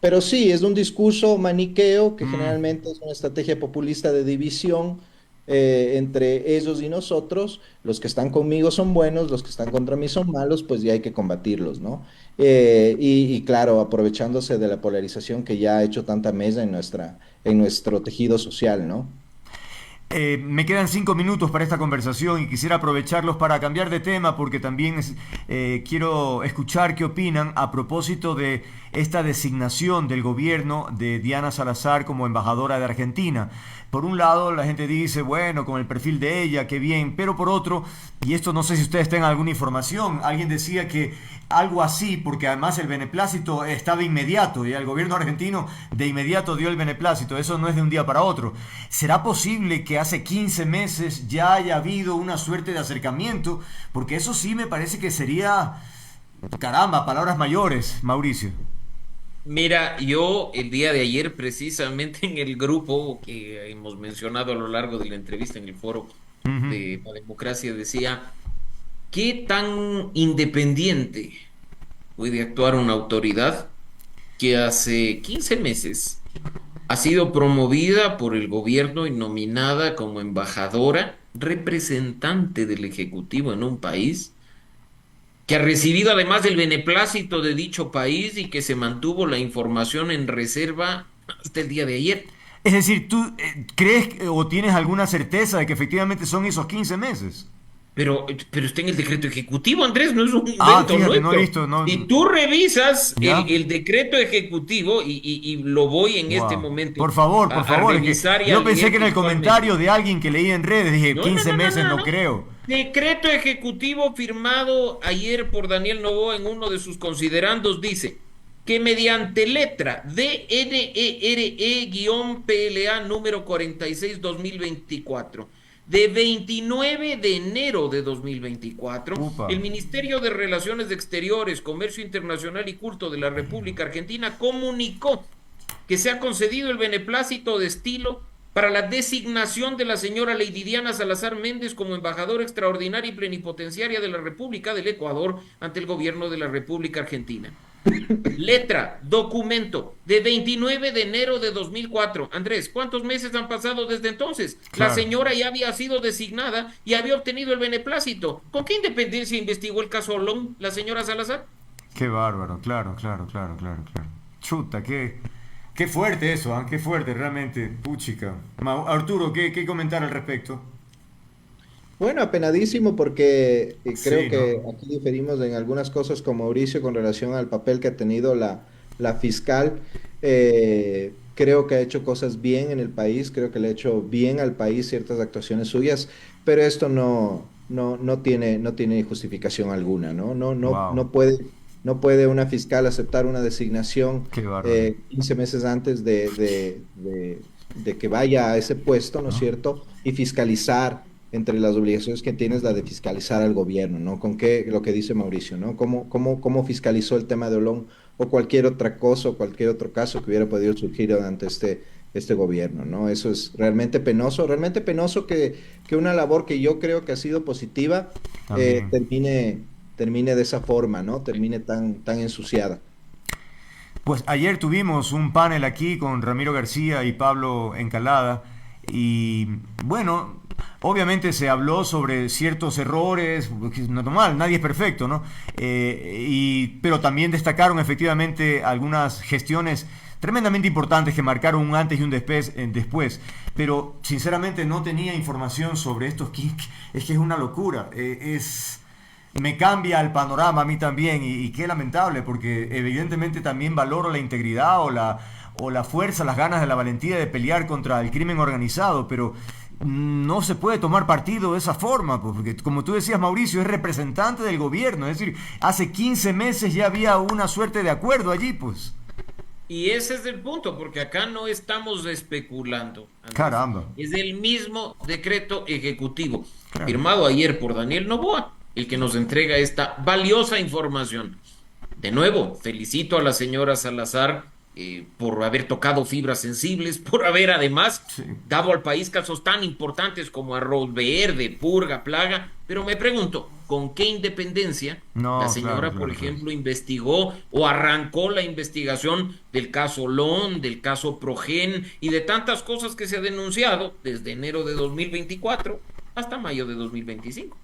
Pero sí, es un discurso maniqueo que generalmente es una estrategia populista de división entre ellos y nosotros. Los que están conmigo son buenos, los que están contra mí son malos, pues ya hay que combatirlos, ¿no? Y claro, aprovechándose de la polarización que ya ha hecho tanta mella en nuestro tejido social, ¿no? Me quedan 5 minutos para esta conversación y quisiera aprovecharlos para cambiar de tema porque también quiero escuchar qué opinan a propósito de esta designación del gobierno de Diana Salazar como embajadora de Argentina. Por un lado, la gente dice, bueno, con el perfil de ella, qué bien, pero por otro, y esto no sé si ustedes tengan alguna información, alguien decía que algo así, porque además el beneplácito estaba inmediato y el gobierno argentino de inmediato dio el beneplácito, eso no es de un día para otro. ¿Será posible que hace 15 meses ya haya habido una suerte de acercamiento? Porque eso sí me parece que sería, caramba, palabras mayores, Mauricio. Mira, yo el día de ayer precisamente en el grupo que hemos mencionado a lo largo de la entrevista en el foro de la democracia decía, ¿qué tan independiente puede actuar una autoridad que hace 15 meses ha sido promovida por el gobierno y nominada como embajadora, representante del Ejecutivo en un país, que ha recibido además el beneplácito de dicho país y que se mantuvo la información en reserva hasta el día de ayer? Es decir, ¿tú crees o tienes alguna certeza de que efectivamente son esos 15 meses? Pero está en el decreto ejecutivo, Andrés, no es un Ah, invento fíjate, no he nuestro. visto, no. Si tú revisas ¿Ya? el decreto ejecutivo, y lo voy en este Wow. momento Por favor, a es revisar que y a yo pensé leer que en el textualmente. comentario de alguien que leía en redes dije No, 15 meses, no no. creo. Decreto ejecutivo firmado ayer por Daniel Noboa en uno de sus considerandos dice que mediante letra DNERE-PLA número 46/2024 de 29 de enero de 2024, Upa. el Ministerio de Relaciones Exteriores, Comercio Internacional y Culto de la República Argentina comunicó que se ha concedido el beneplácito de estilo para la designación de la señora Lady Diana Salazar Méndez como embajadora extraordinaria y plenipotenciaria de la República del Ecuador ante el gobierno de la República Argentina. Letra, documento, de 29 de enero de 2004. Andrés, ¿cuántos meses han pasado desde entonces? Claro. La señora ya había sido designada y había obtenido el beneplácito. ¿Con qué independencia investigó el caso Olón la señora Salazar? Qué bárbaro, claro. Chuta, qué fuerte eso, ¿eh? Qué fuerte, realmente, puchica. Arturo, ¿qué comentar al respecto? Bueno, apenadísimo porque creo Sí, que ¿no? aquí diferimos en algunas cosas con Mauricio con relación al papel que ha tenido la fiscal. Creo que ha hecho cosas bien en el país, creo que le ha hecho bien al país ciertas actuaciones suyas, pero esto no tiene justificación alguna, ¿no? Wow, No puede una fiscal aceptar una designación qué bárbaro. 15 meses antes de que vaya a ese puesto, ¿no es ¿No? cierto? Y fiscalizar entre las obligaciones que tiene es la de fiscalizar al gobierno, ¿no? Con qué, lo que dice Mauricio, ¿no? ¿Cómo fiscalizó el tema de Olón o cualquier otra cosa o cualquier otro caso que hubiera podido surgir durante este gobierno, ¿no? Eso es realmente penoso que una labor que yo creo que ha sido positiva También. termine de esa forma, ¿no? Termine tan ensuciada. Pues ayer tuvimos un panel aquí con Ramiro García y Pablo Encalada y bueno, obviamente se habló sobre ciertos errores, porque es normal, nadie es perfecto, ¿no? Pero también destacaron efectivamente algunas gestiones tremendamente importantes que marcaron un antes y un después, pero sinceramente no tenía información sobre estos kicks, es que es una locura, me cambia el panorama a mí también y qué lamentable porque evidentemente también valoro la integridad o la fuerza, las ganas de la valentía de pelear contra el crimen organizado, pero no se puede tomar partido de esa forma, pues, porque como tú decías, Mauricio, es representante del gobierno, es decir, hace 15 meses ya había una suerte de acuerdo allí, pues. Y ese es el punto, porque acá no estamos especulando, Andrés. Caramba. Es el mismo decreto ejecutivo, Claro. firmado ayer por Daniel Noboa, el que nos entrega esta valiosa información. De nuevo, felicito a la señora Salazar por haber tocado fibras sensibles, por haber además dado al país casos tan importantes como Arroz Verde, Purga, Plaga, pero me pregunto, ¿con qué independencia la señora, por ejemplo, investigó o arrancó la investigación del caso Lon, del caso Progen y de tantas cosas que se ha denunciado desde enero de 2024 hasta mayo de 2025?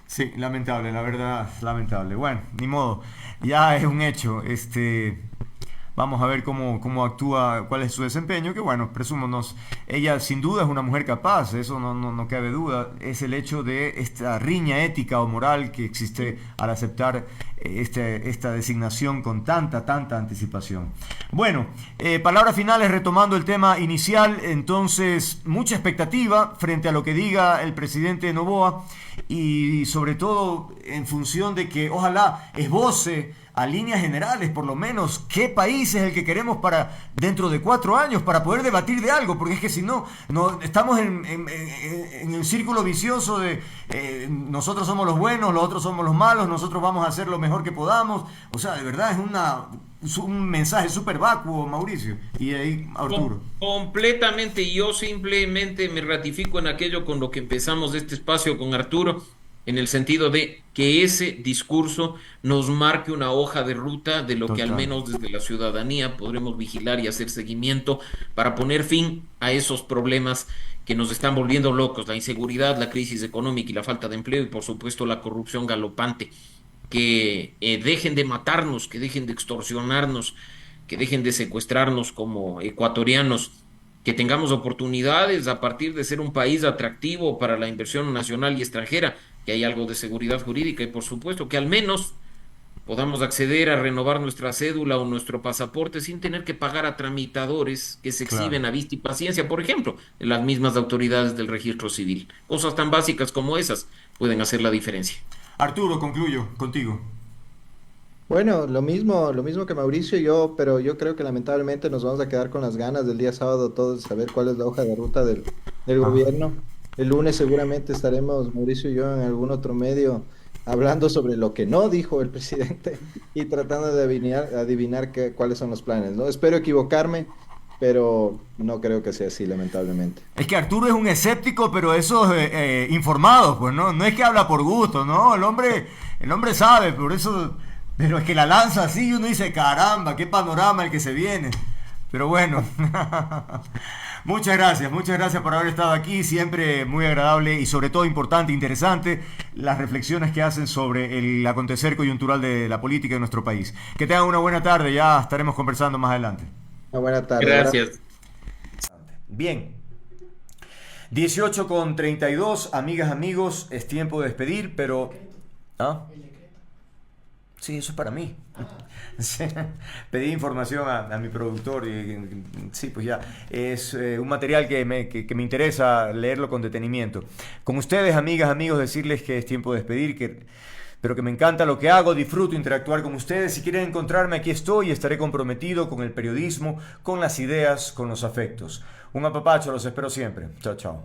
Sí, lamentable, la verdad, lamentable. Bueno, ni modo, ya es un hecho. Vamos a ver cómo actúa, cuál es su desempeño, que bueno, presúmonos, ella sin duda es una mujer capaz, eso no cabe duda, es el hecho de esta riña ética o moral que existe al aceptar esta designación con tanta anticipación. Bueno, palabras finales retomando el tema inicial, entonces mucha expectativa frente a lo que diga el presidente Noboa y sobre todo en función de que ojalá esboce a líneas generales, por lo menos, qué país es el que queremos para dentro de 4 años para poder debatir de algo, porque es que si no estamos en el círculo vicioso de nosotros somos los buenos, los otros somos los malos, nosotros vamos a hacer lo mejor que podamos. O sea, de verdad es un mensaje súper vacuo, Mauricio, y ahí Arturo. Completamente, yo simplemente me ratifico en aquello con lo que empezamos este espacio con Arturo, en el sentido de que ese discurso nos marque una hoja de ruta de lo que al menos desde la ciudadanía podremos vigilar y hacer seguimiento para poner fin a esos problemas que nos están volviendo locos, la inseguridad, la crisis económica y la falta de empleo y por supuesto la corrupción galopante. Que dejen de matarnos, que dejen de extorsionarnos, que dejen de secuestrarnos como ecuatorianos, que tengamos oportunidades a partir de ser un país atractivo para la inversión nacional y extranjera, que hay algo de seguridad jurídica y por supuesto que al menos podamos acceder a renovar nuestra cédula o nuestro pasaporte sin tener que pagar a tramitadores que se exhiben a vista y paciencia, por ejemplo, en las mismas autoridades del registro civil. Cosas tan básicas como esas pueden hacer la diferencia. Arturo, concluyo contigo. Bueno, lo mismo que Mauricio y yo, pero yo creo que lamentablemente nos vamos a quedar con las ganas del día sábado todos de saber cuál es la hoja de ruta del gobierno. El lunes seguramente estaremos, Mauricio y yo, en algún otro medio hablando sobre lo que no dijo el presidente y tratando de adivinar cuáles son los planes, ¿no? Espero equivocarme, pero no creo que sea así, lamentablemente. Es que Arturo es un escéptico, pero eso informado, pues, ¿no? No es que habla por gusto, ¿no? El hombre sabe, por eso... Pero es que la lanza así y uno dice, caramba, qué panorama el que se viene. Pero bueno, muchas gracias por haber estado aquí, siempre muy agradable y sobre todo importante, interesante, las reflexiones que hacen sobre el acontecer coyuntural de la política de nuestro país. Que tengan una buena tarde, ya estaremos conversando más adelante. Una buena tarde. Gracias. Bien. 18:32, amigas, amigos, es tiempo de despedir, pero... ¿Ah? Sí, eso es para mí. Sí. Pedí información a mi productor y sí, pues ya es un material que me interesa leerlo con detenimiento. Con ustedes, amigas, amigos, decirles que es tiempo de despedir, pero que me encanta lo que hago, disfruto interactuar con ustedes. Si quieren encontrarme, aquí estoy y estaré comprometido con el periodismo, con las ideas, con los afectos. Un apapacho, los espero siempre. Chao, chao.